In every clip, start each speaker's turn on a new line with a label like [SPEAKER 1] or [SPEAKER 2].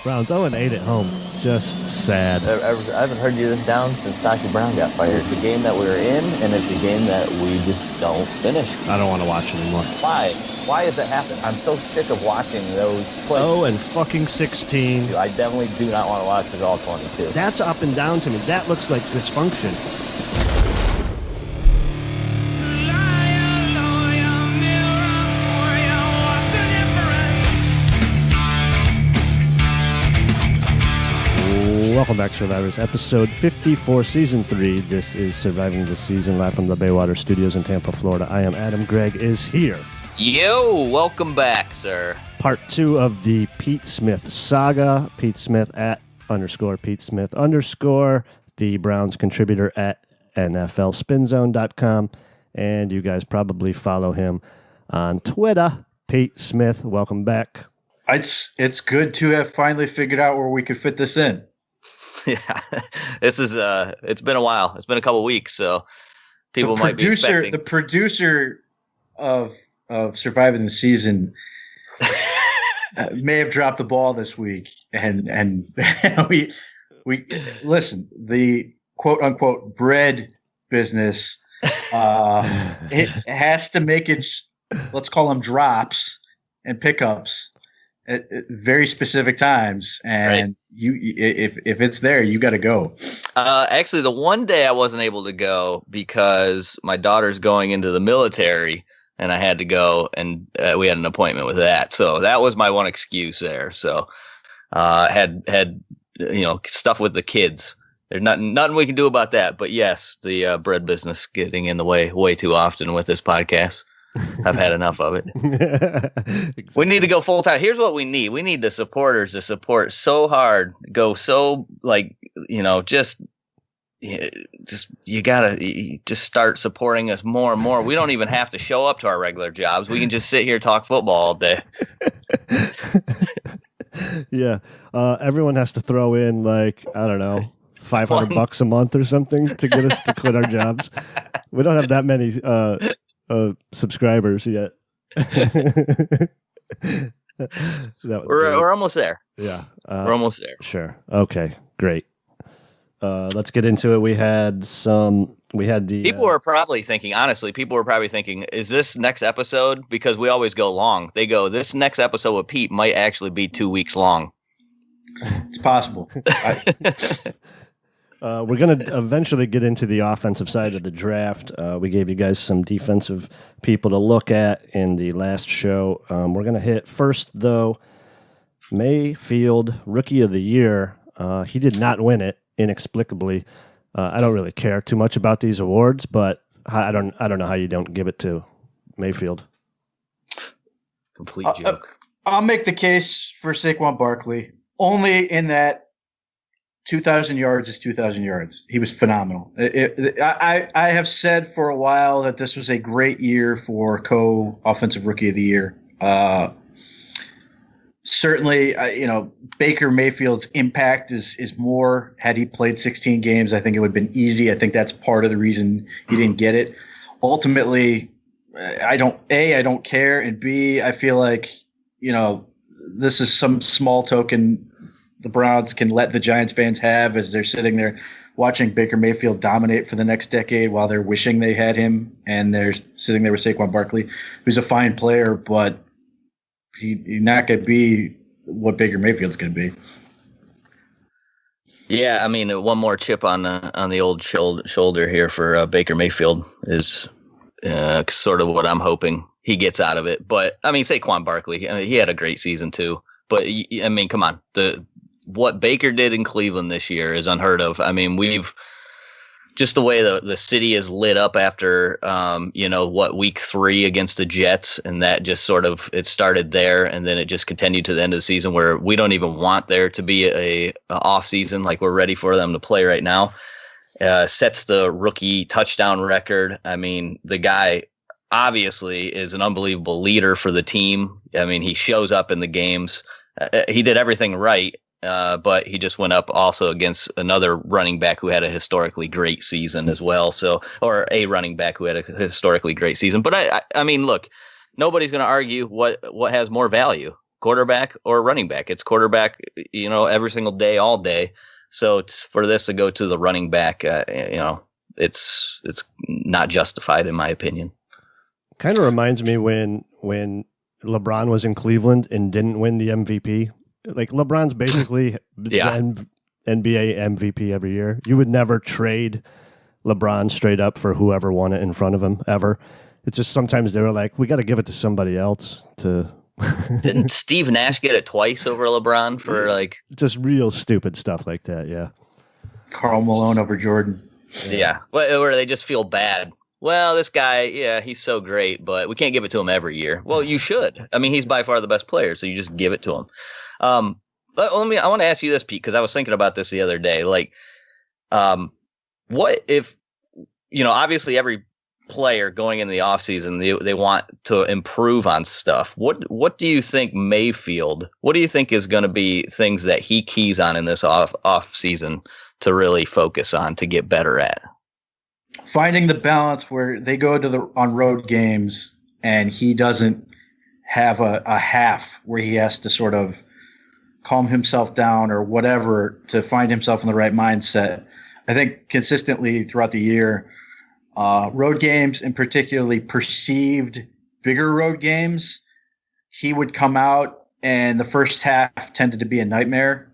[SPEAKER 1] Browns 0-8 at home. Just sad.
[SPEAKER 2] I haven't heard you this down since Dr. Brown got fired. It's a game that we were in, and it's a game that we just don't finish.
[SPEAKER 1] I don't want to watch anymore.
[SPEAKER 2] Why? Why does that happen? I'm so sick of watching those plays.
[SPEAKER 1] 0-16.
[SPEAKER 2] I definitely do not want to watch it all 22.
[SPEAKER 1] That's up and down to me. That looks like dysfunction. Welcome back, Survivors. Episode 54, Season 3. This is Surviving the Season, live from the Baywater Studios in Tampa, Florida. I am Adam. Greg is here.
[SPEAKER 3] Yo, welcome back, sir.
[SPEAKER 1] Part 2 of the Pete Smith saga. Pete Smith at _Pete Smith _, the Browns contributor at NFLSpinZone.com. And you guys probably follow him on Twitter. Pete Smith, welcome back.
[SPEAKER 4] It's good to have finally figured out where we could fit this in.
[SPEAKER 3] Yeah, this is it's been a while. It's been a couple weeks, so people might be expecting.
[SPEAKER 4] The producer of Surviving the Season may have dropped the ball this week, and we listen. The quote unquote bread business it has to make its, let's call them drops and pickups at very specific times, and if it's there, you got to go.
[SPEAKER 3] Actually, the one day I wasn't able to go because my daughter's going into the military, and I had to go, and we had an appointment with that. So that was my one excuse there. So had stuff with the kids. There's nothing we can do about that. But yes, the bread business getting in the way too often with this podcast. I've had enough of it. Exactly. We need to go full time. Here's what we need. We need the supporters to support so hard, go so just you gotta just start supporting us more and more. We don't even have to show up to our regular jobs. We can just sit here, talk football all day.
[SPEAKER 1] Yeah. Everyone has to throw in $500 a month or something to get us to quit our jobs. We don't have that many subscribers yet.
[SPEAKER 3] We're almost there.
[SPEAKER 1] Yeah,
[SPEAKER 3] we're almost there.
[SPEAKER 1] Sure. Okay. Great. Let's get into it. We had the
[SPEAKER 3] people were probably thinking. Honestly, people were probably thinking, "Is this next episode?" Because we always go long. They go, "This next episode with Pete might actually be 2 weeks long."
[SPEAKER 4] It's possible.
[SPEAKER 1] We're going to eventually get into the offensive side of the draft. We gave you guys some defensive people to look at in the last show. We're going to hit first, though, Mayfield, Rookie of the Year. He did not win it, inexplicably. I don't really care too much about these awards, but I don't know how you don't give it to Mayfield.
[SPEAKER 3] Complete joke.
[SPEAKER 4] I'll make the case for Saquon Barkley, only in that 2,000 yards is 2,000 yards. He was phenomenal. I have said for a while that this was a great year for co-offensive rookie of the year. Certainly, Baker Mayfield's impact is more. Had he played 16 games, I think it would have been easy. I think that's part of the reason he didn't get it. Ultimately, I don't care, and B, I feel like, this is some small token the Browns can let the Giants fans have as they're sitting there watching Baker Mayfield dominate for the next decade while they're wishing they had him, and they're sitting there with Saquon Barkley, who's a fine player, but he's not going to be what Baker Mayfield's going to be.
[SPEAKER 3] Yeah, I mean, one more chip on the old shoulder here for Baker Mayfield is sort of what I'm hoping he gets out of it. But I mean, Saquon Barkley, he had a great season too. But I mean, come on, what Baker did in Cleveland this year is unheard of. I mean, we've just the way the city is lit up after, week 3 against the Jets. And that just sort of, it started there. And then it just continued to the end of the season where we don't even want there to be a off season. Like we're ready for them to play right now. Sets the rookie touchdown record. I mean, the guy obviously is an unbelievable leader for the team. I mean, he shows up in the games. He did everything right. But he just went up also against another running back who had a historically great season as well. Or a running back who had a historically great season. But I mean, look, nobody's going to argue what has more value. quarterback or running back. It's quarterback, every single day, all day. So for this to go to the running back, it's not justified in my opinion.
[SPEAKER 1] Kind of reminds me when LeBron was in Cleveland and didn't win the MVP. Like LeBron's basically the NBA MVP every year. You would never trade LeBron straight up for whoever won it in front of him ever. It's just sometimes they were like, we got to give it to somebody else to.
[SPEAKER 3] Didn't Steve Nash get it twice over LeBron for like
[SPEAKER 1] just real stupid stuff like that? Yeah.
[SPEAKER 4] Karl Malone over Jordan.
[SPEAKER 3] Yeah. Where they just feel bad. Well, this guy, yeah, he's so great, but we can't give it to him every year. Well, you should. I mean, he's by far the best player, so you just give it to him. I want to ask you this, Pete, because I was thinking about this the other day. Like, what if, obviously every player going into the offseason, they want to improve on stuff. What do you think Mayfield, what do you think is going to be things that he keys on in this off season to really focus on to get better at?
[SPEAKER 4] Finding the balance where they go on road games and he doesn't have a half where he has to sort of calm himself down or whatever to find himself in the right mindset. I think consistently throughout the year, road games and particularly perceived bigger road games, he would come out and the first half tended to be a nightmare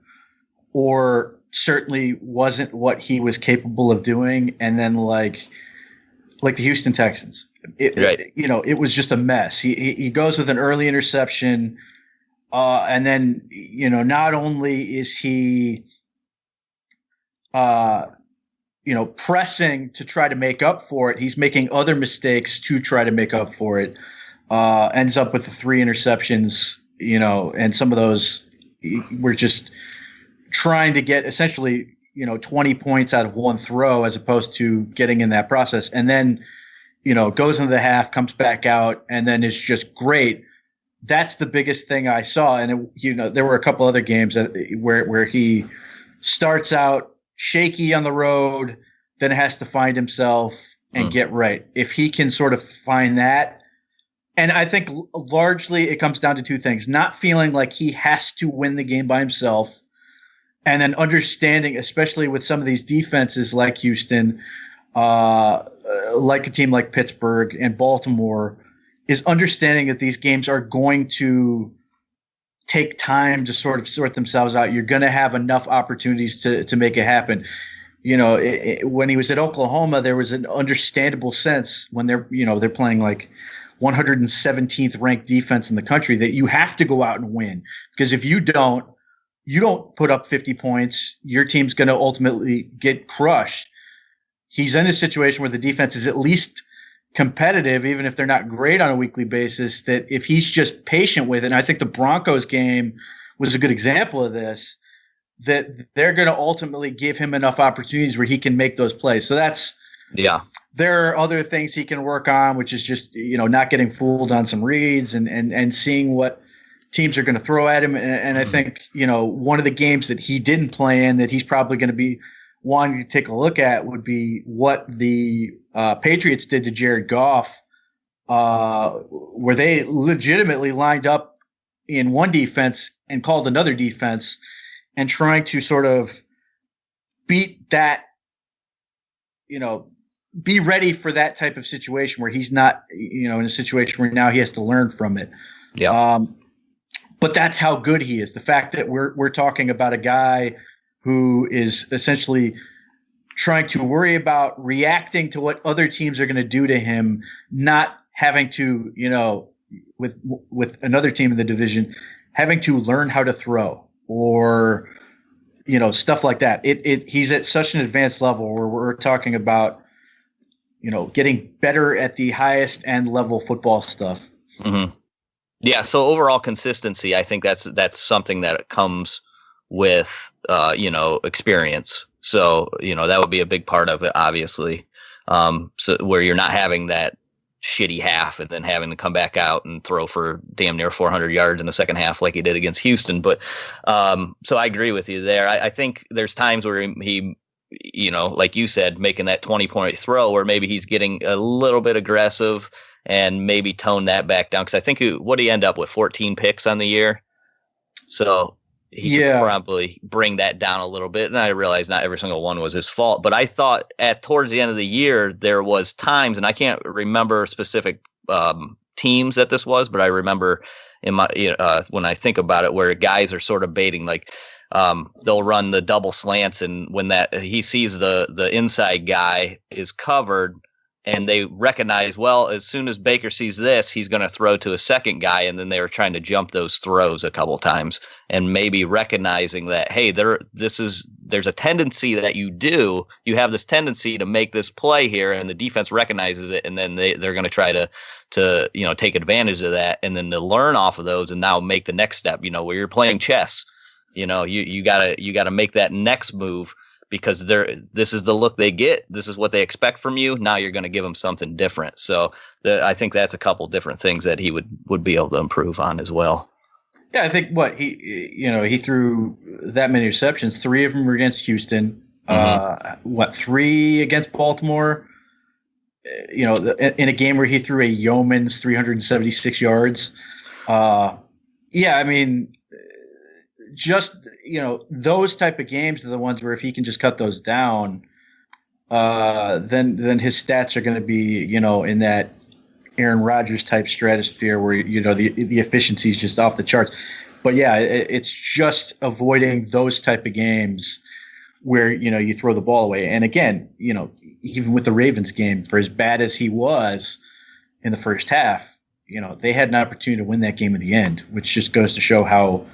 [SPEAKER 4] or certainly wasn't what he was capable of doing. And then like the Houston Texans, it was just a mess. He goes with an early interception. And then, not only is he, pressing to try to make up for it, he's making other mistakes to try to make up for it. Ends up with the 3 interceptions, and some of those were just trying to get essentially, 20 points out of one throw as opposed to getting in that process. And then, goes into the half, comes back out, and then is just great. That's the biggest thing I saw. And, there were a couple other games where he starts out shaky on the road, then has to find himself and get right. If he can sort of find that. And I think largely it comes down to 2 things, not feeling like he has to win the game by himself. And then understanding, especially with some of these defenses like Houston, like a team like Pittsburgh and Baltimore, is understanding that these games are going to take time to sort of sort themselves out. You're going to have enough opportunities to make it happen. When he was at Oklahoma, there was an understandable sense when they're playing like 117th ranked defense in the country that you have to go out and win, because if you don't put up 50 points, your team's going to ultimately get crushed. He's in a situation where the defense is at least competitive, even if they're not great on a weekly basis, that if he's just patient with it, and I think the Broncos game was a good example of this, that they're going to ultimately give him enough opportunities where he can make those plays. So there are other things he can work on, which is just, not getting fooled on some reads and seeing what teams are going to throw at him. And I think, one of the games that he didn't play in that he's probably going to be wanting to take a look at would be what the Patriots did to Jared Goff, where they legitimately lined up in one defense and called another defense and trying to sort of beat that, be ready for that type of situation where he's not, in a situation where now he has to learn from it.
[SPEAKER 3] Yeah.
[SPEAKER 4] But that's how good he is. The fact that we're talking about a guy who is essentially trying to worry about reacting to what other teams are going to do to him, not having to, with another team in the division, having to learn how to throw or, stuff like that. He's at such an advanced level where we're talking about, getting better at the highest end level football stuff.
[SPEAKER 3] Mm-hmm. Yeah. So overall consistency, I think that's something that comes with, experience. So, that would be a big part of it, obviously. So where you're not having that shitty half and then having to come back out and throw for damn near 400 yards in the second half like he did against Houston. But so I agree with you there. I think there's times where he like you said, making that 20-point throw where maybe he's getting a little bit aggressive and maybe tone that back down. Because I think what did he end up with, 14 picks on the year? So he could probably bring that down a little bit. And I realize not every single one was his fault, but I thought towards the end of the year, there was times, and I can't remember specific teams that this was, but I remember in my when I think about it, where guys are sort of baiting, like they'll run the double slants, and when that he sees the inside guy is covered, and they recognize, well, as soon as Baker sees this, he's going to throw to a second guy, and then they were trying to jump those throws a couple times, and maybe recognizing that, hey, there's a tendency that you have this tendency to make this play here, and the defense recognizes it, and then they're going to try to take advantage of that, and then to learn off of those, and now make the next step. Where you're playing chess, you gotta make that next move. Because this is the look they get. This is what they expect from you. Now you're going to give them something different. So I think that's a couple different things that he would be able to improve on as well.
[SPEAKER 4] Yeah, I think he threw that many receptions. 3 of them were against Houston. 3 against Baltimore? In a game where he threw a yeoman's 376 yards. Just those type of games are the ones where if he can just cut those down, then his stats are going to be in that Aaron Rodgers type stratosphere where the efficiency is just off the charts. But yeah, it's just avoiding those type of games where you throw the ball away. And again, even with the Ravens game, for as bad as he was in the first half, they had an opportunity to win that game in the end, which just goes to show how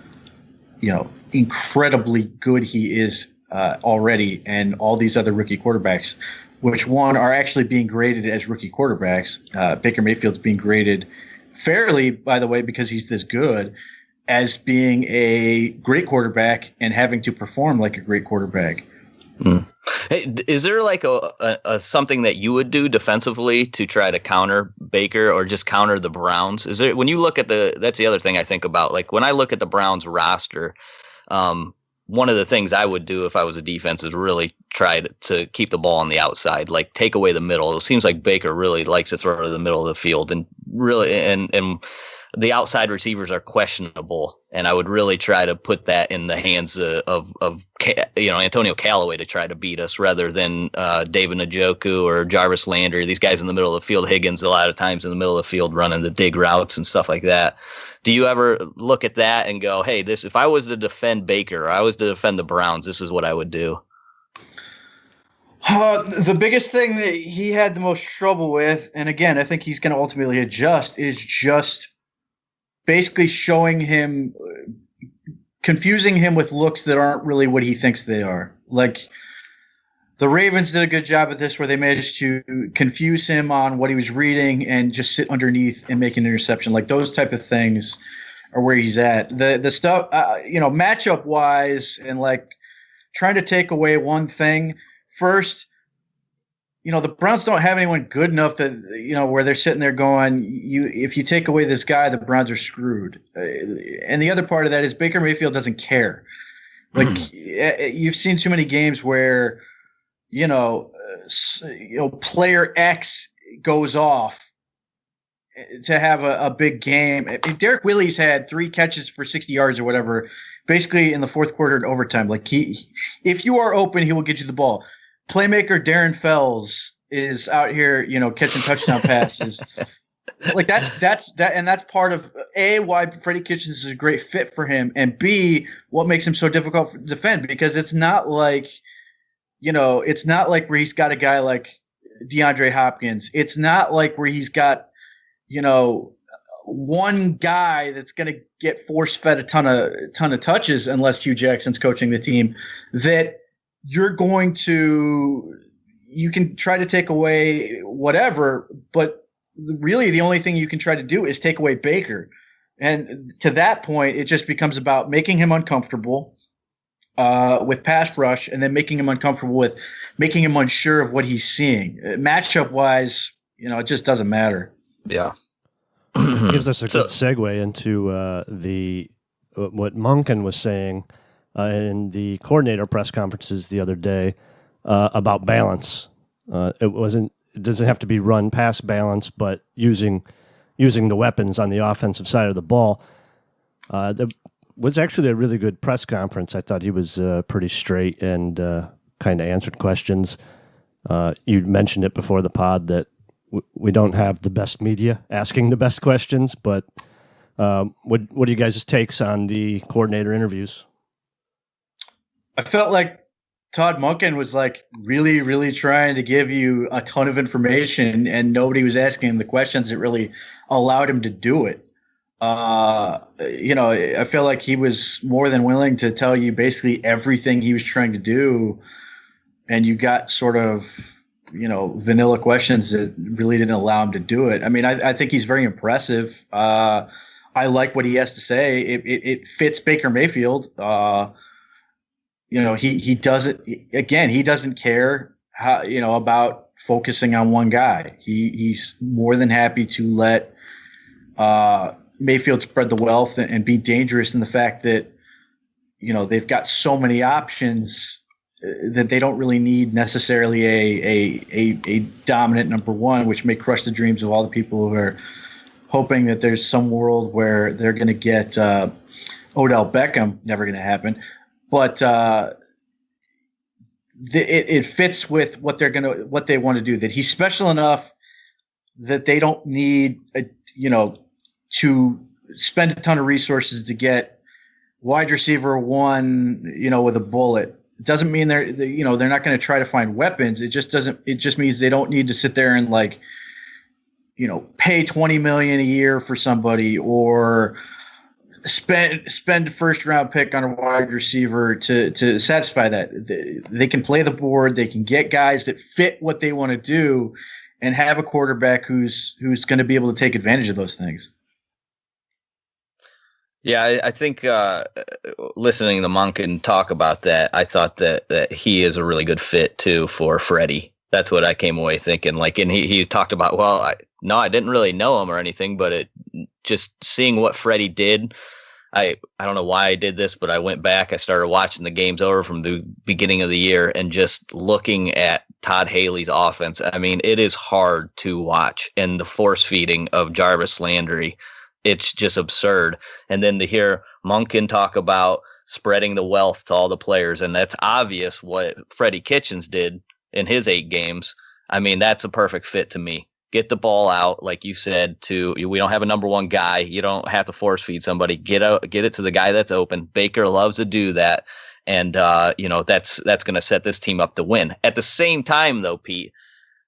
[SPEAKER 4] incredibly good he is already, and all these other rookie quarterbacks, which are actually being graded as rookie quarterbacks. Baker Mayfield's being graded fairly, by the way, because he's this good, as being a great quarterback and having to perform like a great quarterback.
[SPEAKER 3] Hey, is there like a something that you would do defensively to try to counter Baker or just counter the Browns? Is there, when you look at that's the other thing I think about, like when I look at the Browns roster, one of the things I would do if I was a defense is really try to keep the ball on the outside, like take away the middle. It seems like Baker really likes to throw to the middle of the field, and really, and the outside receivers are questionable, and I would really try to put that in the hands of Antonio Callaway to try to beat us, rather than David Njoku or Jarvis Landry. These guys in the middle of the field, Higgins a lot of times in the middle of the field running the dig routes and stuff like that. Do you ever look at that and go, hey, if I was to defend Baker, or I was to defend the Browns, this is what I would do?
[SPEAKER 4] The biggest thing that he had the most trouble with, and again, I think he's going to ultimately adjust, is just basically confusing him with looks that aren't really what he thinks they are. Like the Ravens did a good job of this, where they managed to confuse him on what he was reading and just sit underneath and make an interception. Like those type of things are where he's at. The stuff, matchup wise, and like trying to take away one thing first. The Browns don't have anyone good enough that, where they're sitting there going, if you take away this guy, the Browns are screwed. And the other part of that is Baker Mayfield doesn't care. Like you've seen too many games where, player X goes off to have a big game. If Derek Willis had 3 catches for 60 yards or whatever, basically in the fourth quarter and overtime, like if you are open, he will get you the ball. Playmaker Darren Fells is out here, catching touchdown passes. Like that's part of A, why Freddie Kitchens is a great fit for him, and B, what makes him so difficult to defend, because it's not like where he's got a guy like DeAndre Hopkins. It's not like where he's got, one guy that's going to get force fed a ton of touches, unless Hugh Jackson's coaching the team, that you can try to take away whatever, but really the only thing you can try to do is take away Baker. And to that point, it just becomes about making him uncomfortable with pass rush, and then making him uncomfortable with making him unsure of what he's seeing. Matchup wise, it just doesn't matter.
[SPEAKER 3] Yeah.
[SPEAKER 1] Gives us a good segue into what Monken was saying in the coordinator press conferences the other day about balance. It doesn't have to be run pass balance, but using the weapons on the offensive side of the ball. was actually a really good press conference. I thought he was pretty straight and kind of answered questions. You mentioned it before the pod that we don't have the best media asking the best questions, but what are you guys' takes on the coordinator interviews?
[SPEAKER 4] I felt like Todd Monken was like really, really trying to give you a ton of information, and nobody was asking him the questions that really allowed him to do it. I feel like he was more than willing to tell you basically everything he was trying to do, and you got sort of, vanilla questions that really didn't allow him to do it. I mean, I think he's very impressive. I like what he has to say. It fits Baker Mayfield. He doesn't. Again, he doesn't care how about focusing on one guy. He's more than happy to let Mayfield spread the wealth and be dangerous in the fact that they've got so many options that they don't really need necessarily a dominant number one, which may crush the dreams of all the people who are hoping that there's some world where they're going to get Odell Beckham. Never going to happen. But it fits with what they want to do. That he's special enough that they don't need to spend a ton of resources to get wide receiver one, with a bullet. It doesn't mean they're not going to try to find weapons. It just means they don't need to sit there and pay $20 million a year for somebody or spend a first round pick on a wide receiver to satisfy that. They can play the board. They can get guys that fit what they want to do and have a quarterback who's going to be able to take advantage of those things.
[SPEAKER 3] Yeah, I think listening to Monken talk about that, I thought that he is a really good fit too for Freddie. That's what I came away thinking. And he talked about, I didn't really know him or anything, but just seeing what Freddie did. I don't know why I did this, but I went back. I started watching the games over from the beginning of the year and just looking at Todd Haley's offense. I mean, it is hard to watch, and the force feeding of Jarvis Landry, it's just absurd. And then to hear Monken talk about spreading the wealth to all the players, and that's obvious what Freddie Kitchens did in his 8 games. I mean, that's a perfect fit to me. Get the ball out, like you said, we don't have a number one guy. You don't have to force feed somebody. Get it to the guy that's open. Baker loves to do that. And, that's going to set this team up to win. At the same time, though, Pete,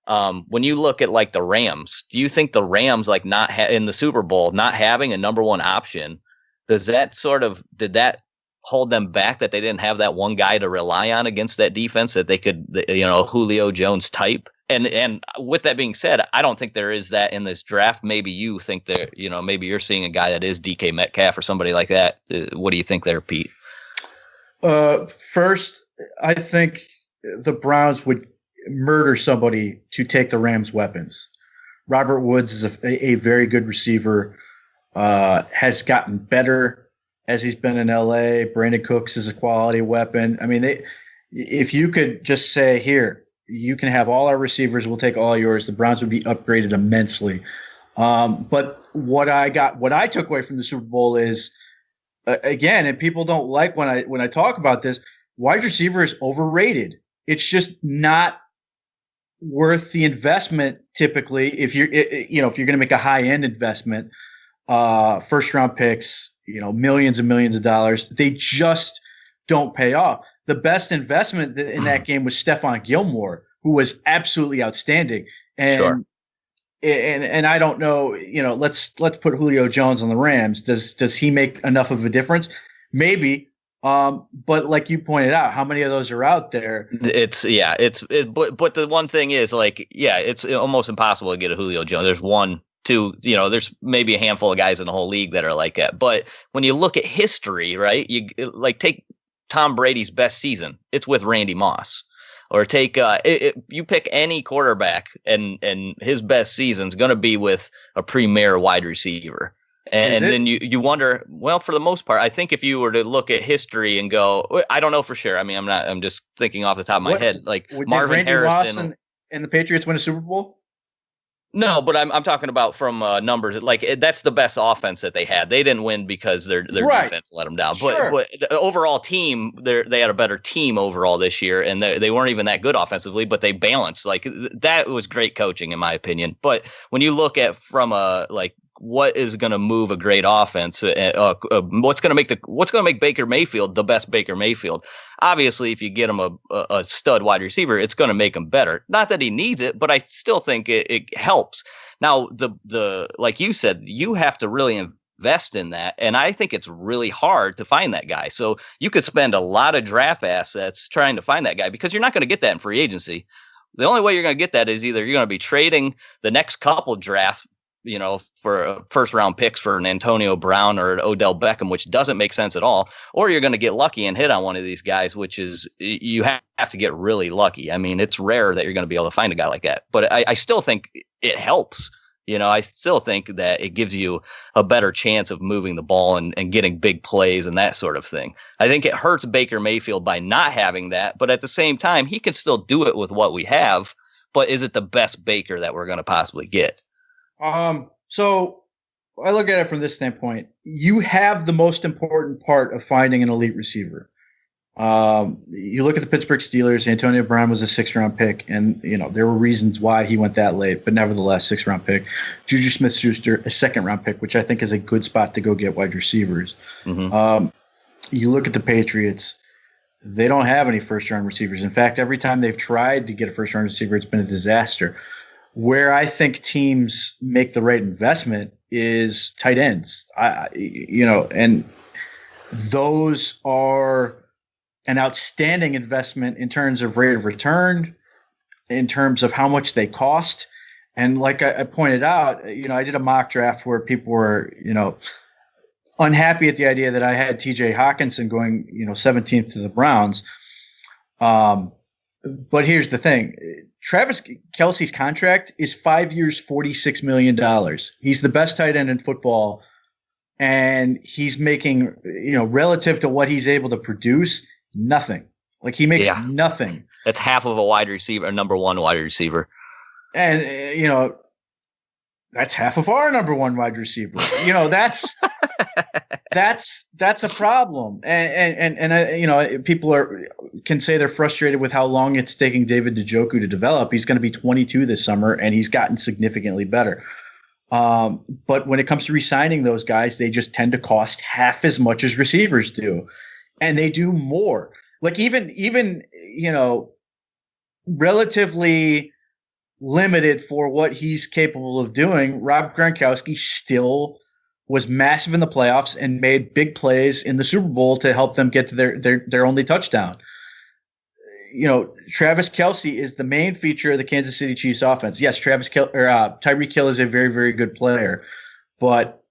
[SPEAKER 3] when you look at the Rams, do you think the Rams, not in the Super Bowl, not having a number one option, did that hold them back, that they didn't have that one guy to rely on against that defense, that they could, Julio Jones type? And with that being said, I don't think there is that in this draft. Maybe you think that, maybe you're seeing a guy that is DK Metcalf or somebody like that. What do you think there, Pete?
[SPEAKER 4] First, I think the Browns would murder somebody to take the Rams' weapons. Robert Woods is a very good receiver, has gotten better as he's been in LA. Brandon Cooks is a quality weapon. I mean, if you could just say, here, you can have all our receivers, we'll take all yours, the Browns would be upgraded immensely. But what I took away from the Super Bowl is, again, and people don't like when I talk about this, wide receiver is overrated. It's just not worth the investment typically. If you're going to make a high end investment, first round picks, millions and millions of dollars, they just don't pay off. The best investment in that game was Stephon Gilmore, who was absolutely outstanding. And
[SPEAKER 3] sure.
[SPEAKER 4] And I don't know, let's put Julio Jones on the Rams. Does he make enough of a difference? Maybe. But like you pointed out, how many of those are out there?
[SPEAKER 3] But the one thing is, it's almost impossible to get a Julio Jones. There's 1, 2, there's maybe a handful of guys in the whole league that are like that. But when you look at history, right, you take Tom Brady's best season, it's with Randy Moss. Or take you pick any quarterback, and his best season's going to be with a premier wide receiver. And then you wonder, well, for the most part, I think if you were to look at history and go, I don't know for sure. I mean, I'm just thinking off the top of my head. Like
[SPEAKER 4] did
[SPEAKER 3] Marvin
[SPEAKER 4] Randy
[SPEAKER 3] Harrison
[SPEAKER 4] Moss and the Patriots win a Super Bowl?
[SPEAKER 3] No, but I'm talking about from numbers. Like that's the best offense that they had. They didn't win because their
[SPEAKER 4] Right.
[SPEAKER 3] defense let them down.
[SPEAKER 4] Sure.
[SPEAKER 3] But the overall team, they had a better team overall this year, and they weren't even that good offensively. But they balanced. Like that was great coaching, in my opinion. But when you look at from a like what is going to move a great offense, what's going to make Baker Mayfield the best Baker Mayfield? Obviously, if you get him a stud wide receiver, it's going to make him better. Not that he needs it, but I still think it helps. Now, the like you said, you have to really invest in that, and I think it's really hard to find that guy. So you could spend a lot of draft assets trying to find that guy because you're not going to get that in free agency. The only way you're going to get that is either you're going to be trading the next couple draft, for first round picks for an Antonio Brown or an Odell Beckham, which doesn't make sense at all. Or you're going to get lucky and hit on one of these guys, which is you have to get really lucky. I mean, it's rare that you're going to be able to find a guy like that, but I still think it helps. I still think that it gives you a better chance of moving the ball and getting big plays and that sort of thing. I think it hurts Baker Mayfield by not having that, but at the same time, he can still do it with what we have. But is it the best Baker that we're going to possibly get?
[SPEAKER 4] So I look at it from this standpoint. You have the most important part of finding an elite receiver. You look at the Pittsburgh Steelers. Antonio Brown was a 6th-round pick, and there were reasons why he went that late, but nevertheless, 6th-round pick. Juju Smith-Schuster, a 2nd-round pick, which I think is a good spot to go get wide receivers. Mm-hmm. You look at the Patriots. They don't have any first-round receivers. In fact, every time they've tried to get a first-round receiver, it's been a disaster. Where I think teams make the right investment is tight ends. And those are an outstanding investment in terms of rate of return, in terms of how much they cost. And like I pointed out, I did a mock draft where people were, unhappy at the idea that I had TJ Hawkinson going, 17th to the Browns. But here's the thing. Travis Kelce's contract is 5 years, $46 million. He's the best tight end in football, and he's making, relative to what he's able to produce, nothing. Like he makes nothing.
[SPEAKER 3] That's half of a wide receiver, a number one wide receiver.
[SPEAKER 4] And, that's half of our number one wide receiver. That's a problem. And people can say they're frustrated with how long it's taking David Njoku to develop. He's going to be 22 this summer, and he's gotten significantly better. But when it comes to re-signing those guys, they just tend to cost half as much as receivers do, and they do more. Like even relatively limited for what he's capable of doing, Rob Gronkowski still was massive in the playoffs and made big plays in the Super Bowl to help them get to their only touchdown. Travis Kelce is the main feature of the Kansas City Chiefs offense. Yes, Tyreek Hill is a very, very good player, but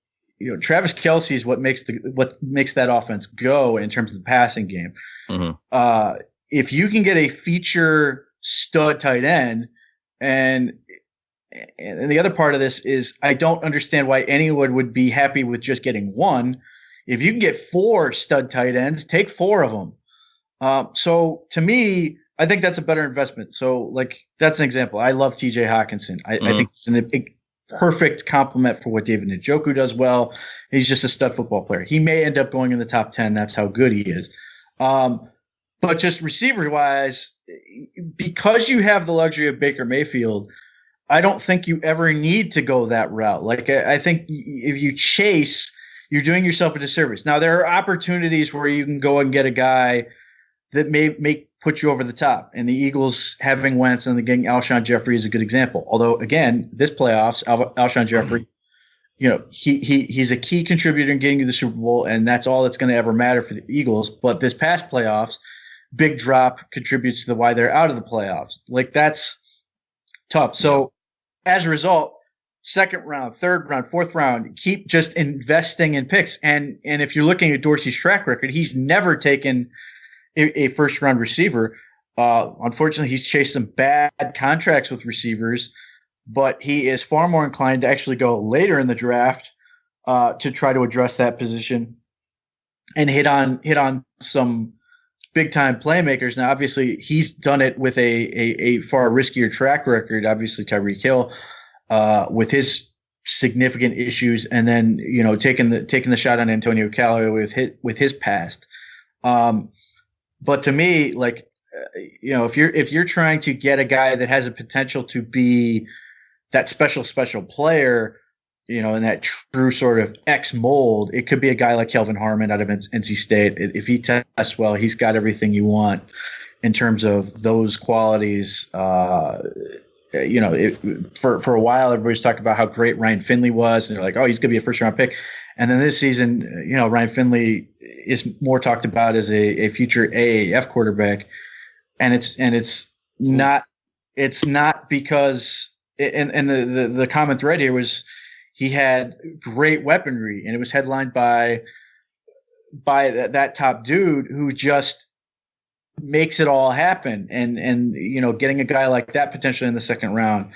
[SPEAKER 4] Travis Kelce is what makes that offense go in terms of the passing game. Mm-hmm. If you can get a feature stud tight end, and the other part of this is I don't understand why anyone would be happy with just getting one. If you can get 4 stud tight ends, take 4 of them. So to me, I think that's a better investment. So like that's an example. I love TJ Hawkinson. I think it's a perfect complement for what David Njoku does well. He's just a stud football player. He may end up going in the top 10. That's how good he is. But just receiver wise, because you have the luxury of Baker Mayfield, I don't think you ever need to go that route. Like I think if you chase, you're doing yourself a disservice. Now there are opportunities where you can go and get a guy that may put you over the top. And the Eagles having Wentz and getting Alshon Jeffrey is a good example. Although again, this playoffs, Alshon Jeffrey, he's a key contributor in getting to the Super Bowl, and that's all that's going to ever matter for the Eagles. But this past playoffs, big drop contributes to why they're out of the playoffs. Like that's tough. So as a result, 2nd round, 3rd round, 4th round, keep just investing in picks. And if you're looking at Dorsey's track record, he's never taken a 1st-round receiver. Unfortunately, he's chased some bad contracts with receivers, but he is far more inclined to actually go later in the draft to try to address that position and hit on some big-time playmakers. Now, obviously, he's done it with a far riskier track record, obviously Tyreek Hill. with his significant issues, and then taking the shot on Antonio Callaway with his past. But to me, like if you're trying to get a guy that has a potential to be that special player, in that true sort of X mold, it could be a guy like Kelvin Harmon out of NC State. If he tests well, he's got everything you want in terms of those qualities. For a while, everybody's talking about how great Ryan Finley was, and they're like, oh, he's going to be a first-round pick. And then this season, Ryan Finley is more talked about as a future AAF quarterback, and it's not because and the common thread here was he had great weaponry, and it was headlined by that top dude who just makes it all happen. And getting a guy like that potentially in the second round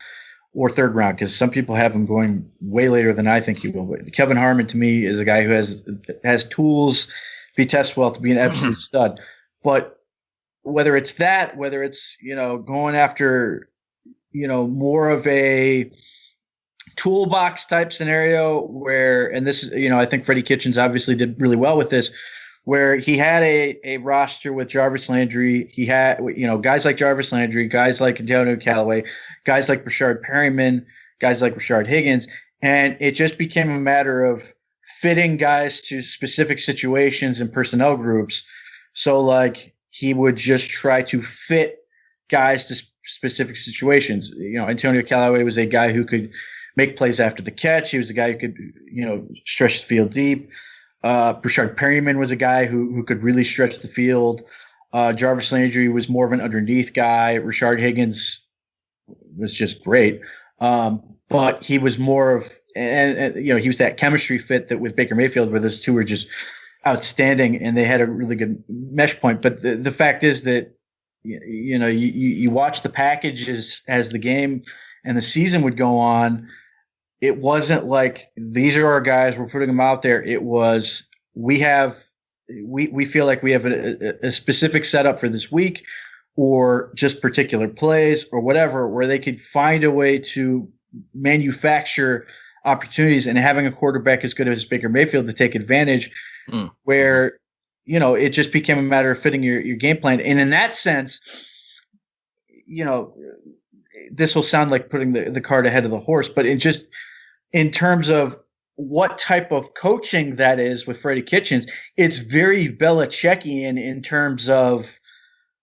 [SPEAKER 4] or third round, because some people have him going way later than I think he will. But Kelvin Harmon, to me, is a guy who has tools, if he tests well, to be an absolute stud. But whether it's going after more of a toolbox type scenario where, and this is, I think Freddie Kitchens obviously did really well with this, where he had a roster with Jarvis Landry. He had, guys like Jarvis Landry, guys like Antonio Callaway, guys like Rashard Perryman, guys like Rashard Higgins. And it just became a matter of fitting guys to specific situations and personnel groups. So like he would just try to fit guys to specific situations. Antonio Callaway was a guy who could make plays after the catch. He was a guy who could, stretch the field deep. Rashard Perryman was a guy who could really stretch the field. Jarvis Landry was more of an underneath guy. Rashard Higgins was just great. But he was more of, and he was that chemistry fit that with Baker Mayfield, where those two were just outstanding and they had a really good mesh point. But the fact is that, you watch the packages as the game and the season would go on. It wasn't like these are our guys, we're putting them out there. It was we feel like we have a specific setup for this week, or just particular plays or whatever, where they could find a way to manufacture opportunities, and having a quarterback as good as Baker Mayfield to take advantage, where it just became a matter of fitting your game plan. And in that sense, this will sound like putting the cart ahead of the horse, but in terms of what type of coaching that is with Freddie Kitchens, it's very Belichickian in terms of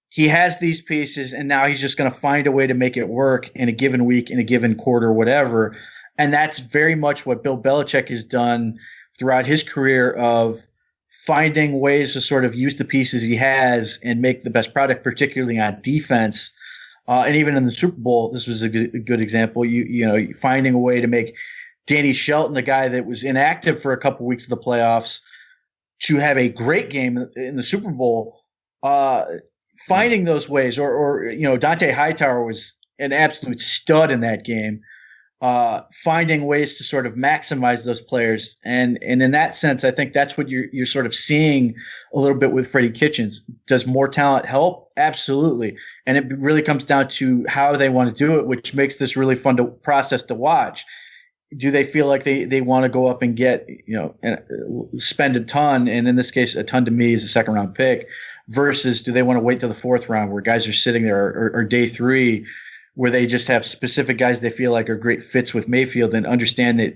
[SPEAKER 4] he has these pieces and now he's just going to find a way to make it work in a given week, in a given quarter, whatever. And that's very much what Bill Belichick has done throughout his career, of finding ways to sort of use the pieces he has and make the best product, particularly on defense. And even in the Super Bowl, this was a good example. Finding a way to make Danny Shelton, the guy that was inactive for a couple weeks of the playoffs, to have a great game in the Super Bowl. Finding those ways, or Dante Hightower was an absolute stud in that game. Finding ways to sort of maximize those players, and in that sense, I think that's what you're sort of seeing a little bit with Freddie Kitchens. Does more talent help? Absolutely, and it really comes down to how they want to do it, which makes this really fun process to watch. Do they feel like they want to go up and get spend a ton, and in this case, a ton to me is a second round pick, versus do they want to wait till the fourth round where guys are sitting there, or day three, where they just have specific guys they feel like are great fits with Mayfield, and understand that,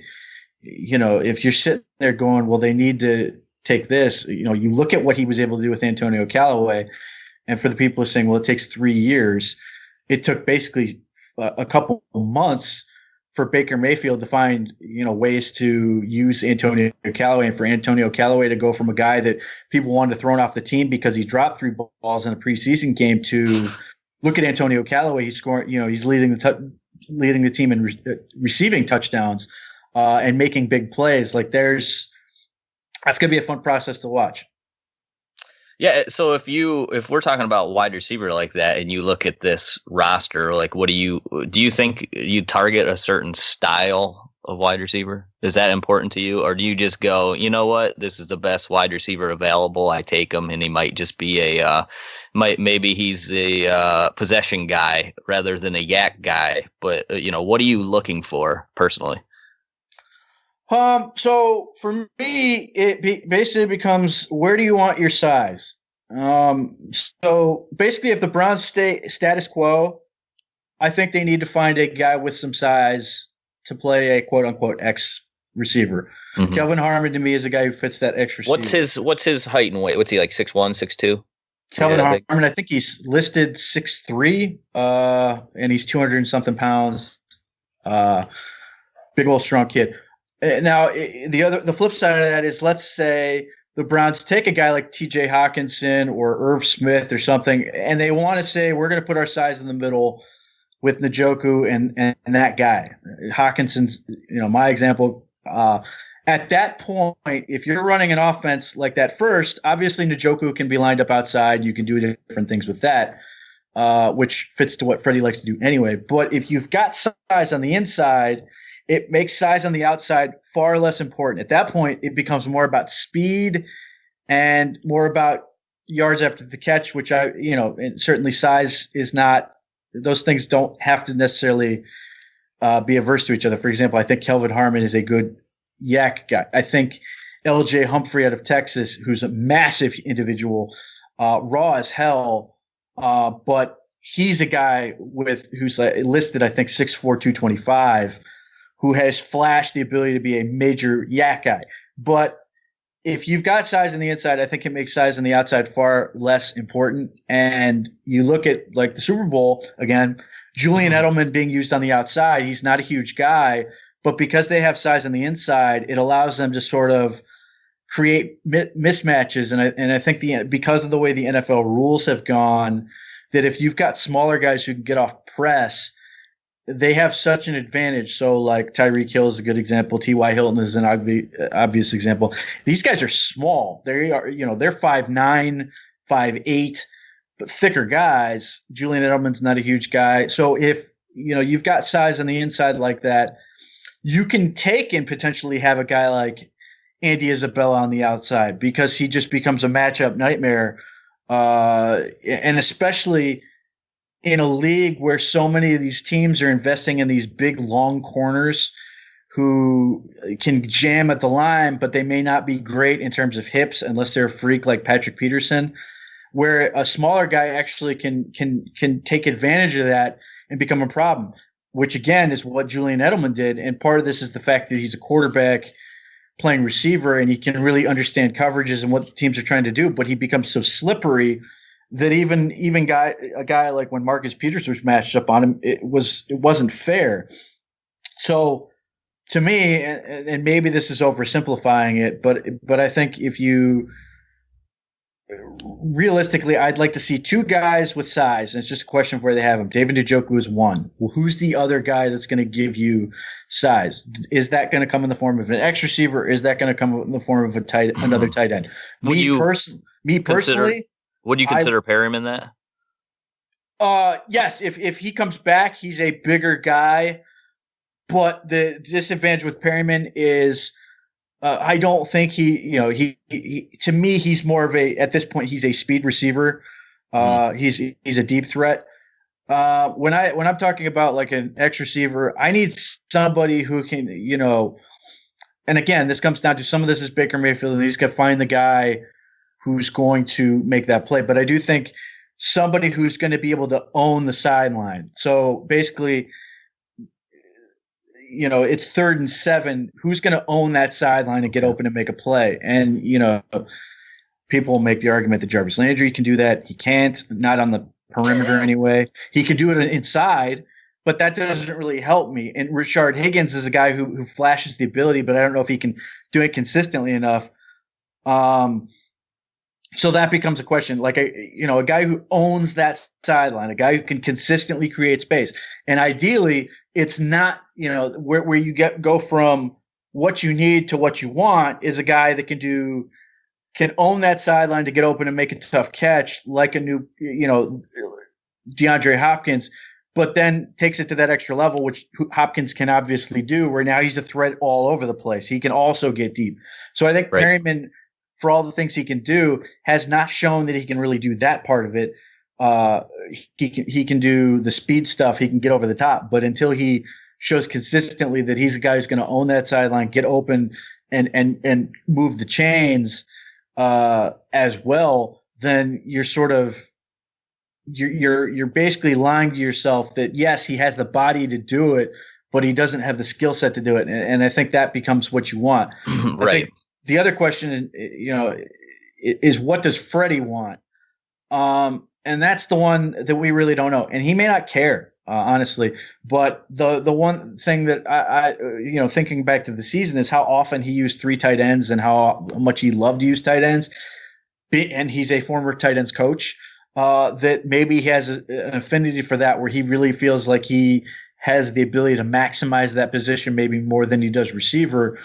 [SPEAKER 4] if you're sitting there going, well, they need to take this, you look at what he was able to do with Antonio Callaway. And for the people who are saying, well, it takes 3 years, it took basically a couple of months for Baker Mayfield to find, ways to use Antonio Callaway, and for Antonio Callaway to go from a guy that people wanted to throw off the team because he dropped 3 balls in a preseason game to look at Antonio Callaway. He's scoring, he's leading the team in receiving touchdowns and making big plays. Like that's going to be a fun process to watch.
[SPEAKER 3] Yeah. So if we're talking about wide receiver like that, and you look at this roster, like, what do you think you target a certain style of wide receiver? Is that important to you? Or do you just go, you know what, this is the best wide receiver available, I take him, and he might just be maybe he's a possession guy rather than a yak guy. But, what are you looking for personally?
[SPEAKER 4] So for me, basically becomes, where do you want your size? So basically, if the Browns stay status quo, I think they need to find a guy with some size to play a quote unquote X receiver. Mm-hmm. Kelvin Harmon to me is a guy who fits that X receiver.
[SPEAKER 3] What's his height and weight? What's he, like 6'1", 6'2"?
[SPEAKER 4] Kelvin Harmon, I think he's listed 6'3", and he's 200 and something pounds. Big old strong kid. Now the flip side of that is, let's say the Browns take a guy like T.J. Hawkinson or Irv Smith or something, and they want to say, we're going to put our size in the middle with Njoku and that guy. Hawkinson's, my example. At that point, if you're running an offense like that first, obviously Njoku can be lined up outside. You can do different things with that, which fits to what Freddie likes to do anyway. But if you've got size on the inside, it makes size on the outside far less important. At that point, it becomes more about speed and more about yards after the catch, which and certainly size is not, those things don't have to necessarily be averse to each other. For example, I think Kelvin Harmon is a good yak guy. I think LJ Humphrey out of Texas, who's a massive individual, raw as hell, but he's a guy who's listed, I think, 6'4", 225, who has flashed the ability to be a major yak guy. But if you've got size on the inside, I think it makes size on the outside far less important. And you look at like the Super Bowl, again, Julian Edelman being used on the outside, he's not a huge guy, but because they have size on the inside, it allows them to sort of create mismatches. And I think because of the way the NFL rules have gone, that if you've got smaller guys who can get off press, they have such an advantage. So like Tyreek Hill is a good example. T.Y. Hilton is an obvious example. These guys are small. They are, they're 5'9", 5'8", but thicker guys. Julian Edelman's not a huge guy. So if, you've got size on the inside like that, you can take and potentially have a guy like Andy Isabella on the outside, because he just becomes a matchup nightmare. And especially in a league where so many of these teams are investing in these big, long corners who can jam at the line, but they may not be great in terms of hips unless they're a freak like Patrick Peterson, where a smaller guy actually can take advantage of that and become a problem, which again is what Julian Edelman did. And part of this is the fact that he's a quarterback playing receiver, and he can really understand coverages and what the teams are trying to do, but he becomes so slippery that even a guy like when Marcus Peters was matched up on him, it wasn't fair. So to me, and maybe this is oversimplifying it, but I think if you realistically, I'd like to see two guys with size, and it's just a question of where they have them. David Njoku is one. Well, who's the other guy that's going to give you size? Is that going to come in the form of an X receiver? Or is that going to come in the form of another tight end? Me personally.
[SPEAKER 3] Would you consider Perryman that?
[SPEAKER 4] Yes. If he comes back, he's a bigger guy. But the disadvantage with Perryman is I don't think he to me, he's more of at this point, he's a speed receiver. He's a deep threat. When I'm talking about like an X receiver, I need somebody who can, and again, this comes down to some of this is Baker Mayfield, and he's got to find the guy who's going to make that play. But I do think somebody who's going to be able to own the sideline. So basically, it's 3rd and 7. Who's going to own that sideline and get open and make a play? And, people will make the argument that Jarvis Landry can do that. He can't, not on the perimeter anyway. He can do it inside, but that doesn't really help me. And Rashard Higgins is a guy who flashes the ability, but I don't know if he can do it consistently enough. So that becomes a question, like a guy who owns that sideline, a guy who can consistently create space. And ideally, it's not, where you go from what you need to what you want is a guy that can own that sideline to get open and make a tough catch, like a new, DeAndre Hopkins, but then takes it to that extra level, which Hopkins can obviously do, where now he's a threat all over the place. He can also get deep. So I think Perryman, for all the things he can do, has not shown that he can really do that part of it. He can do the speed stuff. He can get over the top, but until he shows consistently that he's a guy who's going to own that sideline, get open, and move the chains as well, then you're sort of you're basically lying to yourself that yes, he has the body to do it, but he doesn't have the skill set to do it. And I think that becomes what you want.
[SPEAKER 3] Right.
[SPEAKER 4] I think the other question, is what does Freddie want? And that's the one that we really don't know. And he may not care, honestly. But the one thing that I thinking back to the season is how often he used 3 tight ends and how much he loved to use tight ends. And he's a former tight ends coach. That maybe he has an affinity for that, where he really feels like he has the ability to maximize that position maybe more than he does receiver,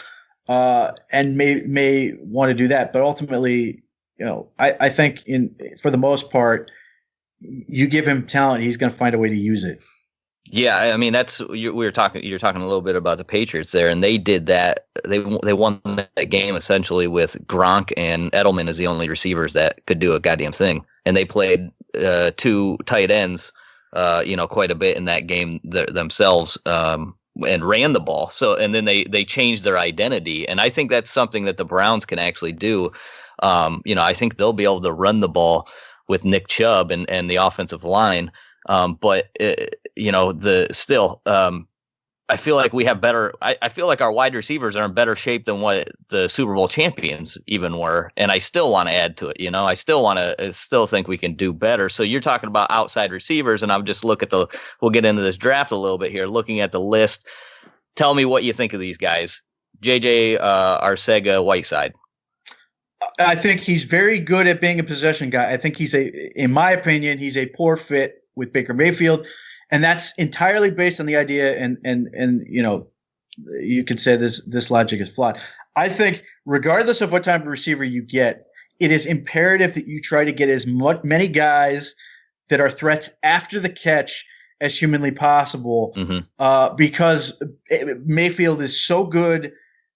[SPEAKER 4] and may want to do that. But ultimately, I think for the most part, you give him talent, he's going to find a way to use it.
[SPEAKER 3] Yeah, I mean you're talking a little bit about the Patriots there, and they did that. They won that game essentially with Gronk and Edelman as the only receivers that could do a goddamn thing, and they played 2 tight ends, quite a bit in that game themselves, and ran the ball. So and then they changed their identity, and I think that's something that the Browns can actually do. I think they'll be able to run the ball with Nick Chubb and the offensive line. But I feel like we have better. I feel like our wide receivers are in better shape than what the Super Bowl champions even were, and I still want to add to it. I still think we can do better. So you're talking about outside receivers, and I'll just look at we'll get into this draft a little bit here. Looking at the list, tell me what you think of these guys. JJ Arcega-Whiteside.
[SPEAKER 4] I think he's very good at being a possession guy. I think in my opinion, he's a poor fit with Baker Mayfield. And that's entirely based on the idea, and you could say this logic is flawed. I think regardless of what type of receiver you get, it is imperative that you try to get as many guys that are threats after the catch as humanly possible, because Mayfield is so good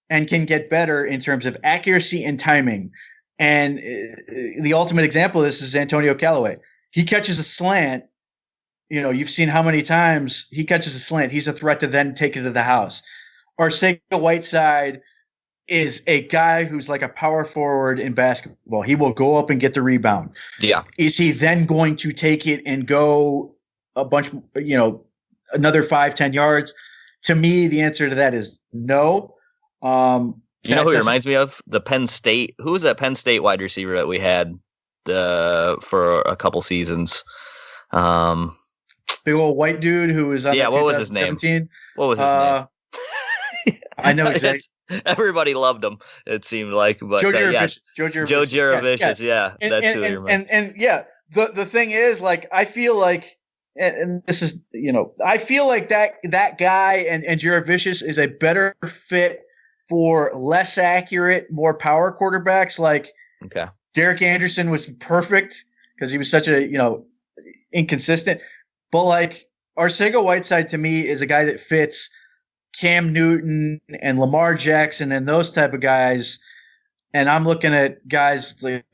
[SPEAKER 4] and can get better in terms of accuracy and timing. And the ultimate example of this is Antonio Callaway. He catches a slant. You've seen how many times he catches a slant. He's a threat to then take it to the house. Arcega-Whiteside is a guy who's like a power forward in basketball. He will go up and get the rebound.
[SPEAKER 3] Yeah.
[SPEAKER 4] Is he then going to take it and go a bunch, another 5-10 yards? To me, the answer to that is no.
[SPEAKER 3] Who he reminds me of? The Penn State. Who was that Penn State wide receiver that we had for a couple seasons?
[SPEAKER 4] Big old white dude who was on
[SPEAKER 3] what was his name? What was his name?
[SPEAKER 4] I know exactly.
[SPEAKER 3] Everybody loved him, it seemed like. But
[SPEAKER 4] Joe Jurevicius. Joe
[SPEAKER 3] Jurevicius,
[SPEAKER 4] yes.
[SPEAKER 3] Yeah. That's who he reminds.
[SPEAKER 4] And the thing is, like, I feel like, and this is, I feel like that guy and Jurevicius is a better fit for less accurate, more power quarterbacks. Like,
[SPEAKER 3] okay,
[SPEAKER 4] Derek Anderson was perfect because he was such a, inconsistent. But like Arcega-Whiteside to me is a guy that fits Cam Newton and Lamar Jackson and those type of guys. And I'm looking at guys like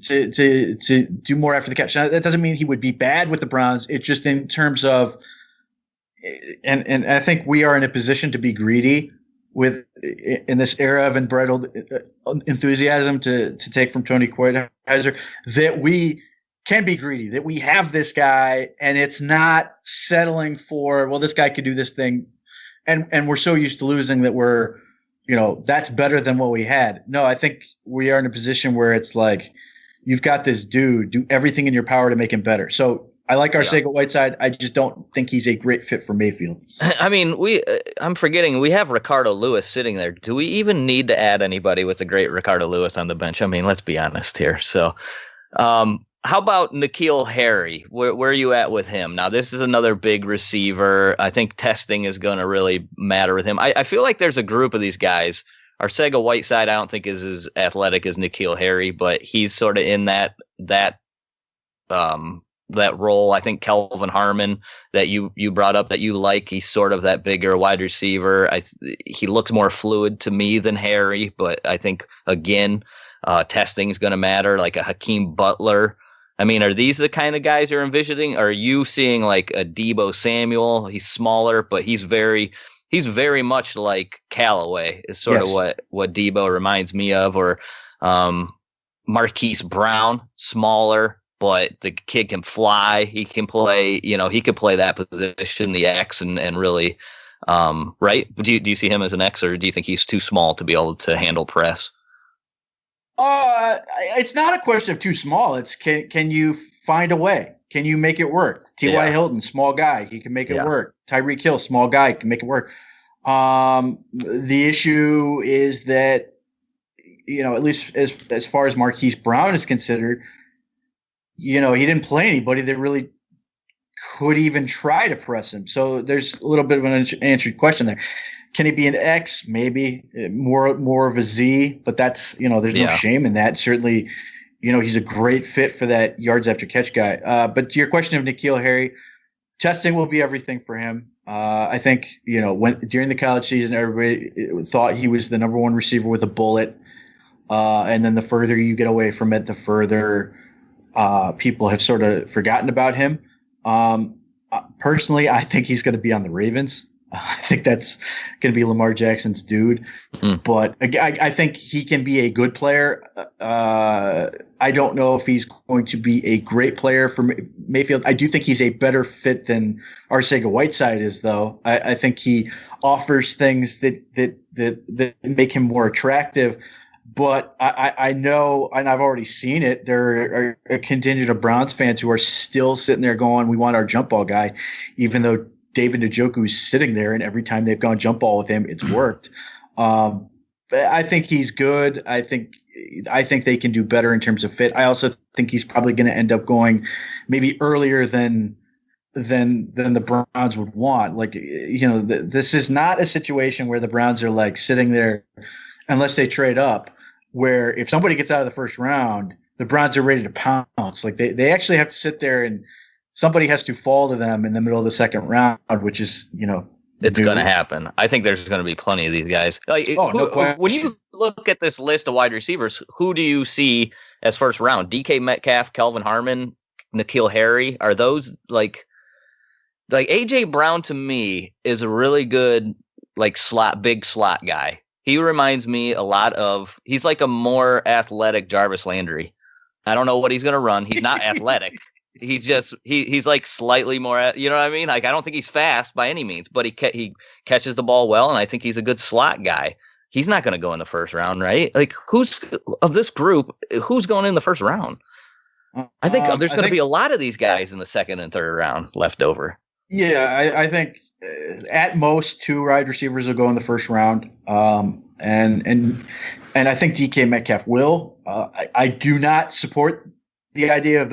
[SPEAKER 4] to do more after the catch. Now, that doesn't mean he would be bad with the Browns. It's just in terms of, and I think we are in a position to be greedy in this era of unbridled enthusiasm to take from Tony Kornheiser, that we can be greedy, that we have this guy and it's not settling for, well, this guy could do this thing. And we're so used to losing that we're, that's better than what we had. No, I think we are in a position where it's like, you've got this dude, do everything in your power to make him better. So I like Arcega-Whiteside. I just don't think he's a great fit for Mayfield. I
[SPEAKER 3] mean, I'm forgetting we have Ricardo Lewis sitting there. Do we even need to add anybody with the great Ricardo Lewis on the bench? I mean, let's be honest here. So, how about N'Keal Harry? Where are you at with him? Now, this is another big receiver. I think testing is going to really matter with him. I feel like there's a group of these guys. Arcega-Whiteside, I don't think is as athletic as N'Keal Harry, but he's sort of in that that role. I think Kelvin Harmon that you brought up that you like, he's sort of that bigger wide receiver. He looks more fluid to me than Harry, but I think again, testing is going to matter. Like a Hakeem Butler. I mean, are these the kind of guys you're envisioning? Are you seeing like a Deebo Samuel? He's smaller, but he's very much like Callaway is sort of what Deebo reminds me of, or Marquise Brown, smaller, but the kid can fly. He can play, he could play that position, the X, and really, right? Do you see him as an X, or do you think he's too small to be able to handle press?
[SPEAKER 4] It's not a question of too small. It's can you find a way? Can you make it work? T.Y. Hilton, small guy, he can make it work. Tyreek Hill, small guy, can make it work. The issue is that, at least as far as Marquise Brown is considered, he didn't play anybody that really could even try to press him. So there's a little bit of an unanswered question there. Can he be an X? Maybe more of a Z, but that's, there's no shame in that. Certainly, he's a great fit for that yards after catch guy. But to your question of N'Keal Harry, testing will be everything for him. I think, during the college season, everybody thought he was the number one receiver with a bullet. And then the further you get away from it, the further people have sort of forgotten about him. Personally, I think he's going to be on the Ravens. I think that's going to be Lamar Jackson's dude. But I think he can be a good player. I don't know if he's going to be a great player for Mayfield. I do think he's a better fit than Arcega-Whiteside is, though. I think he offers things that make him more attractive. But I know, and I've already seen it, there are a contingent of Browns fans who are still sitting there going, we want our jump ball guy, even though David Njoku is sitting there, and every time they've gone jump ball with him, it's worked. I think he's good. I think they can do better in terms of fit. I also think he's probably going to end up going maybe earlier than the Browns would want. Like, this is not a situation where the Browns are like sitting there, unless they trade up, where if somebody gets out of the first round, the Browns are ready to pounce. Like they actually have to sit there and somebody has to fall to them in the middle of the second round, which is,
[SPEAKER 3] it's going to happen. I think there's going to be plenty of these guys. When you look at this list of wide receivers, who do you see as first round? DK Metcalf, Kelvin Harmon, N'Keal Harry? Are those like AJ Brown to me is a really good big slot guy. He reminds me a lot of, he's like a more athletic Jarvis Landry. I don't know what he's going to run. He's not athletic. He's just, he's like slightly more, you know what I mean? Like, I don't think he's fast by any means, but he catches the ball well. And I think he's a good slot guy. He's not going to go in the first round, right? Like, who's of this group, who's going in the first round? I think there's going to be a lot of these guys in the second and third round left over.
[SPEAKER 4] Yeah, I think at most 2 wide receivers will go in the first round. And I think DK Metcalf will. I do not support the idea of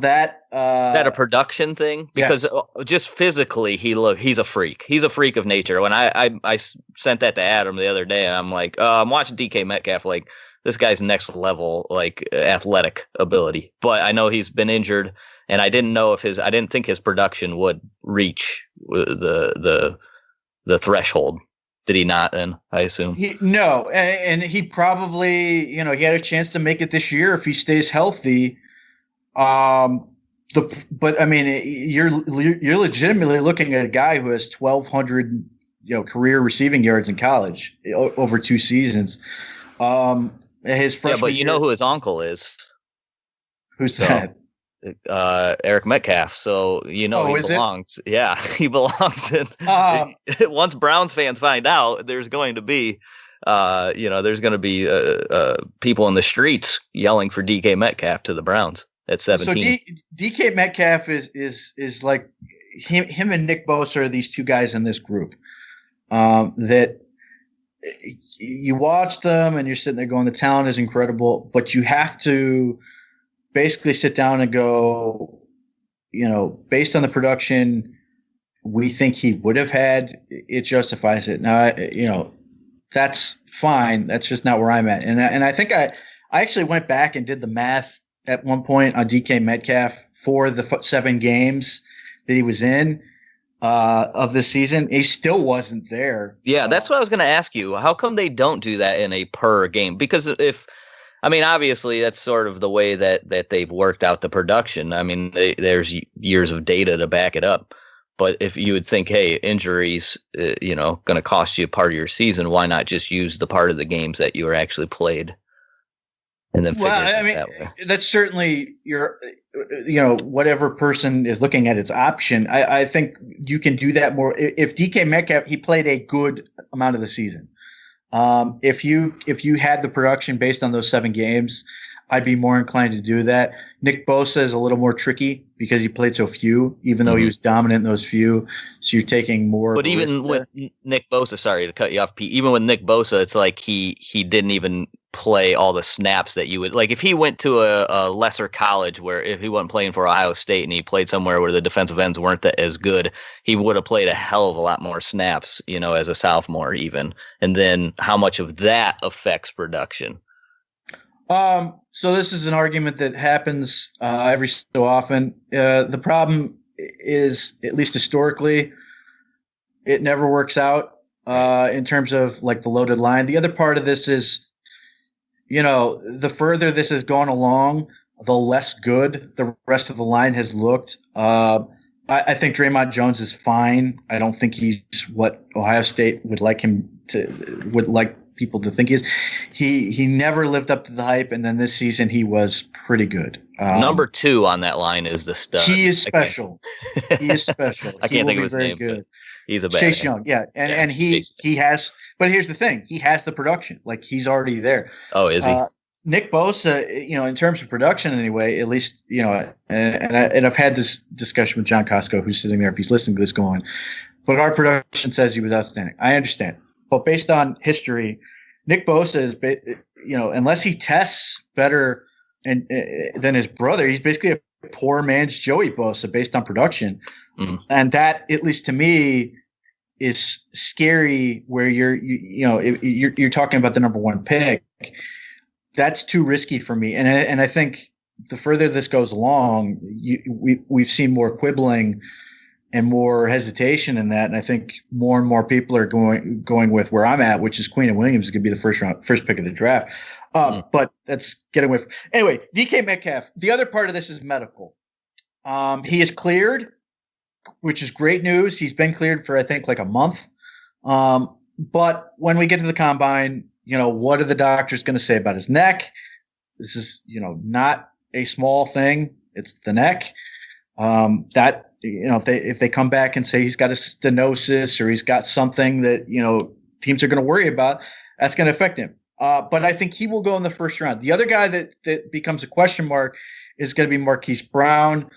[SPEAKER 4] that.
[SPEAKER 3] Is that a production thing? Because just physically, he's a freak. He's a freak of nature. When I sent that to Adam the other day, and I'm like, I'm watching DK Metcalf, like, this guy's next level, like, athletic ability. But I know he's been injured, and I didn't think his production would reach the threshold. Did he not then, I assume?
[SPEAKER 4] No, and he probably, he had a chance to make it this year if he stays healthy. But I mean, you're legitimately looking at a guy who has 1,200, career receiving yards in college over 2 seasons. His freshman
[SPEAKER 3] but you know who his uncle is.
[SPEAKER 4] Who's that?
[SPEAKER 3] Eric Metcalf. So he belongs. Yeah, he belongs in. Once Browns fans find out, there's going to be, people in the streets yelling for DK Metcalf to the Browns at 17.
[SPEAKER 4] So DK Metcalf is like him and Nick Bosa are these 2 guys in this group that you watch them and you're sitting there going, the talent is incredible, but you have to basically sit down and go, based on the production we think he would have had, it justifies it. Now, that's fine. That's just not where I'm at. And I think I actually went back and did the math at one point on DK Metcalf for the 7 games that he was in of this season. He still wasn't there.
[SPEAKER 3] Yeah, that's what I was going to ask you. How come they don't do that in a per game? Because obviously that's sort of the way that they've worked out the production. I mean, there's years of data to back it up. But if you would think, hey, injuries, going to cost you part of your season, why not just use the part of the games that you were actually played? And then that way.
[SPEAKER 4] That's certainly whatever person is looking at its option. I think you can do that more. If DK Metcalf, he played a good amount of the season. If you had the production based on those 7 games, I'd be more inclined to do that. Nick Bosa is a little more tricky because he played so few, even though he was dominant in those few. So you're taking more.
[SPEAKER 3] But even with Nick Bosa, sorry to cut you off, Pete. Even with Nick Bosa, it's like he didn't even play all the snaps that you would like if he went to a lesser college where if he wasn't playing for Ohio State and he played somewhere where the defensive ends weren't as good, he would have played a hell of a lot more snaps, as a sophomore even. And then how much of that affects production?
[SPEAKER 4] So this is an argument that happens every so often. The problem is, at least historically, it never works out in terms of like the loaded line. The other part of this is, the further this has gone along, the less good the rest of the line has looked. I think Draymond Jones is fine. I don't think he's what Ohio State would like people to think he is. He never lived up to the hype, and then this season he was pretty good.
[SPEAKER 3] Number 2 on that line is the stud.
[SPEAKER 4] He is special. He is special.
[SPEAKER 3] I can't think of his name. Good. He's a bad
[SPEAKER 4] Chase Young, yeah, and he has. But here's the thing: he has the production. Like he's already there.
[SPEAKER 3] Oh, is he?
[SPEAKER 4] Nick Bosa, in terms of production anyway, at least, and I've had this discussion with John Costco, who's sitting there if he's listening to this going, but our production says he was outstanding. I understand. But based on history, Nick Bosa is, unless he tests better than his brother, he's basically a poor man's Joey Bosa based on production. Mm-hmm. And that, at least to me, is scary where you're talking about the number 1 pick. That's too risky for me. And I think the further this goes along, we've seen more quibbling and more hesitation in that. And I think more and more people are going with where I'm at, which is Queen and Williams is going to be the first pick of the draft. But that's getting away. Anyway, DK Metcalf. The other part of this is medical. He is cleared, which is great news. He's been cleared for, I think, like a month. But when we get to the combine, what are the doctors going to say about his neck? This is, not a small thing. It's the neck. If they come back and say he's got a stenosis or he's got something that, teams are going to worry about, that's going to affect him. But I think he will go in the first round. The other guy that becomes a question mark is going to be Marquise Brown.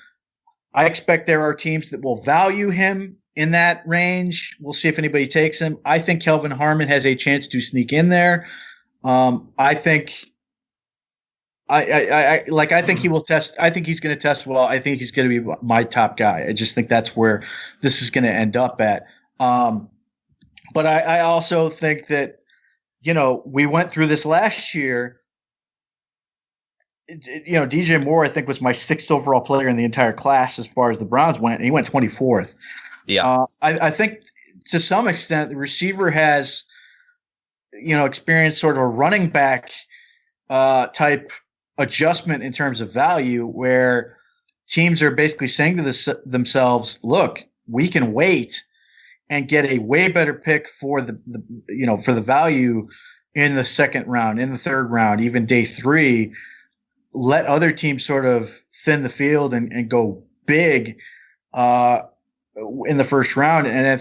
[SPEAKER 4] I expect there are teams that will value him in that range. We'll see if anybody takes him. I think Kelvin Harmon has a chance to sneak in there. I think he will test. I think he's going to test well. I think he's going to be my top guy. I just think that's where this is going to end up at. But I also think that, we went through this last year. DJ Moore, I think, was my 6th overall player in the entire class as far as the Browns went, and he went 24th.
[SPEAKER 3] Yeah.
[SPEAKER 4] I think to some extent the receiver has, experienced sort of a running back type adjustment in terms of value, where teams are basically saying to themselves, look, we can wait and get a way better pick for the value in the 2nd round, in the 3rd round, even day 3. Let other teams sort of thin the field and go big in the 1st round. And I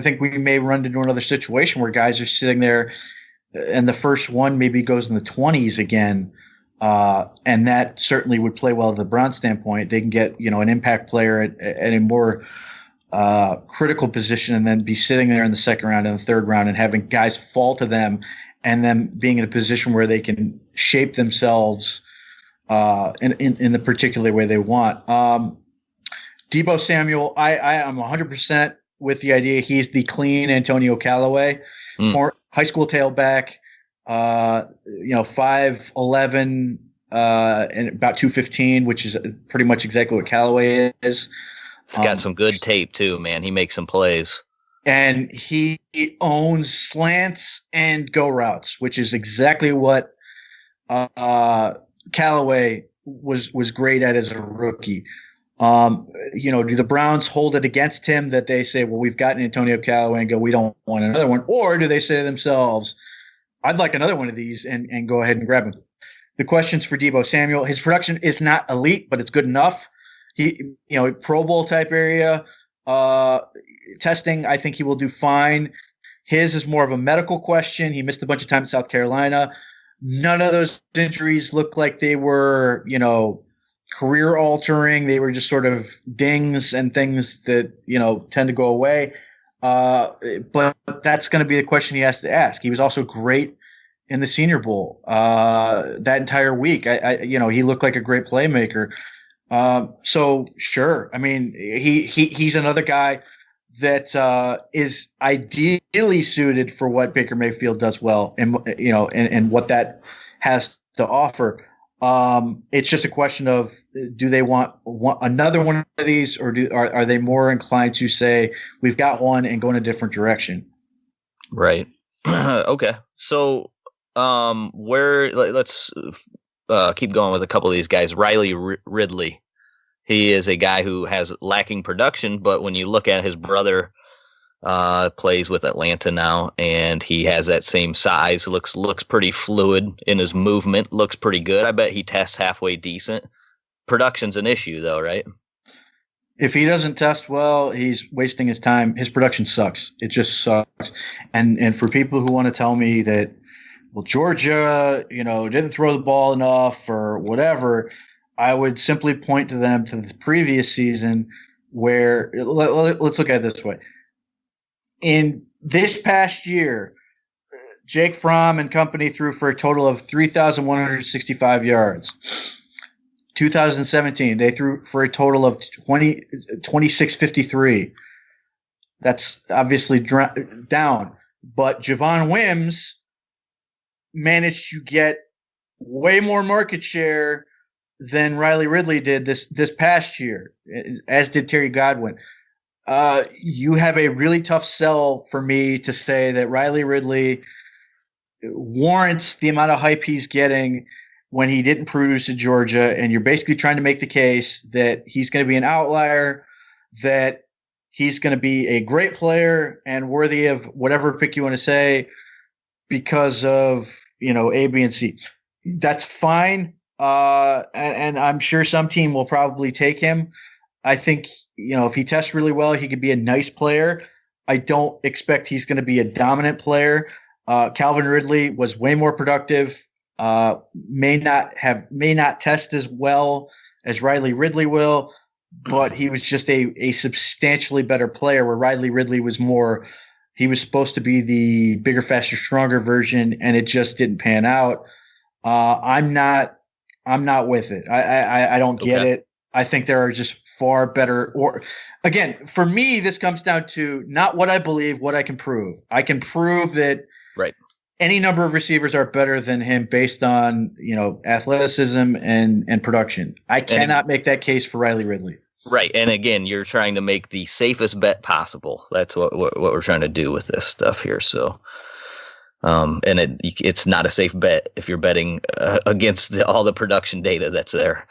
[SPEAKER 4] think we may run into another situation where guys are sitting there and the first one maybe goes in the 20s again. And that certainly would play well to the Browns standpoint. They can get, an impact player at a more critical position and then be sitting there in the 2nd round and the 3rd round and having guys fall to them and them being in a position where they can shape themselves in the particular way they want. Deebo Samuel, I am 100% with the idea he's the clean Antonio Callaway, high school tailback, 5'11", and about 215, which is pretty much exactly what Callaway is.
[SPEAKER 3] He's got some good tape too, man. He makes some plays.
[SPEAKER 4] And he owns slants and go routes, which is exactly what Callaway was great at as a rookie. Do the Browns hold it against him that they say, well, we've gotten Antonio Callaway and go, we don't want another one? Or do they say to themselves, I'd like another one of these and go ahead and grab him? The questions for Deebo Samuel. His production is not elite, but it's good enough. He, Pro Bowl type area testing, I think he will do fine. His is more of a medical question. He missed a bunch of time in South Carolina. None of those injuries look like they were, career altering. They were just sort of dings and things that, tend to go away. But that's going to be the question he has to ask. He was also great in the Senior Bowl that entire week. He looked like a great playmaker. So sure. I mean, he's another guy that is ideally suited for what Baker Mayfield does well, and what that has to offer. It's just a question of, do they want another one of these, or are they more inclined to say we've got one and go in a different direction?
[SPEAKER 3] Right. Okay. So let's keep going with a couple of these guys. Riley Ridley. He is a guy who has lacking production, but when you look at his brother, plays with Atlanta now, and he has that same size. Looks pretty fluid in his movement. Looks pretty good. I bet he tests halfway decent. Production's an issue, though, right?
[SPEAKER 4] If he doesn't test well, he's wasting his time. His production sucks. It just sucks. And for people who want to tell me that, well, Georgia, didn't throw the ball enough or whatever, I would simply point to them to the previous season where let's look at it this way. In this past year, Jake Fromm and company threw for a total of 3,165 yards. 2017, they threw for a total of 2653. That's obviously down. But Javon Wims managed to get way more market share than Riley Ridley did this past year, as did Terry Godwin. You have a really tough sell for me to say that Riley Ridley warrants the amount of hype he's getting when he didn't produce at Georgia, and you're basically trying to make the case that he's going to be an outlier, that he's going to be a great player and worthy of whatever pick you want to say because of, A, B, and C. That's fine. And I'm sure some team will probably take him. I think, if he tests really well, he could be a nice player. I don't expect he's going to be a dominant player. Calvin Ridley was way more productive. May not test as well as Riley Ridley will, but he was just a substantially better player, where Riley Ridley was more, he was supposed to be the bigger, faster, stronger version, and it just didn't pan out. I'm not with it. I don't get it. I think there are just far better, or again, for me, this comes down to not what I believe, what I can prove. I can prove that any number of receivers are better than him based on, athleticism and production. I cannot make that case for Riley Ridley.
[SPEAKER 3] Right. And again, you're trying to make the safest bet possible. That's what we're trying to do with this stuff here. So, and it's not a safe bet if you're betting against all the production data that's there.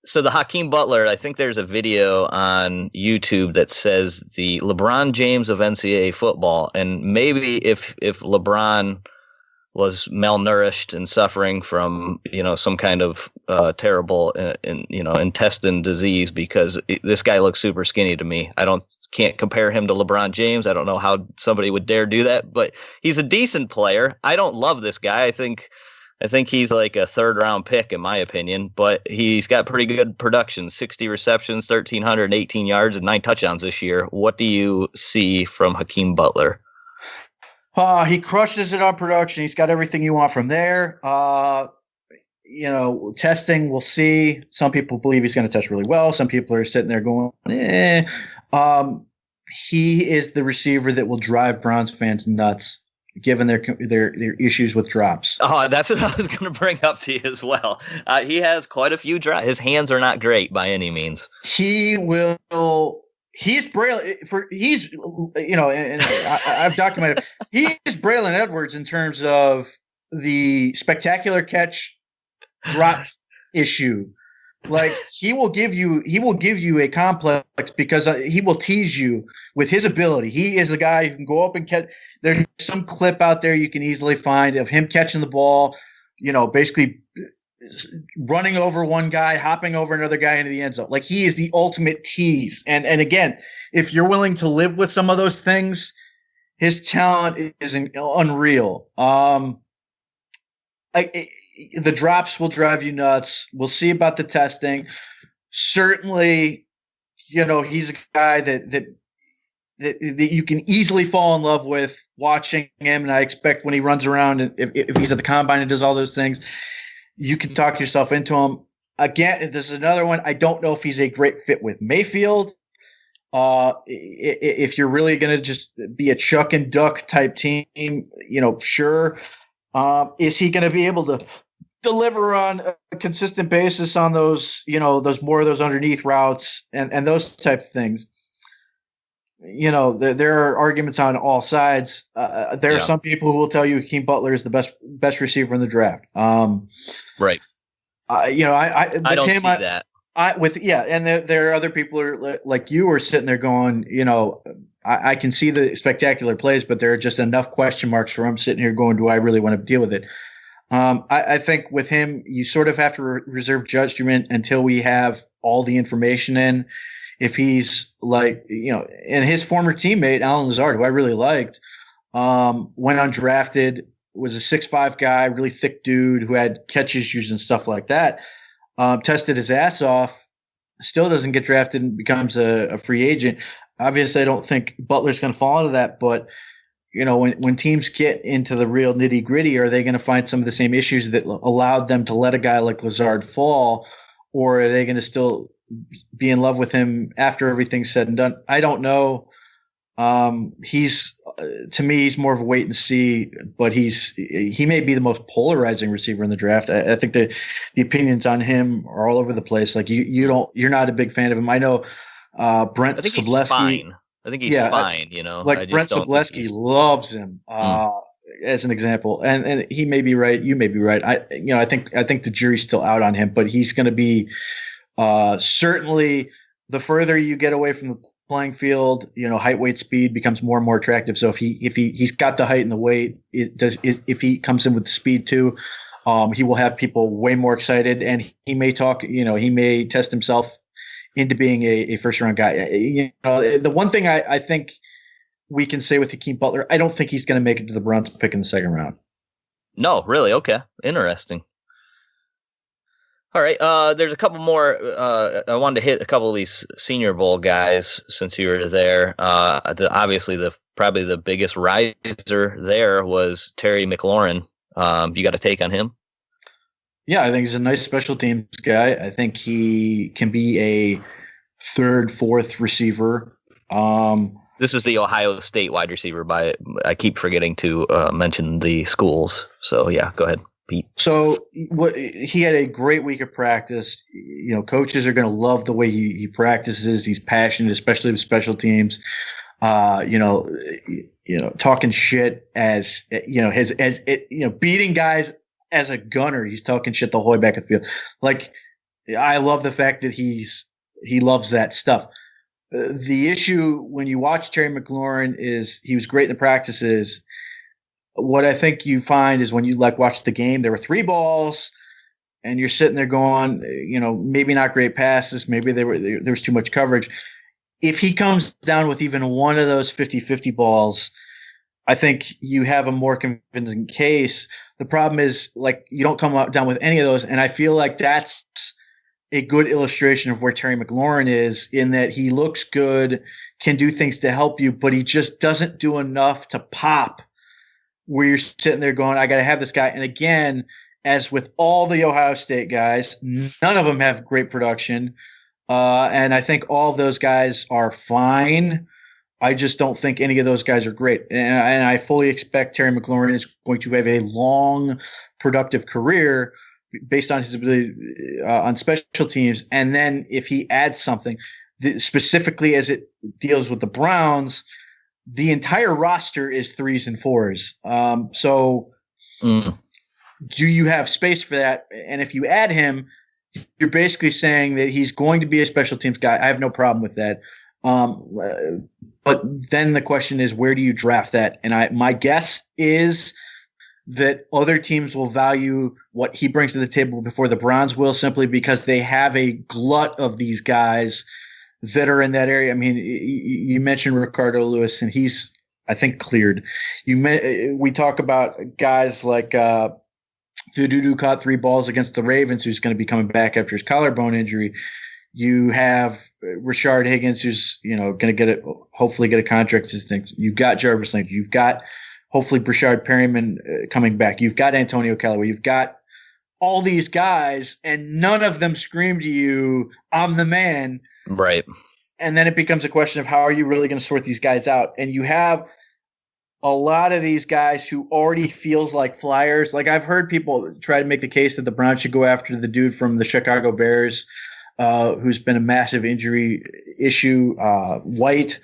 [SPEAKER 3] So the Hakeem Butler, I think there's a video on YouTube that says the LeBron James of NCAA football. And maybe if LeBron was malnourished and suffering from, some kind of terrible, intestine disease, because this guy looks super skinny to me. Can't compare him to LeBron James. I don't know how somebody would dare do that, but he's a decent player. I don't love this guy. I think he's like a third round pick in my opinion, but he's got pretty good production, 60 receptions, 1,318 yards and 9 touchdowns this year. What do you see from Hakeem Butler?
[SPEAKER 4] He crushes it on production. He's got everything you want from there. Testing, we'll see. Some people believe he's going to test really well. Some people are sitting there going, He is the receiver that will drive Browns fans nuts given their issues with drops.
[SPEAKER 3] Oh, that's what I was going to bring up to you as well. He has quite a few drops. His hands are not great by any means.
[SPEAKER 4] He will. He's Braylon and I've documented. He's Braylon Edwards in terms of the spectacular catch drop issue. Like he will give you a complex because he will tease you with his ability. He is the guy who can go up and catch. There's some clip out there you can easily find of him catching the ball, basically running over one guy, hopping over another guy into the end zone. Like he is the ultimate tease. And again, if you're willing to live with some of those things, his talent is unreal. The drops will drive you nuts. We'll see about the testing. Certainly, he's a guy that you can easily fall in love with watching him. And I expect when he runs around and if he's at the combine and does all those things, you can talk yourself into him. Again, this is another one. I don't know if he's a great fit with Mayfield. If you're really going to just be a chuck and duck type team, sure. Is he going to be able to deliver on a consistent basis on those, those underneath routes and those type of things? There are arguments on all sides. There are some people who will tell you Hakeem Butler is the best receiver in the draft.
[SPEAKER 3] Right.
[SPEAKER 4] I
[SPEAKER 3] don't see that.
[SPEAKER 4] And there are other people who are like you are sitting there going, I can see the spectacular plays, but there are just enough question marks for him sitting here going, do I really want to deal with it? I think with him, you sort of have to reserve judgment until we have all the information in. If he's like, and his former teammate, Alan Lazard, who I really liked, went undrafted, was a 6'5" guy, really thick dude who had catch issues and stuff like that, tested his ass off, still doesn't get drafted and becomes a free agent. Obviously, I don't think Butler's going to fall into that, but when teams get into the real nitty gritty, are they going to find some of the same issues that allowed them to let a guy like Lazard fall, or are they going to still be in love with him after everything's said and done? I don't know. To me, he's more of a wait and see, but he may be the most polarizing receiver in the draft. I think the opinions on him are all over the place. Like you're not a big fan of him. I know Brent Sobleski.
[SPEAKER 3] I think he's fine.
[SPEAKER 4] Like Brent Sobleski loves him as an example, and he may be right. You may be right. I think the jury's still out on him, but he's going to be certainly the further you get away from the playing field, height, weight, speed becomes more and more attractive. So if he's got the height and the weight, if he comes in with the speed too, he will have people way more excited, and he may talk. He may test himself into being a first round guy. The one thing I think we can say with Hakeem Butler, I don't think he's going to make it to the Browns pick in the second round.
[SPEAKER 3] No, really? Okay. Interesting. All right. There's a couple more. I wanted to hit a couple of these Senior Bowl guys since you were there. Obviously, probably the biggest riser there was Terry McLaurin. You got a take on him?
[SPEAKER 4] Yeah, I think he's a nice special teams guy. I think he can be a third, fourth receiver.
[SPEAKER 3] This is the Ohio State wide receiver. I keep forgetting to mention the schools. So, yeah, go ahead, Pete.
[SPEAKER 4] So he had a great week of practice. Coaches are going to love the way he practices. He's passionate, especially with special teams. Talking shit as beating guys as a gunner. He's talking shit the whole way back at the field. Like, I love the fact that he loves that stuff. The issue when you watch Terry McLaurin is he was great in the practices. What I think you find is when you watch the game, there were 3 balls and you're sitting there going, maybe not great passes. Maybe there was too much coverage. If he comes down with even one of those 50-50 balls, I think you have a more convincing case. The problem is you don't come down with any of those. And I feel like that's a good illustration of where Terry McLaurin is, in that he looks good, can do things to help you, but he just doesn't do enough to pop where you're sitting there going, I got to have this guy. And again, as with all the Ohio State guys, none of them have great production. And I think all of those guys are fine. I just don't think any of those guys are great. And I fully expect Terry McLaurin is going to have a long, productive career based on his ability on special teams. And then if he adds something, specifically as it deals with the Browns, the entire roster is 3s and 4s. Do you have space for that? And if you add him, you're basically saying that he's going to be a special teams guy. I have no problem with that. But then the question is, where do you draft that? And my guess is that other teams will value what he brings to the table before the Browns will, simply because they have a glut of these guys that are in that area. I mean, you mentioned Ricardo Lewis, and he's, I think, cleared. We talk about guys like Dudu caught 3 balls against the Ravens, who's going to be coming back after his collarbone injury. You have Rashard Higgins, who's going to hopefully get a contract. You've got Jarvis Landry. You've got hopefully Brashard Perryman coming back. You've got Antonio Callaway. You've got all these guys, and none of them scream to you, "I'm the man."
[SPEAKER 3] Right.
[SPEAKER 4] And then it becomes a question of how are you really going to sort these guys out? And you have a lot of these guys who already feels like flyers. Like, I've heard people try to make the case that the Browns should go after the dude from the Chicago Bears, who's been a massive injury issue, White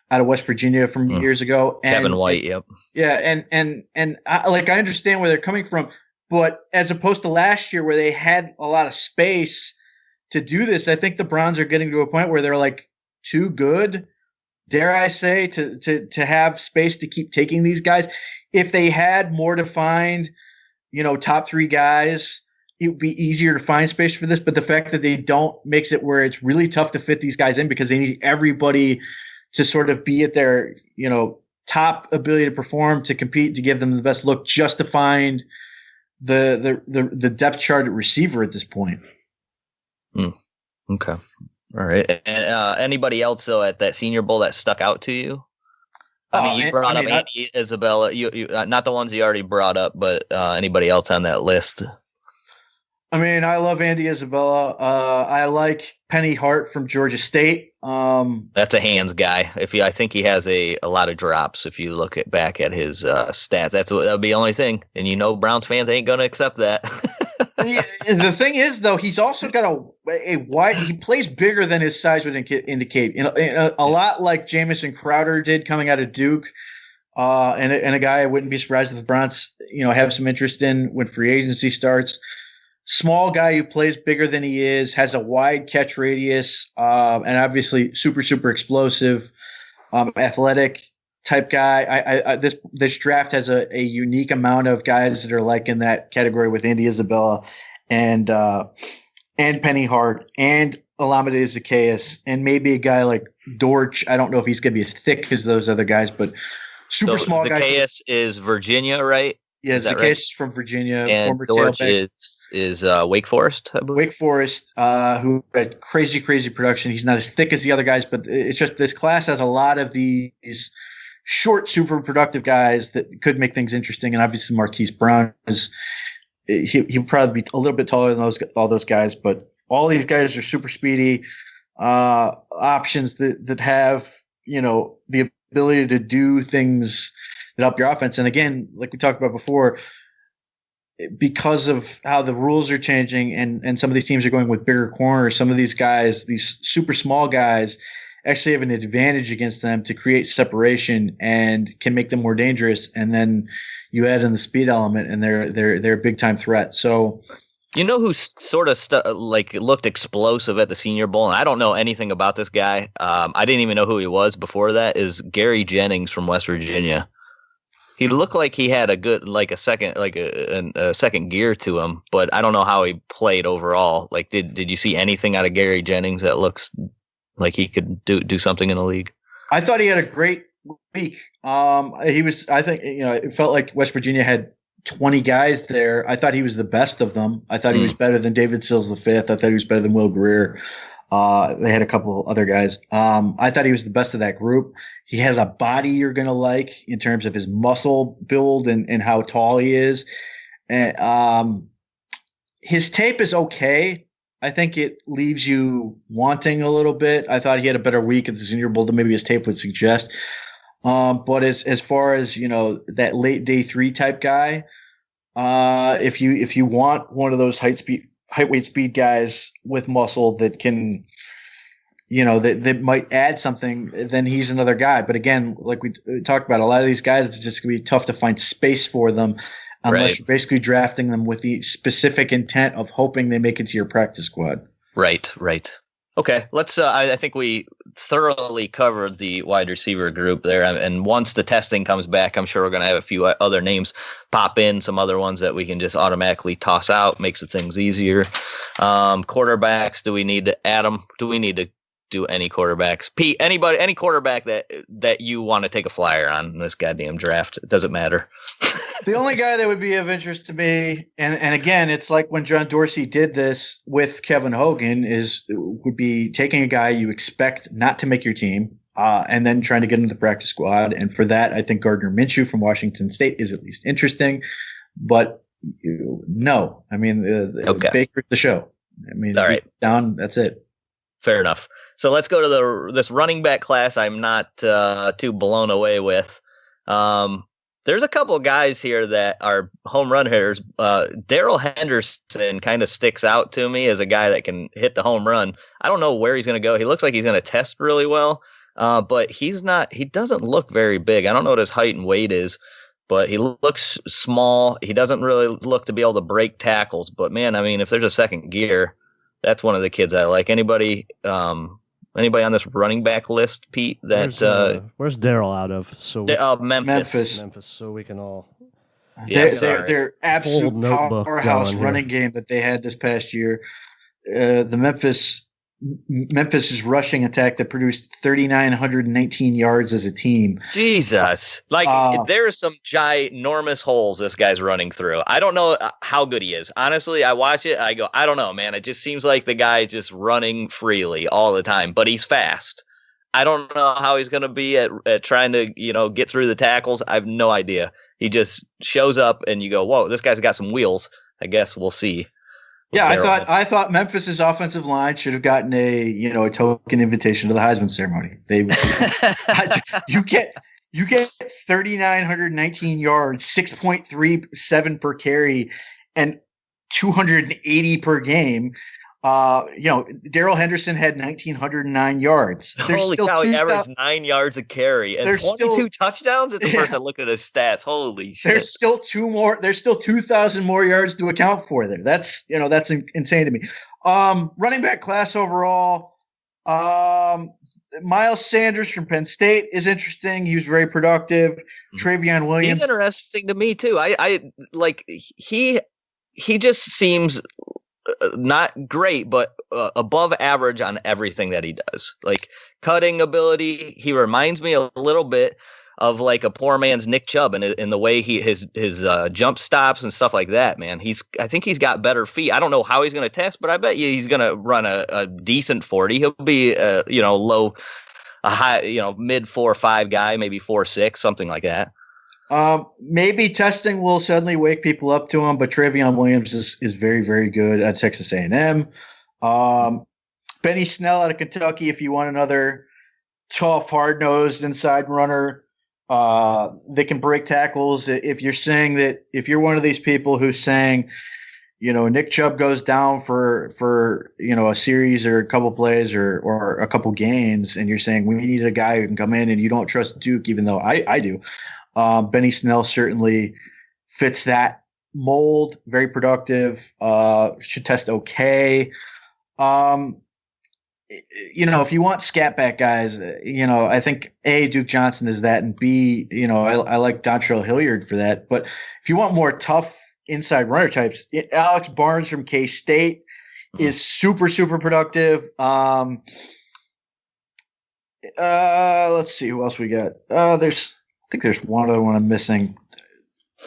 [SPEAKER 4] out of West Virginia from years ago. And,
[SPEAKER 3] Kevin White, yep.
[SPEAKER 4] Yeah, and I understand where they're coming from, but as opposed to last year where they had a lot of space to do this, I think the Browns are getting to a point where they're like too good, dare I say, to have space to keep taking these guys. If they had more defined, top 3 guys, it would be easier to find space for this. But the fact that they don't makes it where it's really tough to fit these guys in, because they need everybody to sort of be at their, top ability to perform, to compete, to give them the best look, just to find the depth chart at receiver at this point.
[SPEAKER 3] Okay. All right. And anybody else though at that Senior Bowl that stuck out to you? You brought up Andy Isabella. You not the ones you already brought up, but anybody else on that list?
[SPEAKER 4] I mean, I love Andy Isabella. I like Penny Hart from Georgia State.
[SPEAKER 3] That's a hands guy. I think he has a lot of drops. If you look back at his stats, that would be the only thing. And Browns fans ain't going to accept that.
[SPEAKER 4] The thing is, though, he's also got a wide. He plays bigger than his size would indicate. A lot like Jamison Crowder did coming out of Duke, and a guy I wouldn't be surprised if the Browns, have some interest in when free agency starts. Small guy who plays bigger than he is, has a wide catch radius, and obviously super, super explosive, athletic type guy. This draft has a unique amount of guys that are like in that category with Andy Isabella and Penny Hart and Olamide Zaccheaus, and maybe a guy like Dortch. I don't know if he's going to be as thick as those other guys, but super small guys.
[SPEAKER 3] Zaccheaus is Virginia, right?
[SPEAKER 4] Yeah, Zaccheaus right? From Virginia,
[SPEAKER 3] and
[SPEAKER 4] former
[SPEAKER 3] Dortch
[SPEAKER 4] tailback.
[SPEAKER 3] is Wake Forest, I believe.
[SPEAKER 4] Wake Forest, who had crazy production. He's not as thick as the other guys, but it's just this class has a lot of these short, super productive guys that could make things interesting. And obviously Marquise Brown he'll probably be a little bit taller than all those guys, but all these guys are super speedy options that have, the ability to do things that help your offense. And again, like we talked about before, because of how the rules are changing and some of these teams are going with bigger corners, some of these guys, these super small guys, actually have an advantage against them to create separation and can make them more dangerous. And then you add in the speed element, and they're a big time threat. So,
[SPEAKER 3] who sort of looked explosive at the Senior Bowl, and I don't know anything about this guy. I didn't even know who he was before that. Is Gary Jennings from West Virginia? He looked like he had a second gear to him, but I don't know how he played overall. Like, did you see anything out of Gary Jennings that looks like he could do something in the league?
[SPEAKER 4] I thought he had a great week. It felt like West Virginia had 20 guys there. I thought he was the best of them. I thought he was better than David Sills V. I thought he was better than Will Greer. They had a couple other guys. I thought he was the best of that group. He has a body you're going to like in terms of his muscle build and how tall he is. And, his tape is okay. I think it leaves you wanting a little bit. I thought he had a better week at the Senior Bowl than maybe his tape would suggest. But as far as that late day 3 type guy, if you want one of those height weight speed guys with muscle that can, that might add something, then he's another guy. But again, like we talked about, a lot of these guys, it's just going to be tough to find space for them unless you're basically drafting them with the specific intent of hoping they make it to your practice squad.
[SPEAKER 3] Right. Okay, let's. I think we thoroughly covered the wide receiver group there, and once the testing comes back, I'm sure we're going to have a few other names pop in, some other ones that we can just automatically toss out, makes the things easier. Quarterbacks, do we need to add them? Do we need to do any quarterbacks? Pete, any quarterback that you want to take a flyer on in this goddamn draft? It doesn't matter.
[SPEAKER 4] The only guy that would be of interest to me, and again, it's like when John Dorsey did this with Kevin Hogan, would be taking a guy you expect not to make your team, and then trying to get into the practice squad. And for that, I think Gardner Minshew from Washington State is at least interesting. But no, I mean, Baker's the show. I mean,
[SPEAKER 3] all right,
[SPEAKER 4] down. That's it.
[SPEAKER 3] Fair enough. So let's go to this running back class. I'm not too blown away with. There's a couple of guys here that are home run hitters. Darrell Henderson kind of sticks out to me as a guy that can hit the home run. I don't know where he's going to go. He looks like he's going to test really well, but he doesn't look very big. I don't know what his height and weight is, but he looks small. He doesn't really look to be able to break tackles. But, man, I mean, if there's a second gear, that's one of the kids I like. Anybody on this running back list, Pete?
[SPEAKER 1] Where's Darrell out of?
[SPEAKER 3] Memphis.
[SPEAKER 1] So we can all.
[SPEAKER 4] Their absolute powerhouse running game that they had this past year. The Memphis's rushing attack that produced 3,919 yards as a team.
[SPEAKER 3] Jesus. There are some ginormous holes this guy's running through. I don't know how good he is. Honestly, I watch it. I go, I don't know, man. It just seems like the guy just running freely all the time, but he's fast. I don't know how he's going to be at trying to, get through the tackles. I have no idea. He just shows up and you go, whoa, this guy's got some wheels. I guess we'll see.
[SPEAKER 4] Yeah, I thought Memphis's offensive line should have gotten a token invitation to the Heisman ceremony. You get 3,919 yards, 6.37 per carry, and 280 per game. Darrell Henderson had 1,909 yards.
[SPEAKER 3] Holy cow, he averaged 9 yards a carry and 22 touchdowns. It's the first I looked at his stats. Holy shit!
[SPEAKER 4] There's still 2,000 more yards to account for there. That's insane to me. Running back class overall. Miles Sanders from Penn State is interesting. He was very productive. Travion Williams.
[SPEAKER 3] He's interesting to me too. I like he just seems not great, but above average on everything that he does. Like cutting ability, he reminds me a little bit of like a poor man's Nick Chubb in the way his jump stops and stuff like that. Man, I think he's got better feet. I don't know how he's going to test, but I bet you he's going to run a decent 40. He'll be a high, mid 4.5 guy, maybe 4.6, something like that.
[SPEAKER 4] Maybe testing will suddenly wake people up to him, but Travion Williams is very, very good at Texas A&M. Benny Snell out of Kentucky, if you want another tough, hard-nosed inside runner, they can break tackles. If you're one of these people who's saying, Nick Chubb goes down for a series or a couple plays or a couple games, and you're saying we need a guy who can come in, and you don't trust Duke, even though I do. Benny Snell certainly fits that mold. Very productive. Should test okay. If you want scat back guys, I think A, Duke Johnson is that, and B, I like Dontrell Hilliard for that. But if you want more tough inside runner types, Alex Barnes from K-State is super, super productive. Let's see who else we got. I think there's one other one I'm missing.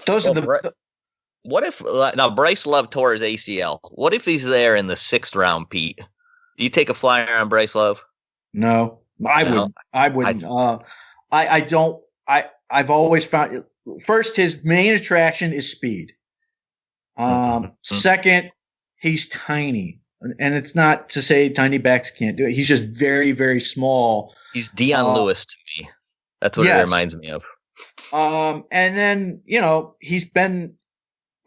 [SPEAKER 3] What if now Bryce Love tore his ACL? What if he's there in the 6th round, Pete? Do you take a flyer on Bryce Love?
[SPEAKER 4] No, I wouldn't. I don't. I've always found first his main attraction is speed. Second, he's tiny. And it's not to say tiny backs can't do it. He's just very, very small.
[SPEAKER 3] He's Dion Lewis to me. That's what it reminds me of.
[SPEAKER 4] And then, he's been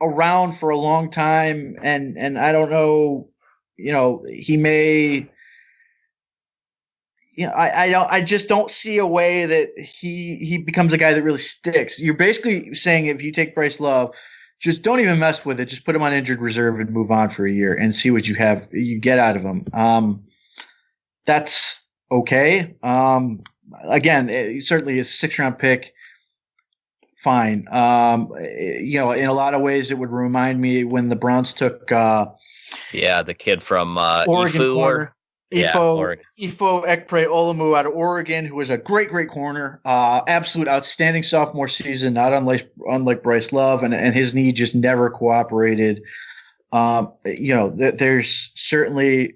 [SPEAKER 4] around for a long time, and I don't know, he may, I just don't see a way that he becomes a guy that really sticks. You're basically saying if you take Bryce Love, just don't even mess with it. Just put him on injured reserve and move on for a year and see what you get out of him. That's okay. Again, certainly a 6th-round pick. Fine. In a lot of ways, it would remind me when the Browns took
[SPEAKER 3] the kid from
[SPEAKER 4] Oregon
[SPEAKER 3] Ifu
[SPEAKER 4] corner. Ifo
[SPEAKER 3] Oregon.
[SPEAKER 4] Ekpre Olumu out of Oregon, who was a great corner, absolute outstanding sophomore season, not unlike Bryce Love, and his knee just never cooperated. There's certainly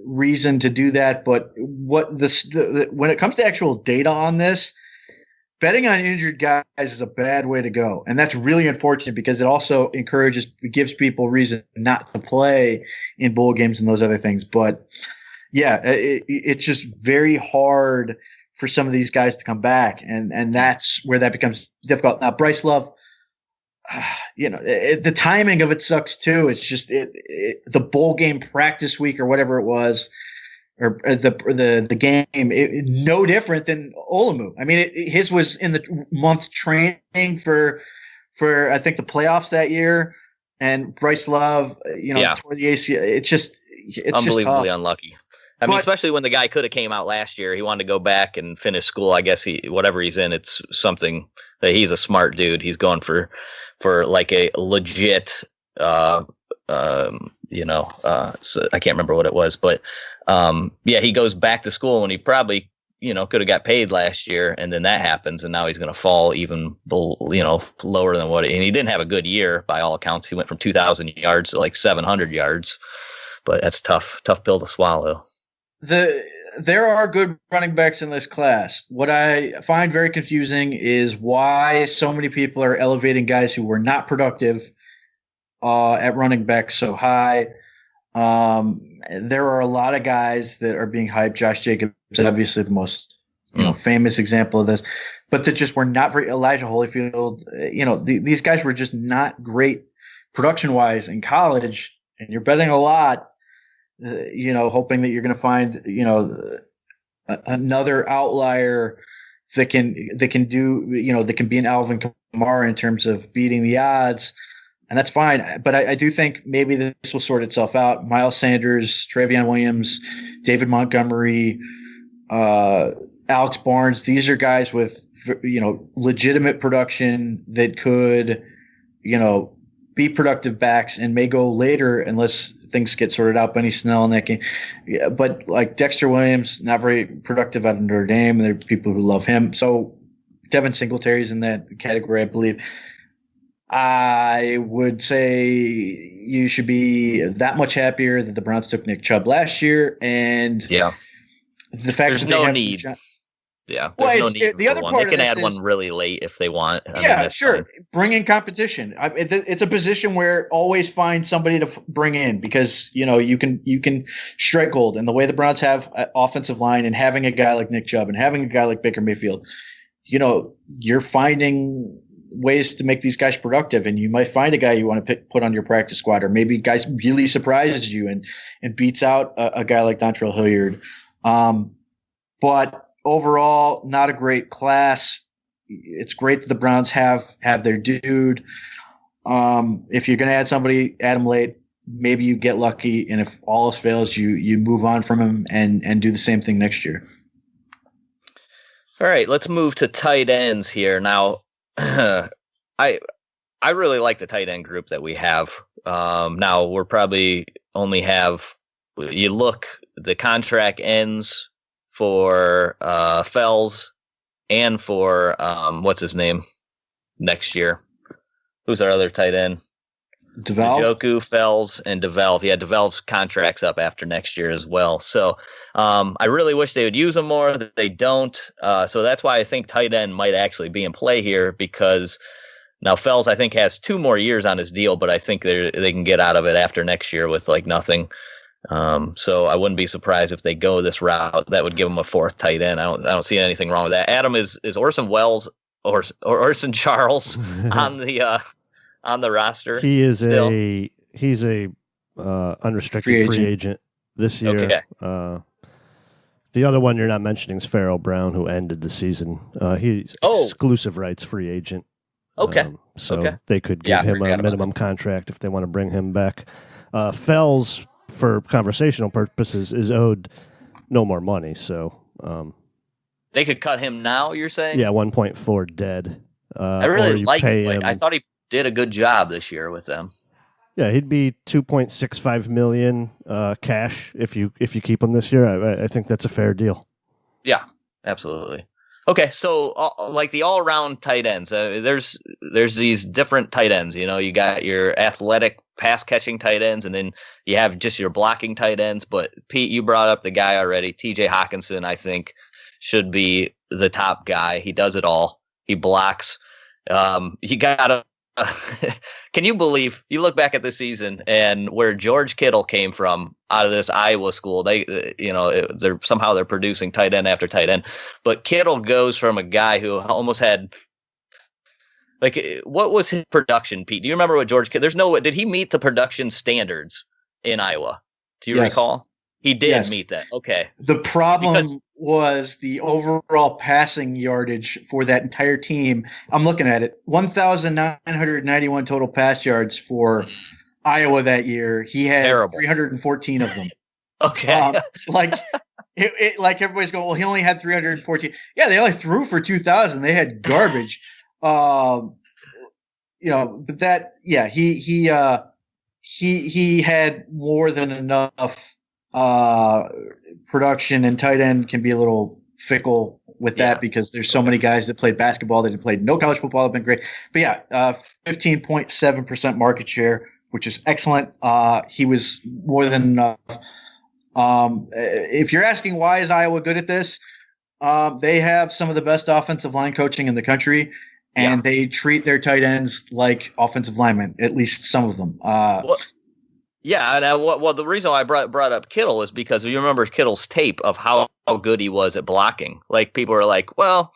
[SPEAKER 4] reason to do that, but when it comes to actual data on this, betting on injured guys is a bad way to go. And that's really unfortunate because it also gives people reason not to play in bowl games and those other things. But yeah, it's just very hard for some of these guys to come back. And that's where that becomes difficult. Now, Bryce Love, the timing of it sucks too. It's just the bowl game practice week or whatever it was, or the game, no different than Olumu. I mean, his was in the month training for I think the playoffs that year, and Bryce Love, tore the ACL. It's
[SPEAKER 3] unbelievably
[SPEAKER 4] just
[SPEAKER 3] unlucky. I mean, especially when the guy could have came out last year. He wanted to go back and finish school. I guess whatever he's in, it's something that he's a smart dude. He's going for like a legit, so I can't remember what it was, but he goes back to school when he probably, could have got paid last year, and then that happens, and now he's going to fall even, lower than and he didn't have a good year by all accounts. He went from 2,000 yards to like 700 yards, but that's tough pill to swallow.
[SPEAKER 4] There are good running backs in this class. What I find very confusing is why so many people are elevating guys who were not productive at running back so high. There are a lot of guys that are being hyped. Josh Jacobs is obviously the most famous example of this, but that just were not very. Elijah Holyfield, these guys were just not great production wise in college, and you're betting a lot. Hoping that you're going to find, another outlier that can do, that can be an Alvin Kamara in terms of beating the odds. And that's fine. But I do think maybe this will sort itself out. Miles Sanders, Travion Williams, David Montgomery, Alex Barnes. These are guys with, legitimate production that could, be productive backs and may go later unless things get sorted out. Benny Snell in that game. Yeah, but like Dexter Williams, not very productive out of Notre Dame. There are people who love him. So Devin Singletary's in that category, I believe. I would say you should be that much happier that the Browns took Nick Chubb last year. And
[SPEAKER 3] the
[SPEAKER 4] fact
[SPEAKER 3] there's
[SPEAKER 4] that
[SPEAKER 3] no need. There's no need.
[SPEAKER 4] The other
[SPEAKER 3] one.
[SPEAKER 4] part
[SPEAKER 3] They can
[SPEAKER 4] of this
[SPEAKER 3] add one really late if they want.
[SPEAKER 4] Sure. Fine. Bring in competition. It's a position where always find somebody to bring in because you can strike gold. And the way the Browns have offensive line and having a guy like Nick Chubb and having a guy like Baker Mayfield, you're finding ways to make these guys productive. And you might find a guy you want to put on your practice squad, or maybe guys really surprises you and beats out a guy like Dontrell Hilliard. But overall, not a great class. It's great that the Browns have their dude. If you're going to add somebody, add him late. Maybe you get lucky, and if all else fails, you move on from him and do the same thing next year.
[SPEAKER 3] All right, let's move to tight ends here. Now, I really like the tight end group that we have. Now, we're probably only have – the contract ends – for Fells and for what's his name next year. Who's our other tight end?
[SPEAKER 4] DeValve?
[SPEAKER 3] Njoku, Fells, and DeValve. Yeah, DeValve's contract's up after next year as well. So I really wish they would use him more. They don't. So that's why I think tight end might actually be in play here because Now Fells, I think, has 2 more years on his deal, but I think they can get out of it after next year with like nothing. So I wouldn't be surprised if they go this route. That would give them a 4th tight end. I don't see anything wrong with that. Adam, is Orson Wells or Orson Charles on the roster?
[SPEAKER 1] He is
[SPEAKER 3] still?
[SPEAKER 1] He's a unrestricted free agent this year.
[SPEAKER 3] Okay.
[SPEAKER 1] The other one you're not mentioning is Farrell Brown, who ended the season. He's exclusive rights free agent.
[SPEAKER 3] Okay.
[SPEAKER 1] They could give him a minimum contract if they want to bring him back. Fells, for conversational purposes, is owed no more money. So
[SPEAKER 3] they could cut him now, you're saying?
[SPEAKER 1] Yeah, 1.4 dead.
[SPEAKER 3] I really like him. I thought he did a good job this year with them.
[SPEAKER 1] Yeah, he'd be $2.65 million cash if you keep him this year. I think that's a fair deal.
[SPEAKER 3] Yeah, absolutely. Okay, so like the all-around tight ends, there's these different tight ends. You know, you got your athletic pass-catching tight ends, and then you have just your blocking tight ends. But Pete, you brought up the guy already. T.J. Hockenson, I think, should be the top guy. He does it all. He blocks. You got to. Can you believe you look back at this season and where George Kittle came from out of this Iowa school? They're producing tight end after tight end, but Kittle goes from a guy who almost had what was his production, Pete? Do you remember what George Kittle? Did he meet the production standards in Iowa? Do you recall? He did meet that. Okay.
[SPEAKER 4] The problem was the overall passing yardage for that entire team. I'm looking at it. 1,991 total pass yards for Iowa that year. He had 314 of them.
[SPEAKER 3] Okay.
[SPEAKER 4] Like everybody's going, well, he only had 314. Yeah, they only threw for 2,000. They had garbage. But that, yeah, he had more than enough production, and tight end can be a little fickle with that because there's so many guys that played basketball that had played no college football have been great. But yeah, 15.7% market share, which is excellent. He was more than enough. If you're asking why is Iowa good at this, they have some of the best offensive line coaching in the country, and they treat their tight ends like offensive linemen, at least some of them.
[SPEAKER 3] Yeah, and the reason why I brought up Kittle is because you remember Kittle's tape of how good he was at blocking. Like, people are like, well,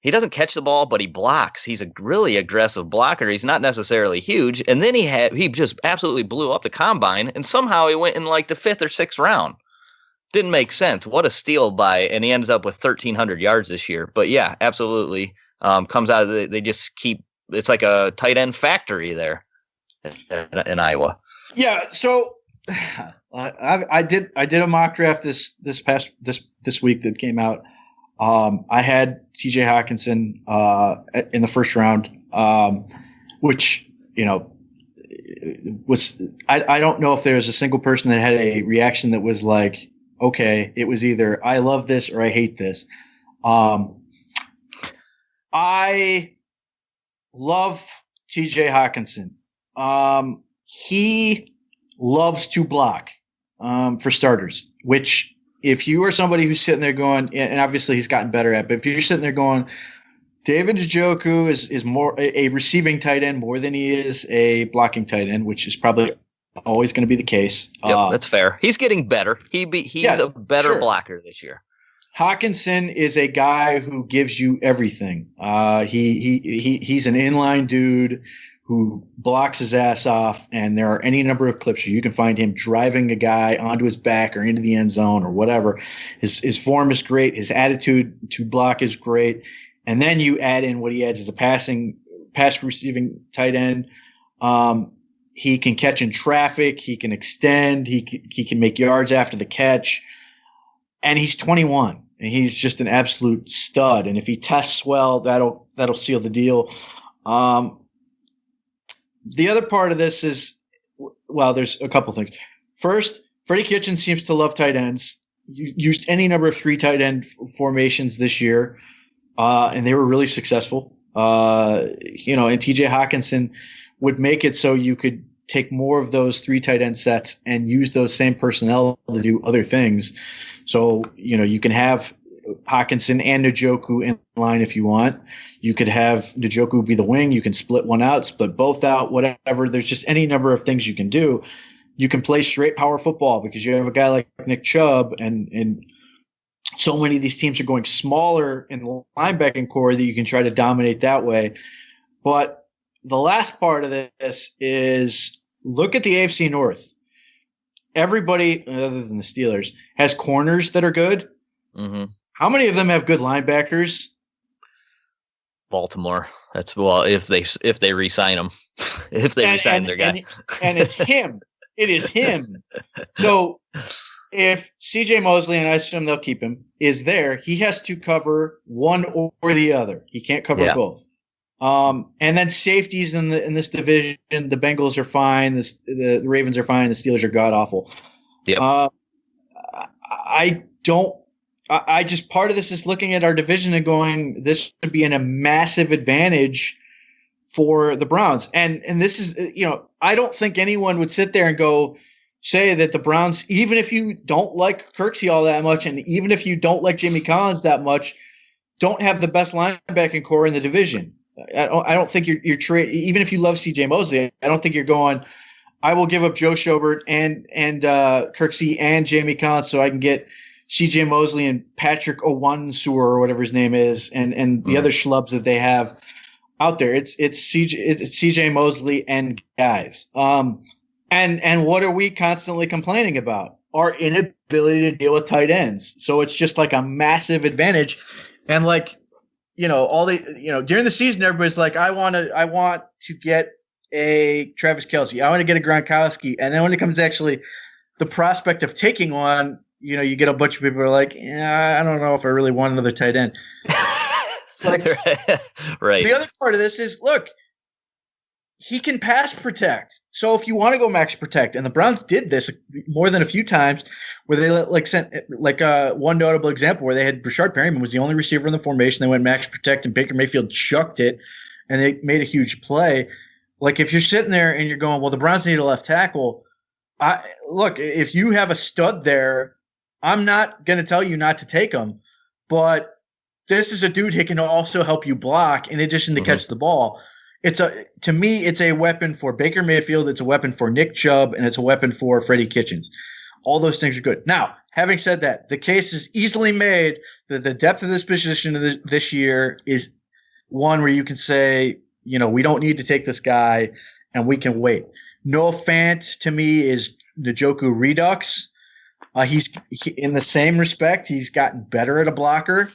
[SPEAKER 3] he doesn't catch the ball, but he blocks. He's a really aggressive blocker. He's not necessarily huge. And then he just absolutely blew up the combine, and somehow he went in like the 5th or 6th round. Didn't make sense. What a steal and he ends up with 1,300 yards this year. But yeah, absolutely. Comes out of they just keep. It's like a tight end factory there in Iowa.
[SPEAKER 4] Yeah, so I did a mock draft this week that came out. I had T.J. Hockenson in the first round, which was I don't know if there's a single person that had a reaction that was like, okay, it was either I love this or I hate this. I love T.J. Hockenson. He loves to block, for starters, which if you are somebody who's sitting there going, and obviously he's gotten better at, but if you're sitting there going, David Njoku is more a receiving tight end more than he is a blocking tight end, which is probably always going to be the case.
[SPEAKER 3] Yep, that's fair. He's getting better. He's a better blocker this year.
[SPEAKER 4] Hockenson is a guy who gives you everything. He's an inline dude who blocks his ass off, and there are any number of clips where you can find him driving a guy onto his back or into the end zone or whatever. His form is great. His attitude to block is great. And then you add in what he adds as a pass receiving tight end. He can catch in traffic. He can extend. He can make yards after the catch. And he's 21, and he's just an absolute stud. And if he tests well, that'll seal the deal. The other part of this is, well, there's a couple things. First, Freddie Kitchens seems to love tight ends. Used any number of 3 tight end formations this year, and they were really successful. And T.J. Hockenson would make it so you could take more of those 3 tight end sets and use those same personnel to do other things. So, you can have Hawkinson and Njoku in line if you want. You could have Njoku be the wing. You can split one out, split both out, whatever. There's just any number of things you can do. You can play straight power football because you have a guy like Nick Chubb, and so many of these teams are going smaller in the linebacking core that you can try to dominate that way. But the last part of this is look at the AFC North. Everybody, other than the Steelers, has corners that are good.
[SPEAKER 3] Mm-hmm.
[SPEAKER 4] How many of them have good linebackers?
[SPEAKER 3] Baltimore. That's if they re-sign him, if they re-sign their guy,
[SPEAKER 4] and it's him. It is him. So if C.J. Mosley, and I assume they'll keep him, is there, he has to cover one or the other. He can't cover both. And then safeties in this division, the Bengals are fine, the Ravens are fine, the Steelers are god awful.
[SPEAKER 3] Yeah.
[SPEAKER 4] I just part of this is looking at our division and going, this would be a massive advantage for the Browns. And this is, I don't think anyone would sit there and say that the Browns, even if you don't like Kirksey all that much, and even if you don't like Jamie Collins that much, don't have the best linebacking core in the division. I don't think you're even if you love C.J. Mosley, I don't think you're going, I will give up Joe Schobert and Kirksey and Jamie Collins so I can get C.J. Mosley and Patrick Owansor or whatever his name is, and the other schlubs that they have out there. It's C.J. Mosley and guys. And what are we constantly complaining about? Our inability to deal with tight ends. So it's just like a massive advantage. And during the season, everybody's like, I want to get a Travis Kelce. I want to get a Gronkowski. And then when it comes to actually the prospect of taking one, you get a bunch of people who are like, yeah, I don't know if I really want another tight end.
[SPEAKER 3] Right.
[SPEAKER 4] The other part of this is, look, he can pass protect. So if you want to go max protect, and the Browns did this more than a few times, where they sent one notable example where they had Brashard Perryman was the only receiver in the formation. They went max protect, and Baker Mayfield chucked it, and they made a huge play. Like if you're sitting there and you're going, well, the Browns need a left tackle. Look, if you have a stud there, I'm not going to tell you not to take him, but this is a dude who can also help you block in addition to catch the ball. To me, it's a weapon for Baker Mayfield. It's a weapon for Nick Chubb, and it's a weapon for Freddie Kitchens. All those things are good. Now, having said that, the case is easily made that the depth of this position this year is one where you can say, we don't need to take this guy and we can wait. Noah Fant, to me, is Njoku Redux. He's in the same respect. He's gotten better at a blocker.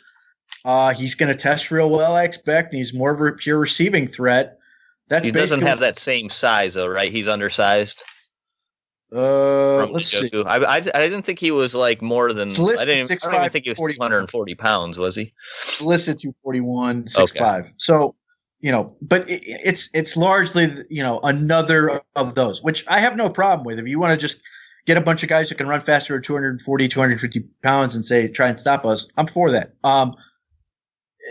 [SPEAKER 4] He's going to test real well, I expect. And he's more of a pure receiving threat.
[SPEAKER 3] He doesn't have that same size, though, right? He's undersized.
[SPEAKER 4] Let's see.
[SPEAKER 3] I didn't think he was like more than. I don't even think he was 240 pounds, was he?
[SPEAKER 4] It's listed 241, 6'5". Okay. So, but it's largely, another of those, which I have no problem with. If you want to just get a bunch of guys who can run faster at 240, 250 pounds and say, try and stop us, I'm for that.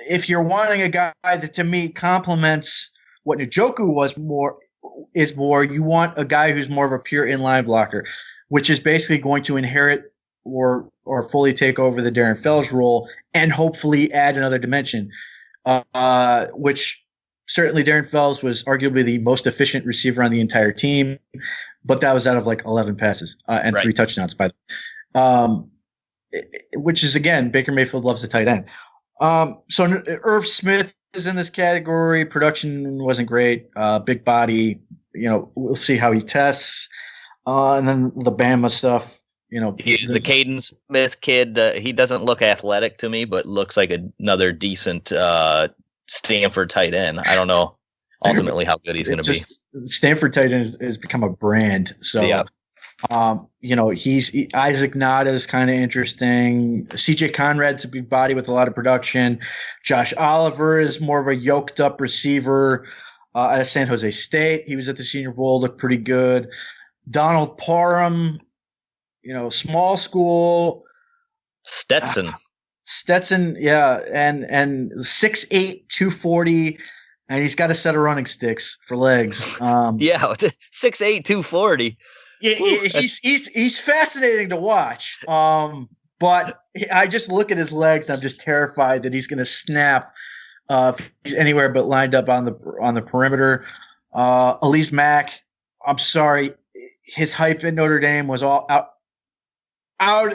[SPEAKER 4] If you're wanting a guy that to me complements what Njoku is more, you want a guy who's more of a pure inline blocker, which is basically going to inherit or fully take over the Darren Fells role and hopefully add another dimension, which certainly Darren Fells was arguably the most efficient receiver on the entire team, but that was out of like 11 passes and 3 touchdowns, by the way. Which is, again, Baker Mayfield loves the tight end. So Irv Smith is in this category. Production wasn't great. Big body. We'll see how he tests. And then the Bama stuff.
[SPEAKER 3] The Caden Smith kid. He doesn't look athletic to me, but looks like another decent Stanford tight end. I don't know ultimately how good he's going to be.
[SPEAKER 4] Stanford tight end has become a brand. So. Yeah. Isaac Nada is kind of interesting. CJ Conrad's a big body with a lot of production. Josh Oliver is more of a yoked up receiver out of San Jose State. He was at the Senior Bowl, looked pretty good. Donald Parham, small school.
[SPEAKER 3] Stetson,
[SPEAKER 4] yeah, and 6'8", 240, and he's got a set of running sticks for legs.
[SPEAKER 3] 6'8", 240.
[SPEAKER 4] Yeah, he's fascinating to watch. But I just look at his legs, and I'm just terrified that he's going to snap if he's anywhere but lined up on the perimeter. Elise Mack, I'm sorry, his hype at Notre Dame was all out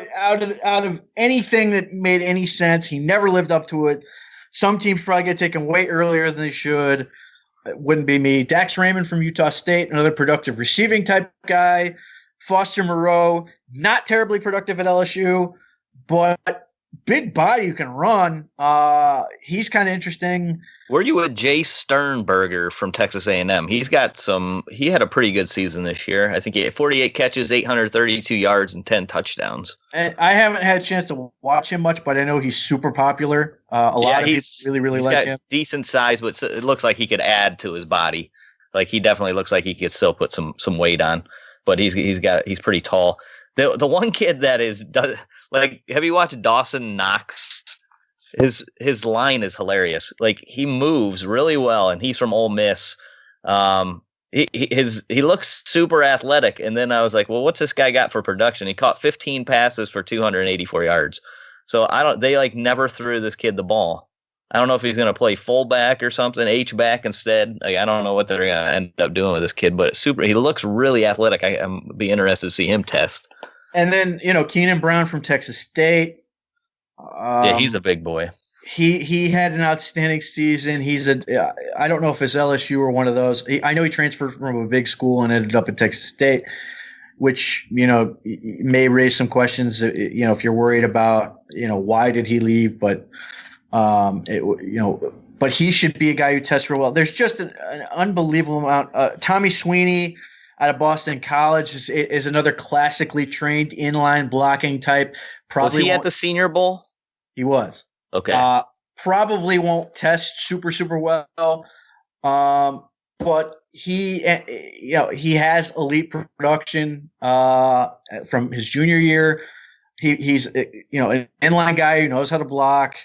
[SPEAKER 4] of anything that made any sense. He never lived up to it. Some teams probably get taken way earlier than they should. It wouldn't be me. Dax Raymond from Utah State, another productive receiving type guy. Foster Moreau, not terribly productive at LSU, but big body who can run. He's kind of interesting.
[SPEAKER 3] Were you with Jay Sternberger from Texas A&M? He had a pretty good season this year. I think he had 48 catches, 832 yards, and 10 touchdowns.
[SPEAKER 4] And I haven't had a chance to watch him much, but I know he's super popular. A lot of people really, really like him.
[SPEAKER 3] Decent size, but it looks like he could add to his body. Like he definitely looks like he could still put some weight on. But he's pretty tall. The one kid that have you watched Dawson Knox? His line is hilarious. Like he moves really well, and he's from Ole Miss. He looks super athletic, and then I was like, well, what's this guy got for production? He caught 15 passes for 284 yards. So they never threw this kid the ball. I don't know if he's going to play fullback or something, H-back instead. I don't know what they're going to end up doing with this kid, but he looks really athletic. I'm be interested to see him test.
[SPEAKER 4] And then, Keenan Brown from Texas State.
[SPEAKER 3] Yeah, he's a big boy.
[SPEAKER 4] He had an outstanding season. I don't know if it's LSU or one of those. I know he transferred from a big school and ended up at Texas State, which, may raise some questions, if you're worried about, why did he leave, but but he should be a guy who tests real well. There's just an unbelievable amount. Tommy Sweeney out of Boston College is another classically trained inline blocking type.
[SPEAKER 3] Was he at the Senior Bowl?
[SPEAKER 4] He was.
[SPEAKER 3] Okay.
[SPEAKER 4] Probably won't test super, super well. But he has elite production from his junior year. He's an inline guy who knows how to block,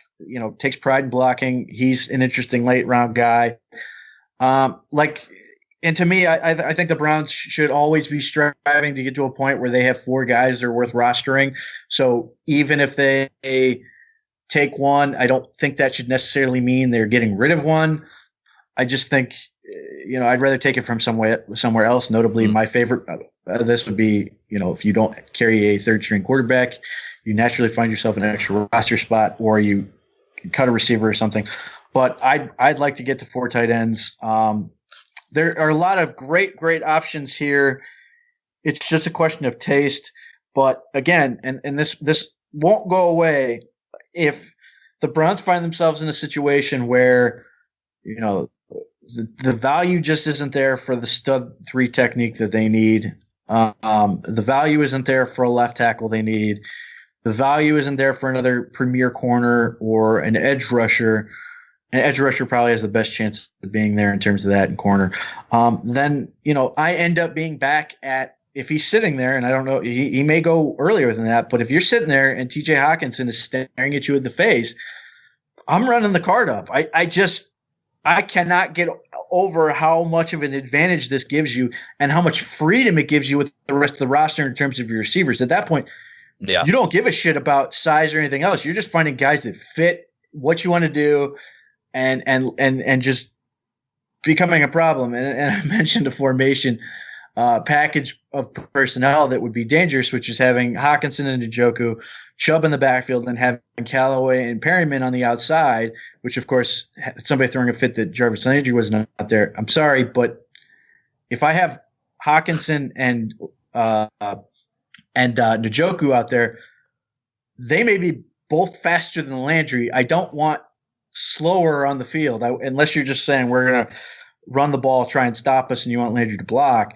[SPEAKER 4] takes pride in blocking. He's an interesting late round guy. And to me, I think the Browns should always be striving to get to a point where they have 4 guys that are worth rostering. So even if they take one, I don't think that should necessarily mean they're getting rid of one. I just think, I'd rather take it from somewhere else. Notably, my favorite this would be, if you don't carry a third string quarterback, you naturally find yourself an extra roster spot, or you cut a receiver or something. But I'd like to get to 4 tight ends. There are a lot of great options here. It's just a question of taste. But again, and this won't go away if the Browns find themselves in a situation where, the value just isn't there for the stud 3 technique that they need. The value isn't there for a left tackle they need. The value isn't there for another premier corner or an edge rusher. An edge rusher probably has the best chance of being there in terms of that in corner. Then, I end up being back at, if he's sitting there, and I don't know, he may go earlier than that, but if you're sitting there and TJ Hockenson is staring at you in the face, I'm running the card up. I cannot get over how much of an advantage this gives you and how much freedom it gives you with the rest of the roster in terms of your receivers. At that point, you don't give a shit about size or anything else. You're just finding guys that fit what you want to do and just becoming a problem. And I mentioned a formation package of personnel that would be dangerous, which is having Hockenson and Njoku, Chubb in the backfield, and having Callaway and Perryman on the outside, which, of course, somebody throwing a fit that Jarvis Landry wasn't out there. I'm sorry, but if I have Hockenson and Njoku out there, they may be both faster than Landry. I don't want slower on the field, unless you're just saying we're going to run the ball, try and stop us, and you want Landry to block.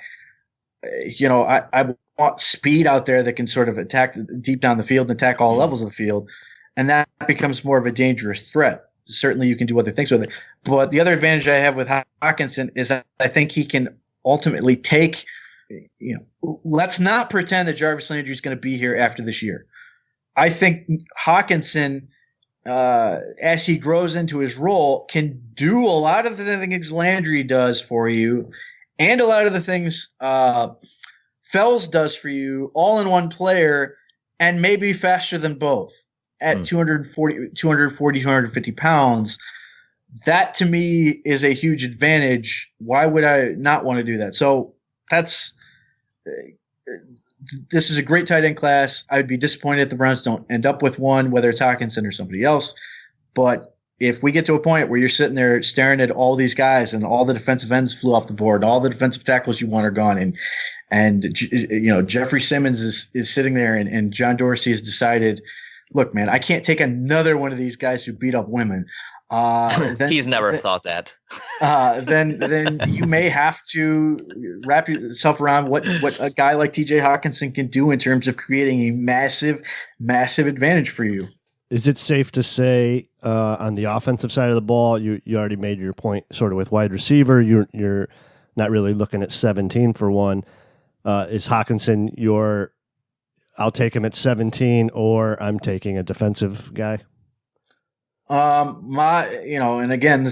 [SPEAKER 4] I want speed out there that can sort of attack deep down the field and attack all levels of the field, and that becomes more of a dangerous threat. Certainly you can do other things with it. But the other advantage I have with Hockenson is I think he can ultimately take let's not pretend that Jarvis Landry is going to be here after this year. I think Hockenson, as he grows into his role, can do a lot of the things Landry does for you and a lot of the things Fells does for you all in one player, and maybe faster than both at 240, 250 pounds. That to me is a huge advantage. Why would I not want to do that? So this is a great tight end class. I'd be disappointed if the Browns don't end up with one, whether it's Hockenson or somebody else. But if we get to a point where you're sitting there staring at all these guys and all the defensive ends flew off the board, all the defensive tackles you want are gone, and Jeffrey Simmons is sitting there, and John Dorsey has decided, look, man, I can't take another one of these guys who beat up women.
[SPEAKER 3] He's never thought that.
[SPEAKER 4] Then you may have to wrap yourself around what a guy like TJ Hockenson can do in terms of creating a massive, massive advantage for you.
[SPEAKER 1] Is it safe to say on the offensive side of the ball, you already made your point sort of with wide receiver, you're not really looking at 17 for one. Is Hockenson I'll take him at 17, or I'm taking a defensive guy?
[SPEAKER 4] And again,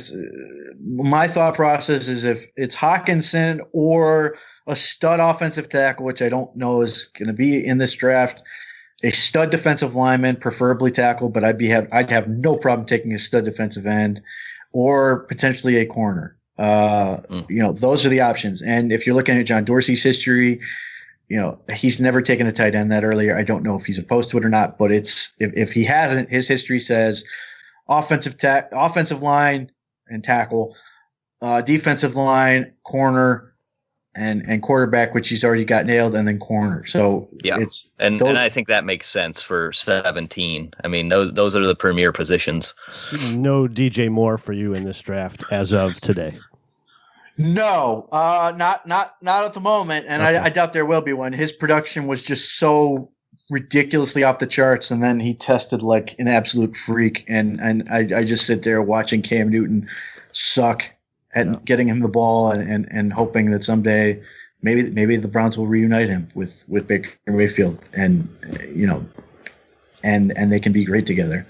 [SPEAKER 4] my thought process is if it's Hockenson or a stud offensive tackle, which I don't know is going to be in this draft, a stud defensive lineman, preferably tackle, but I'd have no problem taking a stud defensive end or potentially a corner. Those are the options. And if you're looking at John Dorsey's history, he's never taken a tight end that earlier. I don't know if he's opposed to it or not, but if he hasn't, his history says offensive line and tackle, defensive line, corner, and quarterback, which he's already got nailed, and then corner. So
[SPEAKER 3] yeah, and I think that makes sense for 17. I mean, those are the premier positions.
[SPEAKER 1] No DJ Moore for you in this draft as of today.
[SPEAKER 4] No, not at the moment, and okay. I doubt there will be one. His production was just so ridiculously off the charts, and then he tested like an absolute freak, and I just sit there watching Cam Newton suck at getting him the ball and hoping that someday maybe the Browns will reunite him with Baker Mayfield, and they can be great together.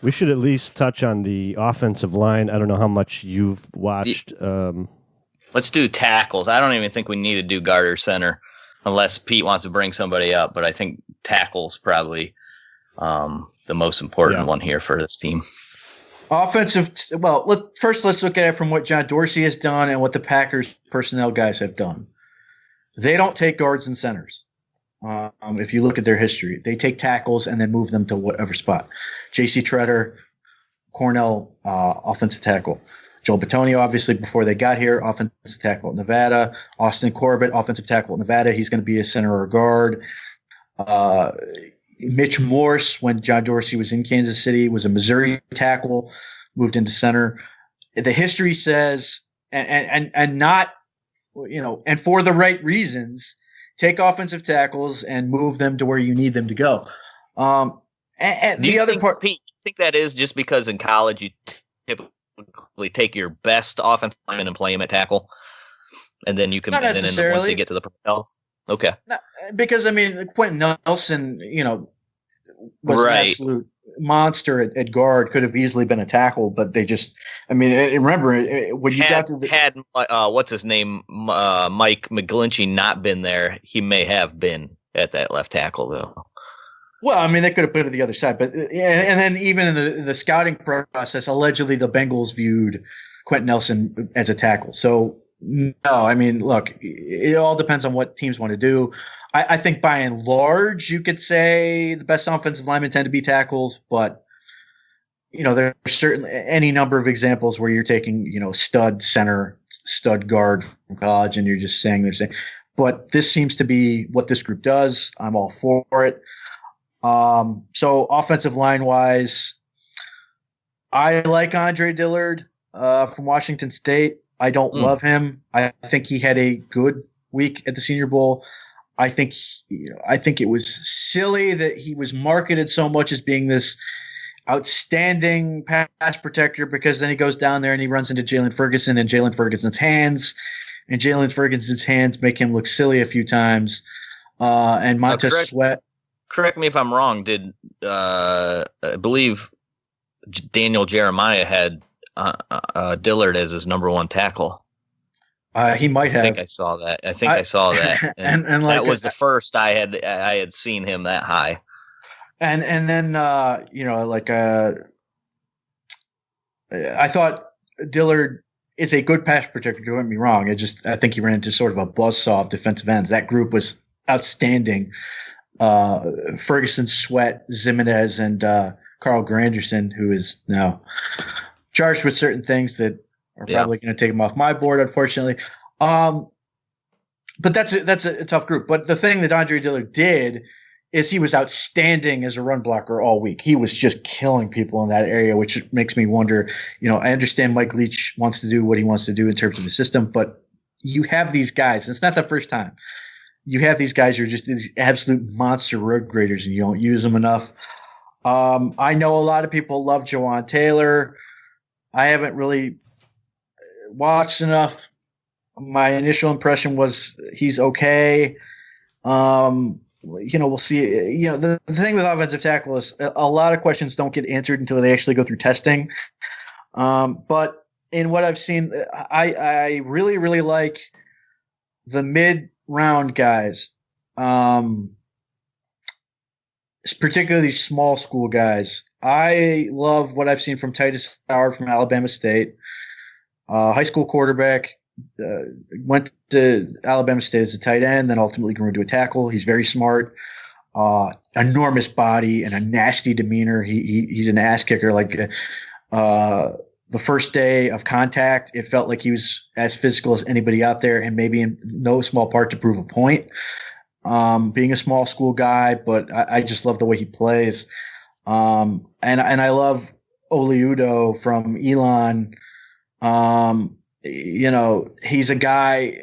[SPEAKER 1] We should at least touch on the offensive line. I don't know how much you've watched.
[SPEAKER 3] Let's do tackles. I don't even think we need to do guard or center unless Pete wants to bring somebody up, but I think tackle's probably the most important one here for this team.
[SPEAKER 4] Offensive, let's look at it from what John Dorsey has done and what the Packers personnel guys have done. They don't take guards and centers. If you look at their history, they take tackles and then move them to whatever spot. J.C. Tretter, Cornell, offensive tackle. Joel Bitonio, obviously, before they got here, offensive tackle at Nevada. Austin Corbett, offensive tackle at Nevada. He's going to be a center or guard. Mitch Morse, when John Dorsey was in Kansas City, was a Missouri tackle, moved into center. The history says, and not, and for the right reasons, take offensive tackles and move them to where you need them to go. And the other part,
[SPEAKER 3] Pete, you think that is just because in college you typically take your best offensive lineman and play him at tackle, and then you can
[SPEAKER 4] not necessarily.
[SPEAKER 3] Once you get to the NFL. Okay.
[SPEAKER 4] Because Quentin Nelson, was an absolute monster at guard. Could have easily been a tackle, but they just. Remember when you got to
[SPEAKER 3] had what's his name, Mike McGlinchey not been there, he may have been at that left tackle though.
[SPEAKER 4] Well, they could have put it the other side, but and then even in the scouting process, allegedly the Bengals viewed Quentin Nelson as a tackle. So no, look, it all depends on what teams want to do. I think by and large, you could say the best offensive linemen tend to be tackles, but there are certainly any number of examples where you're taking stud center, stud guard from college, and you're just saying they're saying. But this seems to be what this group does. I'm all for it. So offensive line wise, I like Andre Dillard from Washington State. I don't love him. I think he had a good week at the Senior Bowl. I think it was silly that he was marketed so much as being this outstanding pass protector, because then he goes down there and he runs into Jalen Ferguson and Jalen Ferguson's hands, and Jalen Ferguson's hands make him look silly a few times. And Montez Sweat.
[SPEAKER 3] Correct me if I'm wrong. Did I believe Daniel Jeremiah had Dillard as his number one tackle?
[SPEAKER 4] He might have.
[SPEAKER 3] I think I saw that. I saw that. And that was the first I had seen him that high.
[SPEAKER 4] And then I thought Dillard is a good pass protector. Don't get me wrong. I think he ran into sort of a buzzsaw of defensive ends. That group was outstanding. Ferguson, Sweat, Zimenez, and Carl Granderson, who is now charged with certain things that are probably going to take him off my board, unfortunately. But that's a tough group. But the thing that Andre Dillard did is he was outstanding as a run blocker all week. He was just killing people in that area, which makes me wonder, I understand Mike Leach wants to do what he wants to do in terms of the system, but you have these guys, and it's not the first time. You have these guys who are just these absolute monster road graders, and you don't use them enough. I know a lot of people love Jawan Taylor. I haven't really watched enough. My initial impression was he's okay. We'll see. The thing with offensive tackle is a lot of questions don't get answered until they actually go through testing. But in what I've seen, I really, really like the mid-round guys, particularly small school guys. I love what I've seen from Titus Howard from Alabama State, high school quarterback. Went to Alabama State as a tight end, then ultimately grew into a tackle. He's very smart, enormous body, and a nasty demeanor. He's an ass kicker. Like the first day of contact, it felt like he was as physical as anybody out there, and maybe in no small part to prove a point. Being a small school guy, but I just love the way he plays. And I love Oliudo from Elon. He's a guy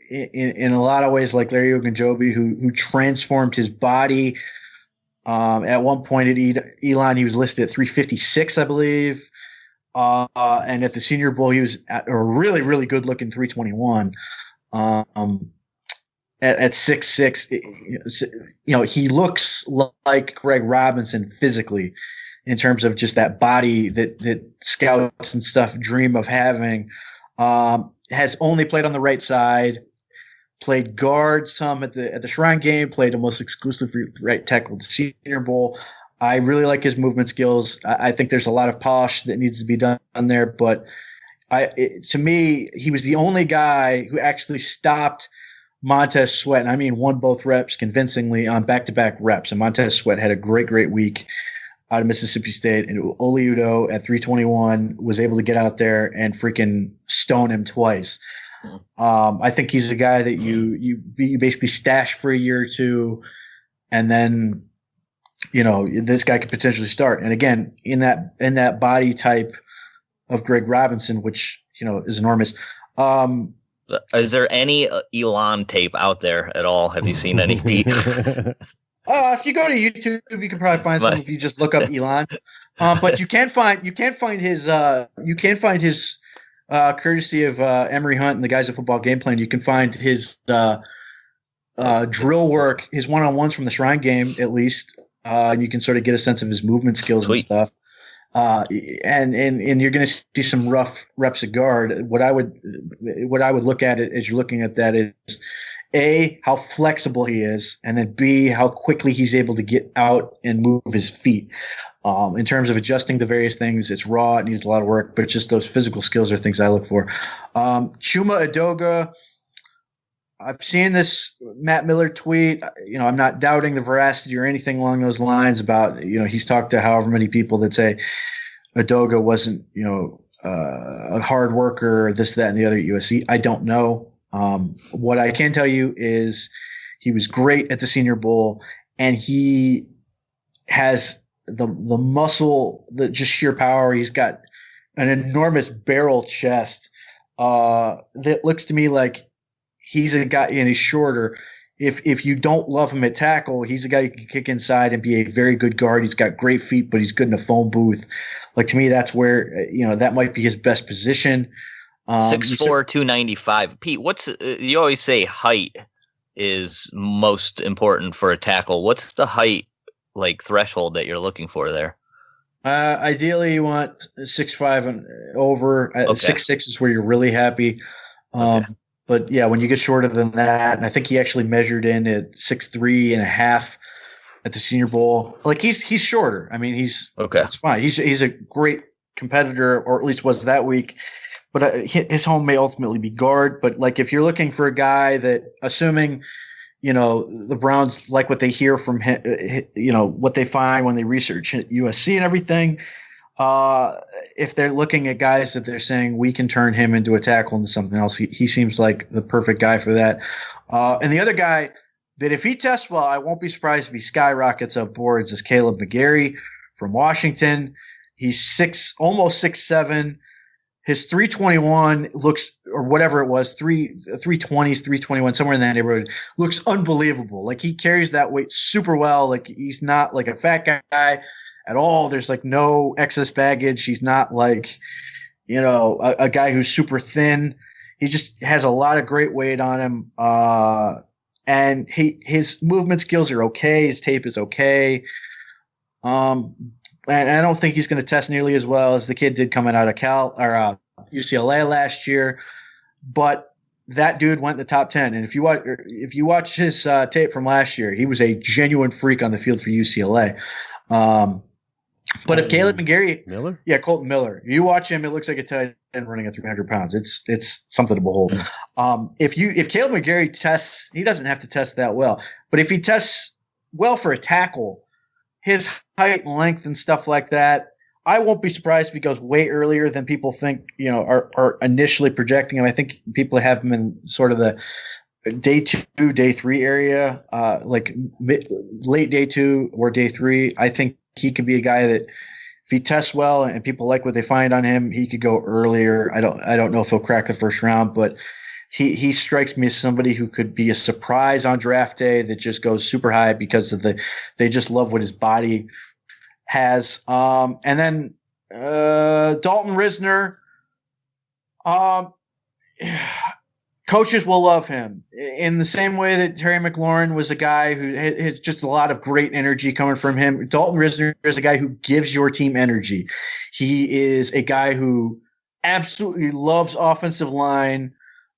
[SPEAKER 4] in a lot of ways like Larry Ogunjobi who transformed his body. At one point at Elon, he was listed at 356, I believe. And at the Senior Bowl, he was at a really, really good looking 321. At 6'6", he looks like Greg Robinson physically in terms of just that body that scouts and stuff dream of having. Has only played on the right side, played guard some at the Shrine Game, played almost exclusively right tackle at the Senior Bowl. I really like his movement skills. I think there's a lot of polish that needs to be done there, but to me, he was the only guy who actually stopped Montez Sweat, and I mean won both reps convincingly on back-to-back reps. And Montez Sweat had a great, great week out of Mississippi State, and Oliudo at 321 was able to get out there and freaking stone him twice. I think he's a guy that you basically stash for a year or two, and then this guy could potentially start. And again, in that body type of Greg Robinson, which is enormous.
[SPEAKER 3] Is there any Elon tape out there at all? Have you seen any?
[SPEAKER 4] If you go to YouTube, you can probably find some if you just look up Elon. But you can't find his courtesy of Emory Hunt and the guys at Football Game Plan. You can find his drill work, his one-on-ones from the Shrine Game, at least. You can sort of get a sense of his movement skills and stuff. And you're going to see some rough reps of guard. What I would look at it as you're looking at that is A, how flexible he is, and then B, how quickly he's able to get out and move his feet. In terms of adjusting to various things, it's raw. It needs a lot of work, but just those physical skills are things I look for. Chuma Edoga, I've seen this Matt Miller tweet. I'm not doubting the veracity or anything along those lines about, he's talked to however many people that say Edoga wasn't, a hard worker, this, that, and the other at USC. I don't know. What I can tell you is he was great at the Senior Bowl, and he has the muscle, the just sheer power. He's got an enormous barrel chest that looks to me like he's a guy, and he's shorter. If you don't love him at tackle, he's a guy who can kick inside and be a very good guard. He's got great feet, but he's good in a phone booth. Like, to me, that's where that might be his best position.
[SPEAKER 3] 6'4", 295. Pete, you always say height is most important for a tackle. What's the height threshold that you're looking for there?
[SPEAKER 4] Ideally, you want 6'5" and over. Okay. 6'6" is where you're really happy. Okay. But yeah, when you get shorter than that, and I think he actually measured in at 6'3" and a half at the Senior Bowl. Like he's shorter. I mean, that's fine. He's a great competitor, or at least was that week. But his home may ultimately be guard. But like if you're looking for a guy that, assuming the Browns like what they hear from him, what they find when they research USC and everything. If they're looking at guys that they're saying we can turn him into a tackle into something else, he seems like the perfect guy for that. And the other guy that if he tests well, I won't be surprised if he skyrockets up boards is Caleb McGarry from Washington. He's almost 6'7". His 321 looks, or whatever it was, 320s, 321, somewhere in that neighborhood, looks unbelievable. Like he carries that weight super well. Like he's not like a fat guy at all. There's like no excess baggage. He's not like, a guy who's super thin. He just has a lot of great weight on him. And his movement skills are okay. His tape is okay. And I don't think he's going to test nearly as well as the kid did coming out of UCLA last year. But that dude went in the top 10. And if you watch his tape from last year, he was a genuine freak on the field for UCLA. But if Caleb McGarry, Colton Miller, you watch him, it looks like a tight end running at 300 pounds. It's something to behold. If Caleb McGarry tests, he doesn't have to test that well, but if he tests well for a tackle, his height and length and stuff like that, I won't be surprised if he goes way earlier than people think, are initially projecting him. I think people have him in sort of the day 2, day 3 area, like late day 2 or day 3. I think he could be a guy that if he tests well and people like what they find on him, he could go earlier. I don't know if he'll crack the first round, but he strikes me as somebody who could be a surprise on draft day that just goes super high because of they just love what his body has. And then Dalton Risner, coaches will love him in the same way that Terry McLaurin was a guy who has just a lot of great energy coming from him. Dalton Risner is a guy who gives your team energy. He is a guy who absolutely loves offensive line,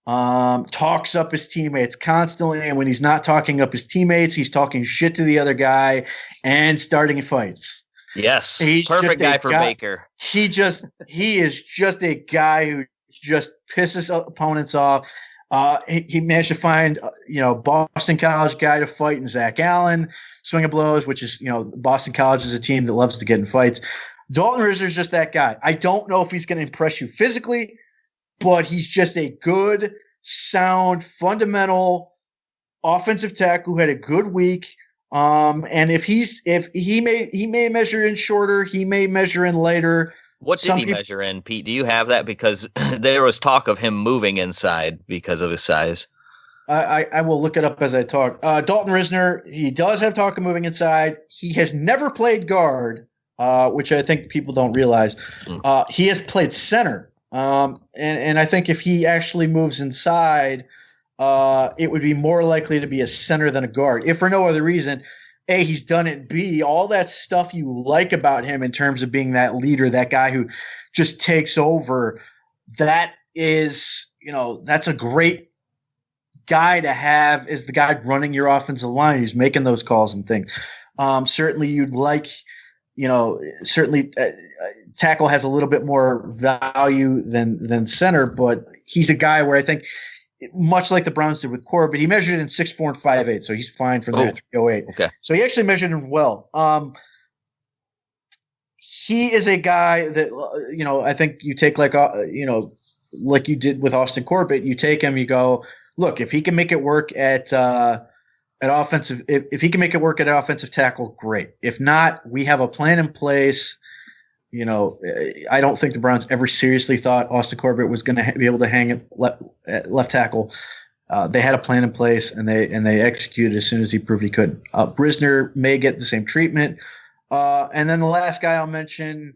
[SPEAKER 4] talks up his teammates constantly. And when he's not talking up his teammates, he's talking shit to the other guy and starting fights.
[SPEAKER 3] Yes. He's perfect guy for Baker.
[SPEAKER 4] He is just a guy who just pisses opponents off. He managed to find, Boston College guy to fight in Zach Allen, Swing of Blows, which is, Boston College is a team that loves to get in fights. Dalton Risner is just that guy. I don't know if he's going to impress you physically, but he's just a good, sound, fundamental offensive tackle who had a good week. And if he may measure in shorter, he may measure in later.
[SPEAKER 3] What did he measure in, Pete? Do you have that? Because there was talk of him moving inside because of his size.
[SPEAKER 4] I will look it up as I talk. Dalton Risner, he does have talk of moving inside. He has never played guard, which I think people don't realize. He has played center. And I think if he actually moves inside, it would be more likely to be a center than a guard. If for no other reason, A, he's done it. B, all that stuff you like about him in terms of being that leader, that guy who just takes over, that is, that's a great guy to have as the guy running your offensive line who's making those calls and things. Certainly you'd like, tackle has a little bit more value than center, but he's a guy where I think much like the Browns did with Corbett, he measured in 6'4" and 5'8", so he's fine from there 308.
[SPEAKER 3] Okay.
[SPEAKER 4] So he actually measured him well. He is a guy that, I think you take like you did with Austin Corbett, you take him, you go, look, if he can make it work at offensive, if he can make it work at offensive tackle, great. If not, we have a plan in place. I don't think the Browns ever seriously thought Austin Corbett was going to be able to hang at left tackle. They had a plan in place, and they executed as soon as he proved he couldn't. Risner may get the same treatment. And then the last guy I'll mention.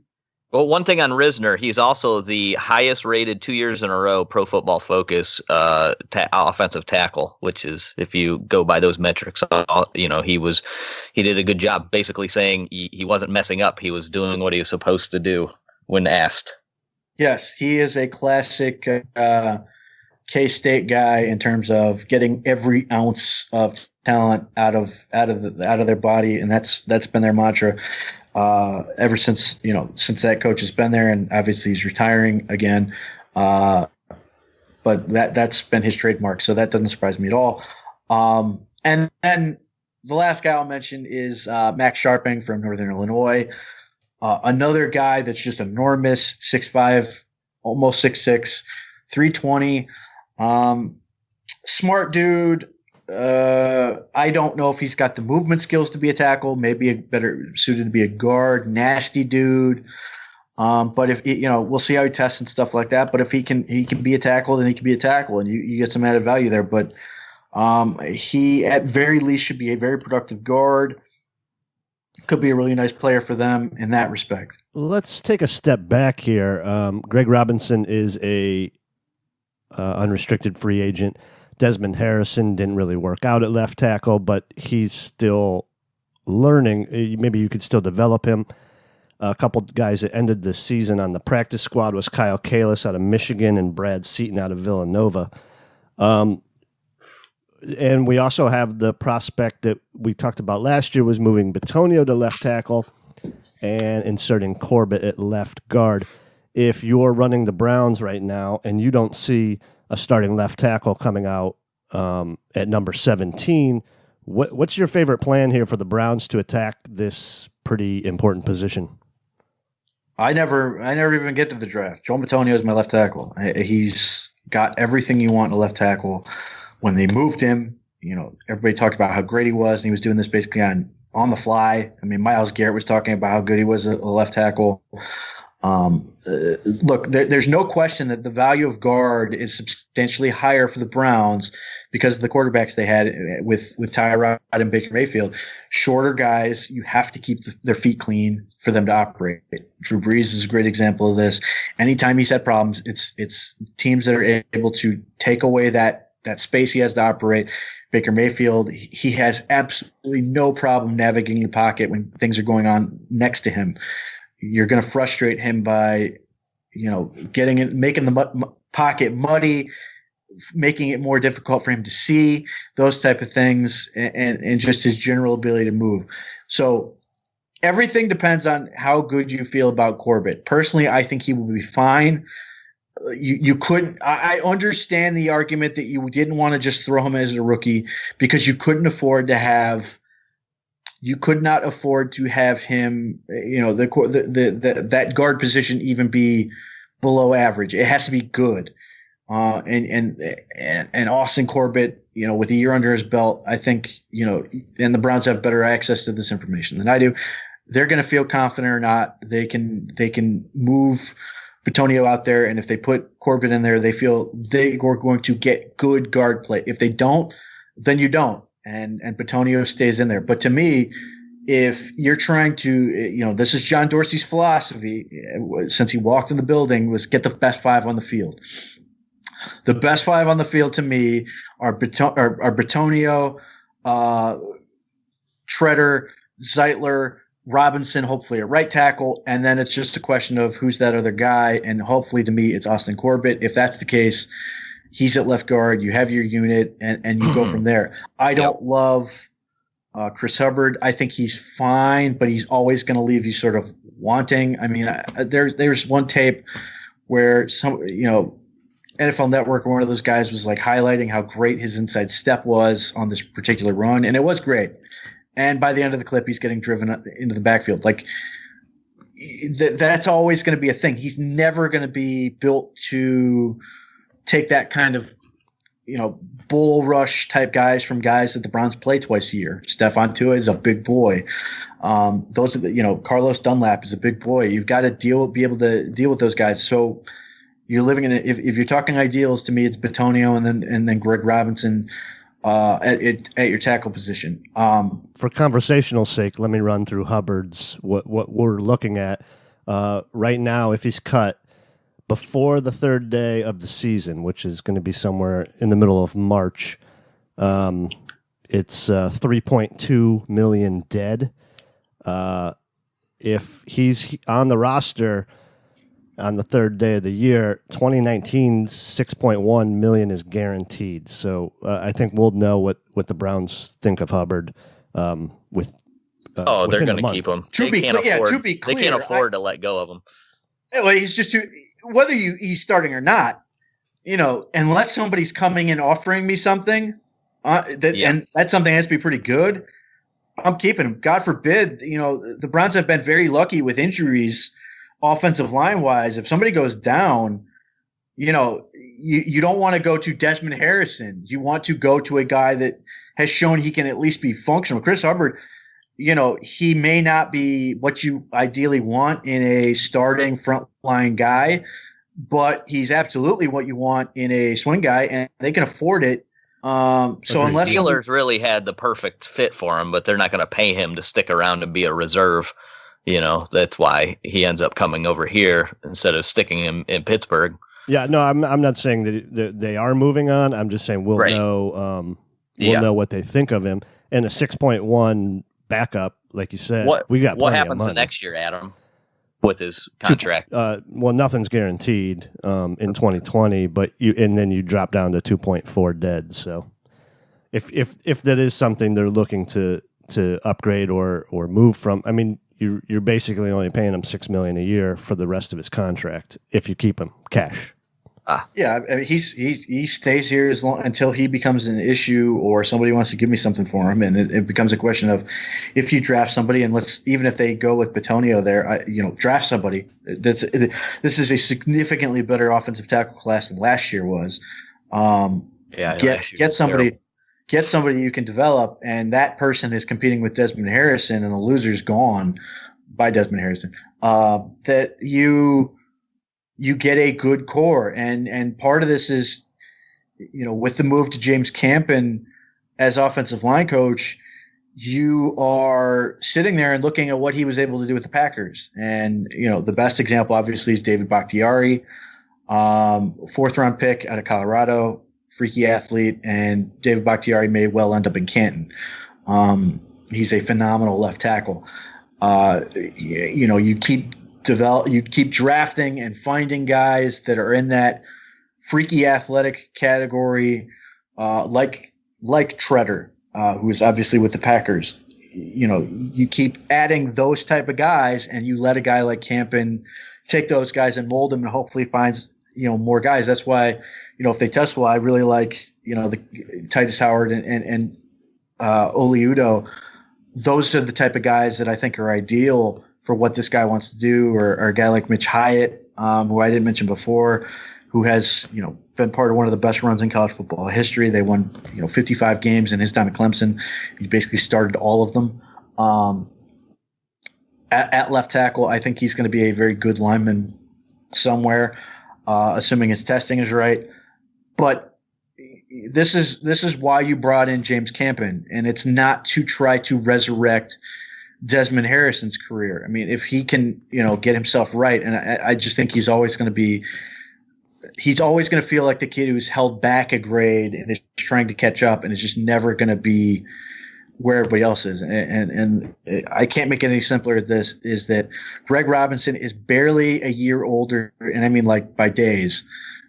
[SPEAKER 3] Well, one thing on Risner, he's also the highest rated 2 years in a row Pro Football Focus offensive tackle, which is, if you go by those metrics, he did a good job basically saying he wasn't messing up. He was doing what he was supposed to do when asked.
[SPEAKER 4] Yes, he is a classic K-State guy in terms of getting every ounce of talent out of their body, and that's been their mantra ever since that coach has been there, and obviously he's retiring again. But that's been his trademark, so that doesn't surprise me at all. And then the last guy I'll mention is Max Sharping from Northern Illinois, another guy that's just enormous, 6'5", almost 6'6", 320. Smart dude. I don't know if he's got the movement skills to be a tackle. Maybe better suited to be a guard. Nasty dude. But if we'll see how he tests and stuff like that. But if he can be a tackle, then he can be a tackle, and you get some added value there. But he at very least should be a very productive guard. Could be a really nice player for them in that respect.
[SPEAKER 1] Let's take a step back here. Greg Robinson is a unrestricted free agent. Desmond Harrison didn't really work out at left tackle, but he's still learning. Maybe you could still develop him. A couple guys that ended the season on the practice squad was Kyle Kalis out of Michigan and Brad Seaton out of Villanova. And we also have the prospect that we talked about last year was moving Bitonio to left tackle and inserting Corbett at left guard. If you're running the Browns right now and you don't see a starting left tackle coming out at number 17, what's your favorite plan here for the Browns to attack this pretty important position?
[SPEAKER 4] I never even get to the draft. Joel Bitonio is my left tackle. He's got everything you want in a left tackle. When they moved him, everybody talked about how great he was, and he was doing this basically on the fly. I mean, Myles Garrett was talking about how good he was a left tackle. Look, there's no question that the value of guard is substantially higher for the Browns because of the quarterbacks they had with Tyrod and Baker Mayfield. Shorter guys, you have to keep their feet clean for them to operate. Drew Brees is a great example of this. Anytime he's had problems, it's teams that are able to take away that space he has to operate. Baker Mayfield, he has absolutely no problem navigating the pocket when things are going on next to him. You're going to frustrate him by, getting it, making the pocket muddy, making it more difficult for him to see, those type of things, and just his general ability to move. So everything depends on how good you feel about Corbett. Personally, I think he will be fine. You couldn't. I understand the argument that you didn't want to just throw him as a rookie because you couldn't afford to have. You could not afford to have him, that guard position even be below average. It has to be good. And Austin Corbett, with a year under his belt, I think, and the Browns have better access to this information than I do. They're going to feel confident or not. They can move Bitonio out there, and if they put Corbett in there, they feel they are going to get good guard play. If they don't, then you don't. And Bitonio stays in there. But to me, if you're trying to, this is John Dorsey's philosophy since he walked in the building, was get the best five on the field. The best five on the field to me are Bitonio, Treader, Zeitler, Robinson, hopefully a right tackle, and then it's just a question of who's that other guy, and hopefully to me it's Austin Corbett. If that's the case, he's at left guard. You have your unit, and you go from there. I don't love Chris Hubbard. I think he's fine, but he's always going to leave you sort of wanting. I mean, there's one tape where NFL Network or one of those guys was like highlighting how great his inside step was on this particular run, and it was great. And by the end of the clip, he's getting driven into the backfield. Like that's always going to be a thing. He's never going to be built to take that kind of, bull rush type guys from guys that the Browns play twice a year. Stephon Tua is a big boy. Those are Carlos Dunlap is a big boy. You've got to be able to deal with those guys. So you're living in if you're talking ideals, to me, it's Bitonio and then Greg Robinson at your tackle position.
[SPEAKER 1] For conversational sake, let me run through Hubbard's what we're looking at right now. If he's cut before the third day of the season, which is going to be somewhere in the middle of March, it's $3.2 million dead. If he's on the roster on the third day of the year. 2019's $6.1 million is guaranteed. So I think we'll know what the Browns think of Hubbard with.
[SPEAKER 3] They're going to keep him. They can't afford to let go of him.
[SPEAKER 4] Well, he's just whether he's starting or not. Unless somebody's coming and offering me something, and that something has to be pretty good, I'm keeping him. God forbid, the Browns have been very lucky with injuries, offensive line wise. If somebody goes down, you don't want to go to Desmond Harrison. You want to go to a guy that has shown he can at least be functional. Chris Hubbard, he may not be what you ideally want in a starting frontline guy, but he's absolutely what you want in a swing guy, and they can afford it. So unless
[SPEAKER 3] Steelers really had the perfect fit for him, but they're not going to pay him to stick around and be a reserve. That's why he ends up coming over here instead of sticking him in Pittsburgh.
[SPEAKER 1] Yeah, no, I'm not saying that they are moving on. I'm just saying we'll know what they think of him. And a 6.1 backup, like you said, what
[SPEAKER 3] happens the next year, Adam, with his contract?
[SPEAKER 1] Nothing's guaranteed in 2020, but then you drop down to 2.4 dead. So if that is something they're looking to upgrade or move from, I mean, you're basically only paying him $6 million a year for the rest of his contract if you keep him cash.
[SPEAKER 4] Yeah, I mean, he stays here until he becomes an issue or somebody wants to give me something for him, and it becomes a question of if you draft somebody, and even if they go with Bitonio there, draft somebody. This is a significantly better offensive tackle class than last year was. Get somebody you can develop, and that person is competing with Desmond Harrison, and the loser's gone by Desmond Harrison. That you get a good core. And part of this is, with the move to James Campen as offensive line coach, you are sitting there and looking at what he was able to do with the Packers. And, the best example obviously is David Bakhtiari, 4th round pick out of Colorado, freaky athlete. And David Bakhtiari may well end up in Canton. He's a phenomenal left tackle. You keep drafting and finding guys that are in that freaky athletic category, like Treader, who is obviously with the Packers. You keep adding those type of guys, and you let a guy like Campen take those guys and mold them, and hopefully finds more guys. That's why if they test well, I really like the Titus Howard and Oli Udoh. Those are the type of guys that I think are ideal for what this guy wants to do, or a guy like Mitch Hyatt, who I didn't mention before, who has, been part of one of the best runs in college football history. They won, 55 games in his time at Clemson. He basically started all of them. At left tackle, I think he's going to be a very good lineman somewhere, assuming his testing is right. But this is why you brought in James Campen, and it's not to try to resurrect Desmond Harrison's career. I mean, if he can, get himself right, and I just think he's always going to feel like the kid who's held back a grade and is trying to catch up, and is just never going to be where everybody else is. And I can't make it any simpler. This is that Greg Robinson is barely a year older, and I mean like by days,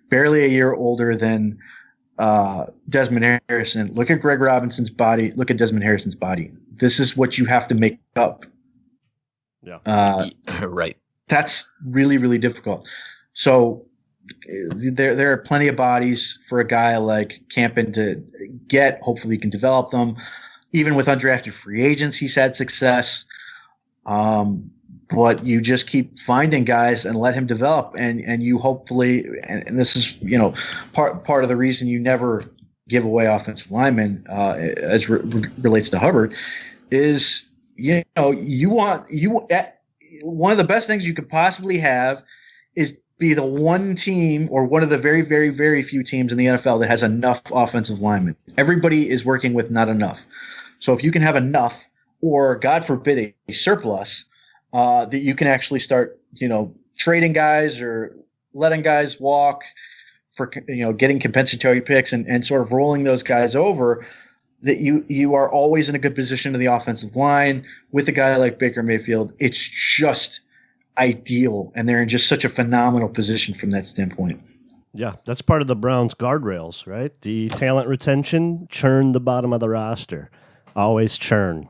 [SPEAKER 4] barely a year older than Desmond Harrison. Look at Greg Robinson's body. Look at Desmond Harrison's body. This is what you have to make up.
[SPEAKER 1] Yeah.
[SPEAKER 3] Right.
[SPEAKER 4] That's really, really difficult. So there are plenty of bodies for a guy like Campen to get. Hopefully he can develop them. Even with undrafted free agents, he's had success. But you just keep finding guys and let him develop. And you hopefully, and this is, part of the reason you never give away offensive linemen as relates to Hubbard is, one of the best things you could possibly have is be the one team or one of the very, very, very few teams in the NFL that has enough offensive linemen. Everybody is working with not enough. So if you can have enough, or God forbid a surplus, that you can actually start, trading guys or letting guys walk for, getting compensatory picks and sort of rolling those guys over, that you are always in a good position to the offensive line with a guy like Baker Mayfield. It's just ideal, and they're in just such a phenomenal position from that standpoint.
[SPEAKER 1] Yeah, that's part of the Browns' guardrails, right? The talent retention, churn the bottom of the roster. Always churn.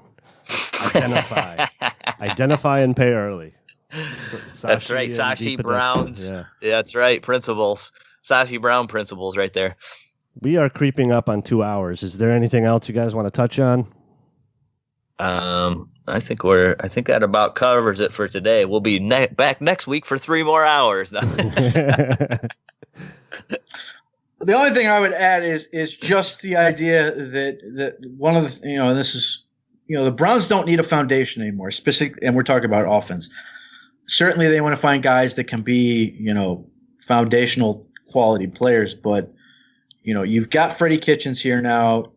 [SPEAKER 1] Identify and pay early.
[SPEAKER 3] That's right, Sashi Brown's. Yeah, that's right, principles. Sashi Brown principles right there.
[SPEAKER 1] We are creeping up on 2 hours. Is there anything else you guys want to touch on?
[SPEAKER 3] I think that about covers it for today. We'll be back next week for 3 more hours.
[SPEAKER 4] The only thing I would add is just the idea that one of the this is the Browns don't need a foundation anymore. And we're talking about offense. Certainly, they want to find guys that can be foundational quality players, but you've got Freddie Kitchens here now.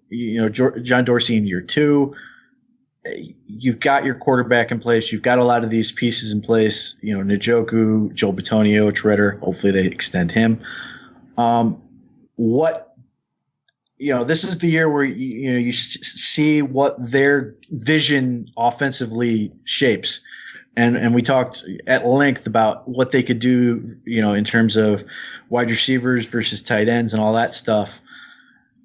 [SPEAKER 4] John Dorsey in year 2. You've got your quarterback in place. You've got a lot of these pieces in place. Njoku, Joel Bitonio, Treader. Hopefully, they extend him. This is the year where you see what their vision offensively shapes, and we talked at length about what they could do, in terms of wide receivers versus tight ends and all that stuff.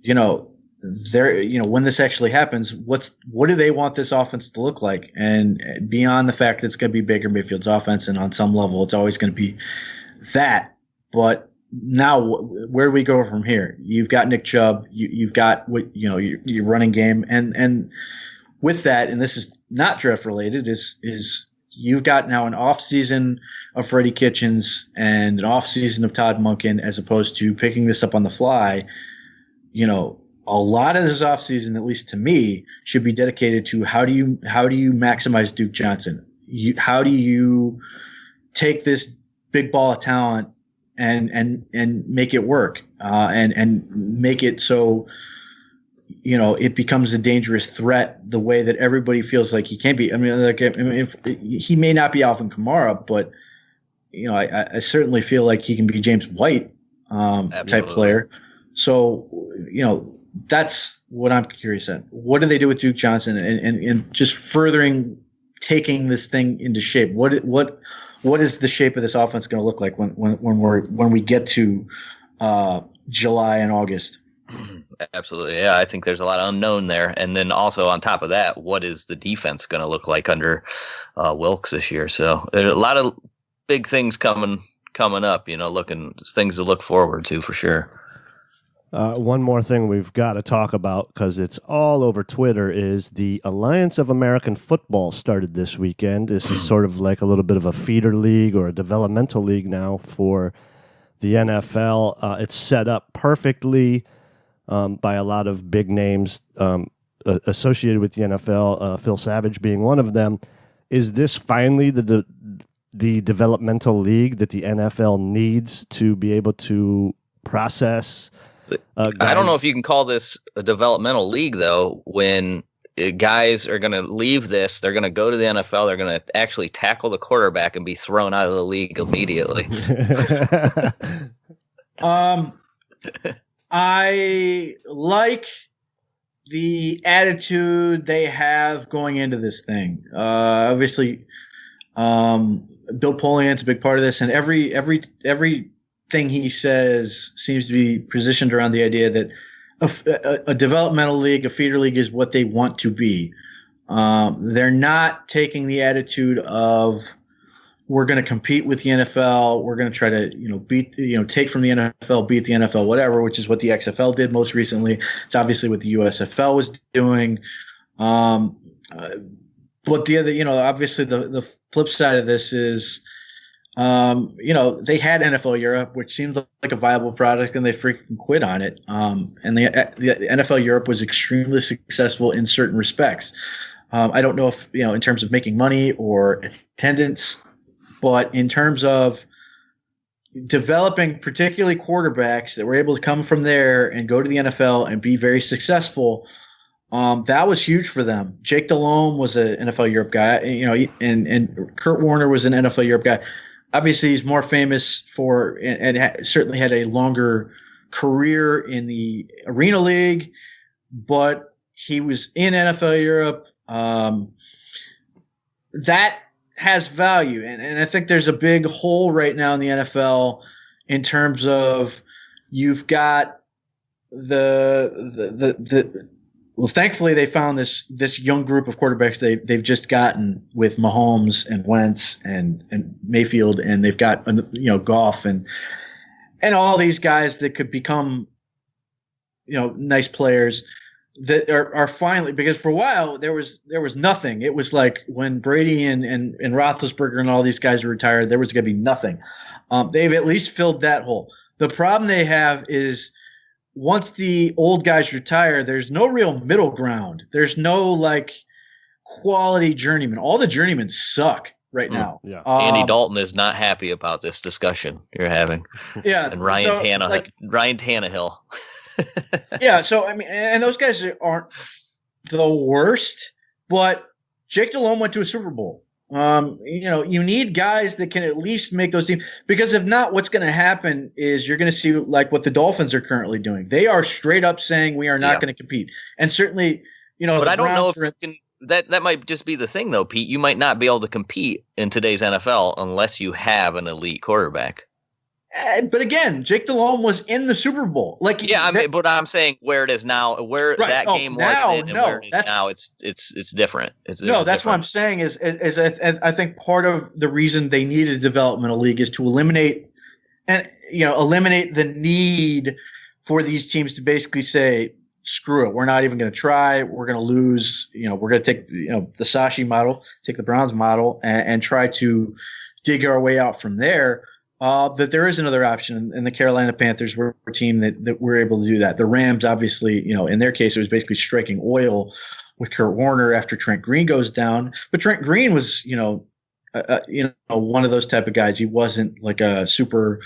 [SPEAKER 4] When this actually happens, what do they want this offense to look like? And beyond the fact that it's going to be Baker Mayfield's offense, and on some level, it's always going to be that, but now, where do we go from here? You've got Nick Chubb. You've got your running game, and with that, and this is not draft related, is you've got now an off season of Freddie Kitchens and an off season of Todd Monken, as opposed to picking this up on the fly. A lot of this off season, at least to me, should be dedicated to how do you maximize Duke Johnson? How do you take this big ball of talent and make it work, and make it so it becomes a dangerous threat the way that everybody feels like he can be. If he may not be Alvin Kamara, but I certainly feel like he can be James White type player. So that's what I'm curious at. What do they do with Duke Johnson and just furthering taking this thing into shape? What is the shape of this offense going to look like when we get to July and August?
[SPEAKER 3] Absolutely, yeah. I think there's a lot of unknown there, and then also on top of that, what is the defense going to look like under Wilkes this year? So there's a lot of big things coming up. Things to look forward to for sure.
[SPEAKER 1] One more thing we've got to talk about, because it's all over Twitter, is the Alliance of American Football started this weekend. This is sort of like a little bit of a feeder league or a developmental league now for the NFL. It's set up perfectly by a lot of big names associated with the NFL, Phil Savage being one of them. Is this finally the developmental league that the NFL needs to be able to process?
[SPEAKER 3] I don't know if you can call this a developmental league, though, when guys are going to leave this, they're going to go to the NFL, they're going to actually tackle the quarterback and be thrown out of the league immediately.
[SPEAKER 4] I like the attitude they have going into this thing. Obviously, Bill Polian's a big part of this, and every thing he says seems to be positioned around the idea that a developmental league, a feeder league, is what they want to be. They're not taking the attitude of we're going to compete with the NFL, we're going to try to take from the NFL, beat the NFL, whatever, which is what the XFL did most recently. It's obviously what the USFL was doing. But the other, obviously the flip side of this is, they had NFL Europe, which seemed like a viable product, and they freaking quit on it. And the NFL Europe was extremely successful in certain respects. I don't know if, in terms of making money or attendance, but in terms of developing particularly quarterbacks that were able to come from there and go to the NFL and be very successful, that was huge for them. Jake Delhomme was an NFL Europe guy, and Kurt Warner was an NFL Europe guy. Obviously, he's more famous for and certainly had a longer career in the Arena League, but he was in NFL Europe. That has value. And I think there's a big hole right now in the NFL in terms of you've got well, thankfully they found this young group of quarterbacks they've just gotten with Mahomes and Wentz and Mayfield, and they've got Goff and all these guys that could become nice players that are finally, because for a while there was nothing. It was like when Brady and Roethlisberger and all these guys were retired, there was going to be nothing. They've at least filled that hole. The problem they have is once the old guys retire, there's no real middle ground. There's no like quality journeyman. All the journeymen suck right now.
[SPEAKER 1] Yeah.
[SPEAKER 3] Andy Dalton is not happy about this discussion you're having.
[SPEAKER 4] Yeah.
[SPEAKER 3] And Ryan Tannehill.
[SPEAKER 4] Yeah. So, I mean, and those guys aren't the worst, but Jake Delhomme went to a Super Bowl. You need guys that can at least make those teams, because if not, what's going to happen is you're going to see like what the Dolphins are currently doing. They are straight up saying we are not going to compete. And certainly,
[SPEAKER 3] but I don't know if that might just be the thing though, Pete. You might not be able to compete in today's NFL unless you have an elite quarterback.
[SPEAKER 4] But again, Jake Delhomme was in the Super Bowl.
[SPEAKER 3] But I'm saying where it is now, where that game was then, and where it is now, it's different. That's
[SPEAKER 4] what I'm saying is I think part of the reason they need a developmental league is to eliminate the need for these teams to basically say, screw it, we're not even going to try. We're going to lose. We're going to take the Sashi model, take the Browns model, and try to dig our way out from there. That there is another option, and the Carolina Panthers were a team that were able to do that. The Rams, obviously, in their case, it was basically striking oil with Kurt Warner after Trent Green goes down. But Trent Green was, one of those type of guys. He wasn't like a super,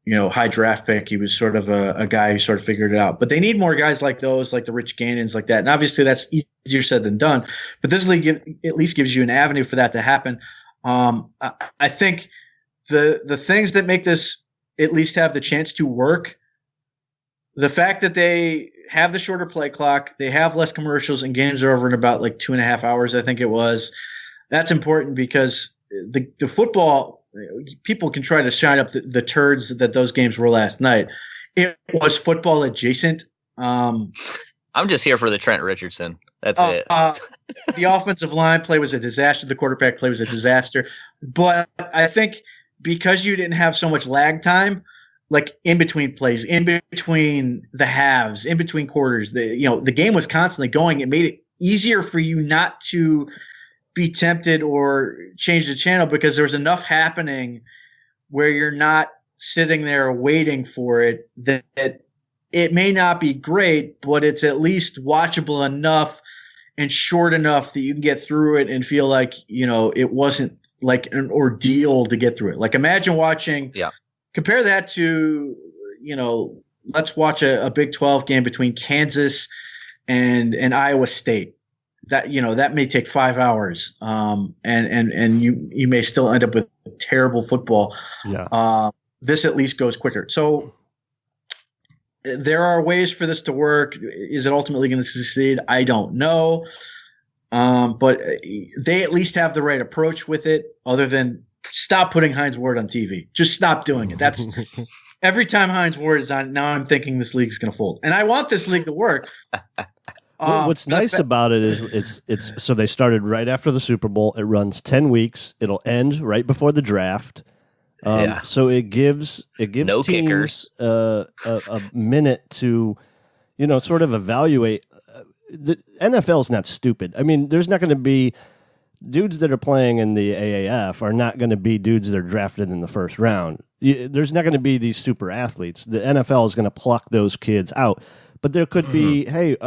[SPEAKER 4] high draft pick. He was sort of a guy who sort of figured it out. But they need more guys like those, like the Rich Gannons, like that. And obviously, that's easier said than done. But this league at least gives you an avenue for that to happen. I think the things that make this at least have the chance to work, the fact that they have the shorter play clock, they have less commercials, and games are over in about like 2.5 hours, I think it was. That's important because the football, people can try to shine up the turds that those games were last night. It was football adjacent.
[SPEAKER 3] I'm just here for the Trent Richardson. That's it.
[SPEAKER 4] The offensive line play was a disaster. The quarterback play was a disaster. But I think because you didn't have so much lag time, like in between plays, in between the halves, in between quarters, the game was constantly going. It made it easier for you not to be tempted or change the channel because there was enough happening where you're not sitting there waiting for it, that it may not be great, but it's at least watchable enough and short enough that you can get through it and feel like, it wasn't like an ordeal to get through it. Like imagine watching, compare that to, let's watch a Big 12 game between Kansas and Iowa State. That may take 5 hours. And you may still end up with terrible football. Yeah. This at least goes quicker. So there are ways for this to work. Is it ultimately going to succeed? I don't know. But they at least have the right approach with it, other than stop putting Hines Ward on TV. Just stop doing it. That's every time Hines Ward is on, now I'm thinking this league is going to fold. And I want this league to work.
[SPEAKER 1] What's nice about it is it's so they started right after the Super Bowl. It runs 10 weeks. It'll end right before the draft. So it gives
[SPEAKER 3] no
[SPEAKER 1] teams
[SPEAKER 3] kickers.
[SPEAKER 1] A minute to, sort of evaluate. The NFL's not stupid. I mean, there's not going to be dudes that are playing in the AAF are not going to be dudes that are drafted in the first round. There's not going to be these super athletes. The NFL is going to pluck those kids out. But there could be, hey,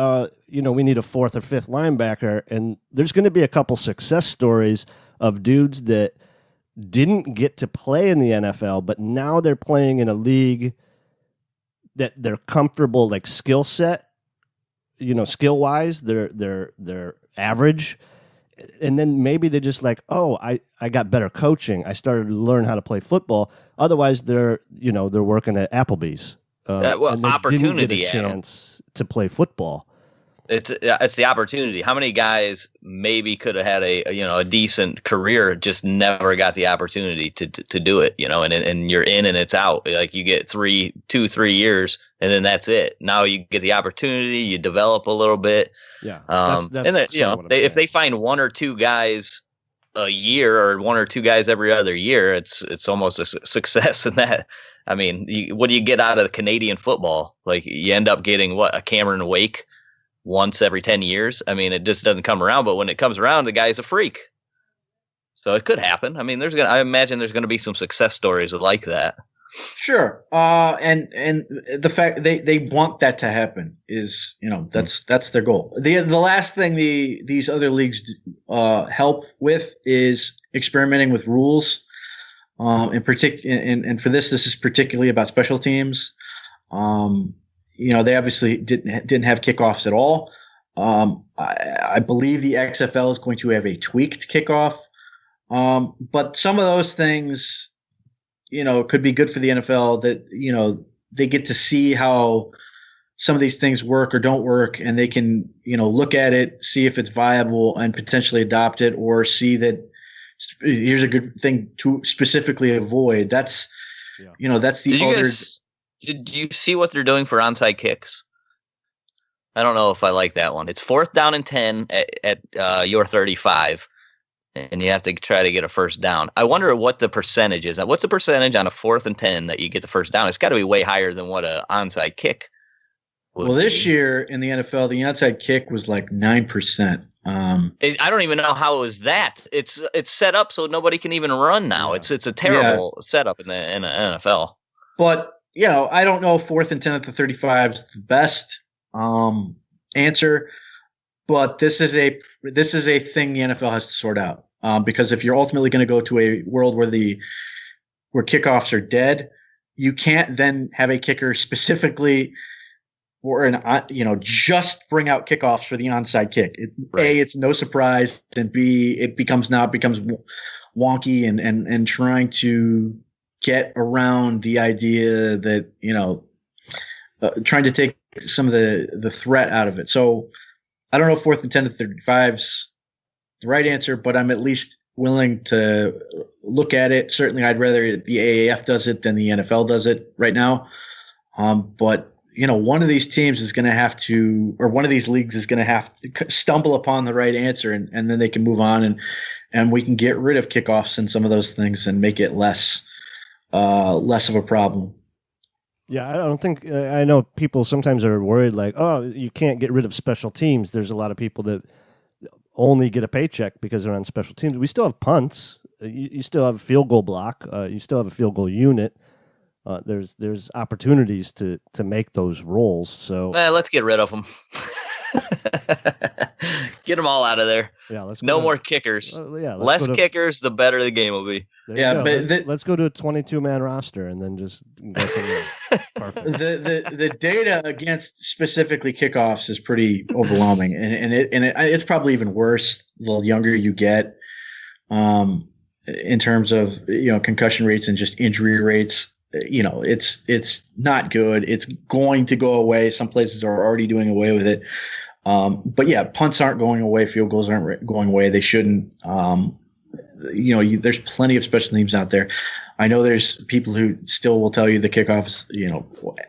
[SPEAKER 1] we need a fourth or fifth linebacker, and there's going to be a couple success stories of dudes that didn't get to play in the NFL, but now they're playing in a league that they're comfortable, like skill set, skill wise, they're average. And then maybe they're just like, oh, I got better coaching. I started to learn how to play football. Otherwise, they're working at Applebee's. And they
[SPEAKER 3] opportunity
[SPEAKER 1] didn't get a chance to play football.
[SPEAKER 3] It's the opportunity. How many guys maybe could have had a decent career, just never got the opportunity to do it, and you're in and it's out. Like you get 3 years and then that's it. Now you get the opportunity, you develop a little bit.
[SPEAKER 1] Yeah.
[SPEAKER 3] And then, if they find 1 or 2 guys a year or 1 or 2 guys every other year, it's almost a success in that. I mean, what do you get out of the Canadian football? Like you end up getting a Cameron Wake once every 10 years. I mean, it just doesn't come around, but when it comes around, the guy's a freak. So it could happen. I mean, I imagine there's going to be some success stories like that.
[SPEAKER 4] Sure. And the fact they want that to happen is, that's their goal. The last thing these other leagues help with is experimenting with rules. In particular, and for this is particularly about special teams. They obviously didn't have kickoffs at all. I believe the XFL is going to have a tweaked kickoff. But some of those things, could be good for the NFL that, they get to see how some of these things work or don't work, and they can, look at it, see if it's viable and potentially adopt it, or see that here's a good thing to specifically avoid. That's, that's the
[SPEAKER 3] Did you see what they're doing for onside kicks? I don't know if I like that one. It's 4th down and 10 at your 35, and you have to try to get a first down. I wonder what the percentage is. What's the percentage on a 4th and 10 that you get the first down? It's got to be way higher than what a onside kick would be.
[SPEAKER 4] This year in the NFL, the onside kick was like 9%.
[SPEAKER 3] I don't even know how it was that. It's set up so nobody can even run now. Yeah. It's a terrible setup in the NFL.
[SPEAKER 4] But I don't know if 4th and 10 at the 35 is the best answer, but this is a thing the NFL has to sort out. Because if you're ultimately going to go to a world where kickoffs are dead, you can't then have a kicker specifically just bring out kickoffs for the onside kick. A, it's no surprise, and B, it becomes wonky and trying to get around the idea that, trying to take some of the threat out of it. So I don't know if 4th and 10 to 35's the right answer, but I'm at least willing to look at it. Certainly I'd rather the AAF does it than the NFL does it right now. But one of these teams is going to have to, or one of these leagues is going to have to stumble upon the right answer, and then they can move on and we can get rid of kickoffs and some of those things and make it less of a problem.
[SPEAKER 1] Yeah, I don't think I know people sometimes are worried like, oh, you can't get rid of special teams. There's a lot of people that only get a paycheck because they're on special teams. We still have punts. You still have a field goal block. You still have a field goal unit. There's opportunities to make those roles. So
[SPEAKER 3] let's get rid of them. Get them all out of there.
[SPEAKER 1] Yeah,
[SPEAKER 3] no more kickers. Less kickers, the better the game will be.
[SPEAKER 1] But let's go to a 22-man roster and then just go from there. Perfect.
[SPEAKER 4] The data against specifically kickoffs is pretty overwhelming, and it's probably even worse the younger you get, in terms of concussion rates and just injury rates. It's not good. It's going to go away. Some places are already doing away with it. But yeah, punts aren't going away. Field goals aren't going away. They shouldn't. There's plenty of special teams out there. I know there's people who still will tell you the kickoffs,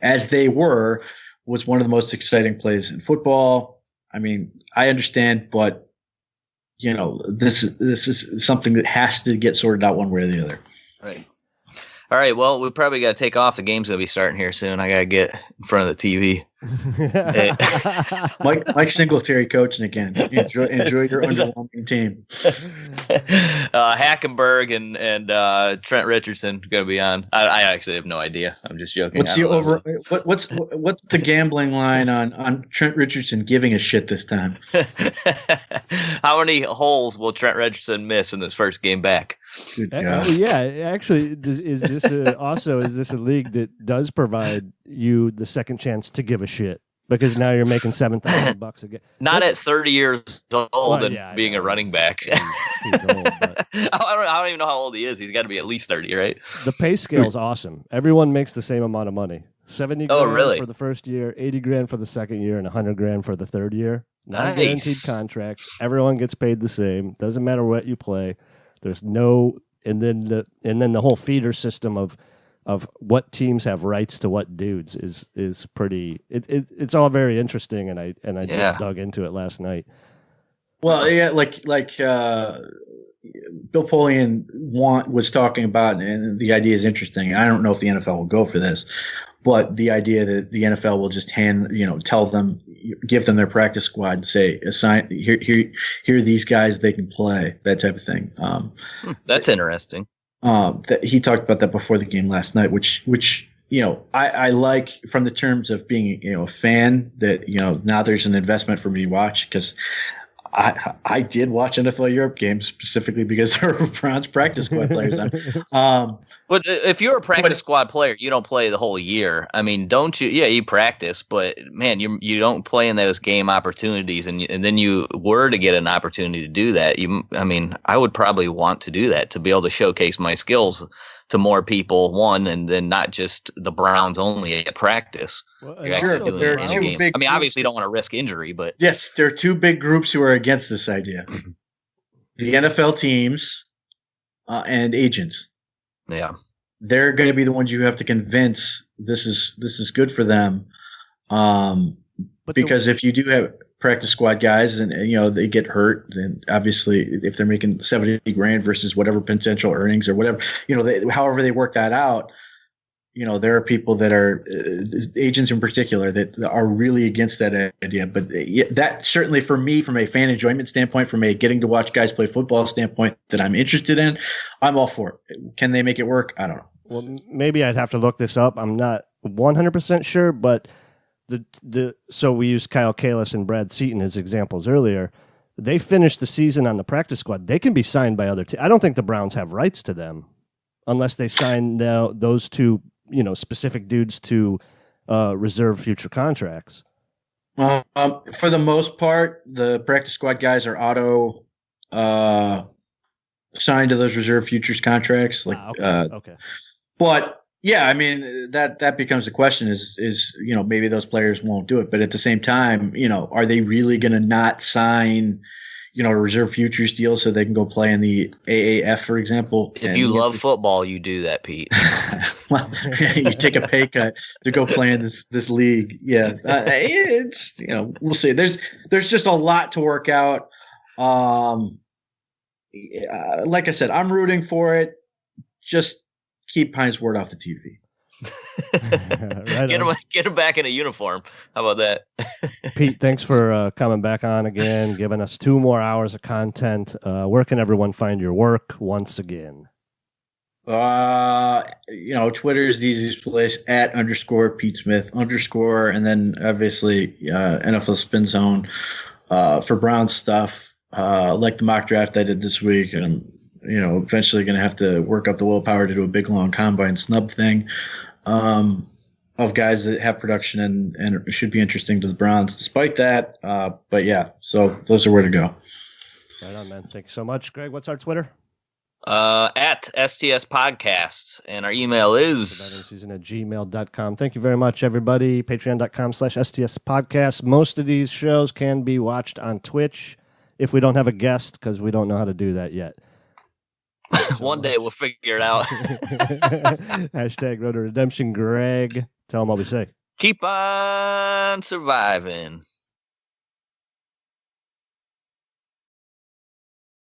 [SPEAKER 4] as they was one of the most exciting plays in football. I mean, I understand, but this is something that has to get sorted out one way or the other.
[SPEAKER 3] Right. All right, well, we probably got to take off. The game's going to be starting here soon. I got to get in front of the TV.
[SPEAKER 4] Mike Singletary coaching again. Enjoy your underwhelming team.
[SPEAKER 3] Hackenberg and Trent Richardson going to be on. I actually have no idea. I'm just joking.
[SPEAKER 4] What's the gambling line on Trent Richardson giving a shit this time?
[SPEAKER 3] How many holes will Trent Richardson miss in this first game back?
[SPEAKER 1] Actually, is this a league that does provide you the second chance to give a shit? Because now you're making $7,000 again.
[SPEAKER 3] Not at 30 years old being a running back.
[SPEAKER 1] He's old, but
[SPEAKER 3] I don't even know how old he is. He's got to be at least 30, right?
[SPEAKER 1] The pay scale is awesome. Everyone makes the same amount of money. $70
[SPEAKER 3] Oh,
[SPEAKER 1] grand
[SPEAKER 3] really?
[SPEAKER 1] for the first year, $80 grand for the second year, and $100 grand for the third year.
[SPEAKER 3] Nice.
[SPEAKER 1] Non-guaranteed contracts. Everyone gets paid the same. Doesn't matter what you play. There's no, and then the whole feeder system of what teams have rights to what dudes is pretty. It's all very interesting, and I just dug into it last night.
[SPEAKER 4] Well, yeah, like Bill Polian was talking about, and the idea is interesting. I don't know if the NFL will go for this, but the idea that the NFL will just tell them, give them their practice squad and say, assign here are these guys, they can play, that type of thing.
[SPEAKER 3] That's interesting.
[SPEAKER 4] That he talked about that before the game last night, which I like from the terms of being a fan, that now there's an investment for me to watch, because I did watch NFL Europe games specifically because there were Browns practice squad players on.
[SPEAKER 3] But if you're a practice squad player, you don't play the whole year. I mean, don't you? Yeah, you practice, but man, you don't play in those game opportunities, and then you were to get an opportunity to do that. I would probably want to do that, to be able to showcase my skills to more people, one, and then not just the Browns only at practice.
[SPEAKER 4] Well, sure, there are two big.
[SPEAKER 3] I mean, obviously, you don't want to risk injury, but
[SPEAKER 4] yes, there are two big groups who are against this idea: the NFL teams and agents.
[SPEAKER 3] Yeah,
[SPEAKER 4] they're going to be the ones you have to convince this is good for them. Because if you do have practice squad guys and they get hurt, then obviously if they're making $70 grand versus whatever potential earnings or whatever, however they work that out, there are people that are agents in particular that are really against that idea. But that certainly, for me, from a fan enjoyment standpoint, from a getting to watch guys play football standpoint that I'm interested in, I'm all for it. Can they make it work? I don't know.
[SPEAKER 1] Well, maybe I'd have to look this up. I'm not 100% sure, but so we used Kyle Kalis and Brad Seaton as examples earlier. They finished the season on the practice squad. They can be signed by other teams. I don't think the Browns have rights to them unless they sign those two, specific dudes to reserve future contracts.
[SPEAKER 4] For the most part, the practice squad guys are auto signed to those reserve futures contracts. Okay. But yeah, I mean, that becomes the question is maybe those players won't do it, but at the same time, are they really going to not sign, a reserve futures deal so they can go play in the AAF, for example?
[SPEAKER 3] If you love football, you do that, Pete.
[SPEAKER 4] Well, you take a pay cut to go play in this league. Yeah, it's we'll see. There's just a lot to work out. Like I said, I'm rooting for it. Just keep Hines Ward off the TV.
[SPEAKER 3] Get him back in a uniform. How about that?
[SPEAKER 1] Pete, thanks for coming back on again, giving us 2 more hours of content. Where can everyone find your work once again?
[SPEAKER 4] Twitter is the easiest place, @_Pete Smith _ and then obviously NFL Spin Zone for Browns stuff, like the mock draft I did this week, and eventually going to have to work up the willpower to do a big long combine snub thing of guys that have production and should be interesting to the Browns despite that. But yeah, so those are where to go.
[SPEAKER 1] Right on, man. Thank you so much. Greg, what's our Twitter?
[SPEAKER 3] At STS Podcasts, and our email is
[SPEAKER 1] season@gmail.com. Thank you very much, everybody. Patreon.com/STS Podcasts. Most of these shows can be watched on Twitch if we don't have a guest, because we don't know how to do that yet.
[SPEAKER 3] One day we'll figure it out.
[SPEAKER 1] #Road to Redemption. Greg, tell them what we say.
[SPEAKER 3] Keep on surviving.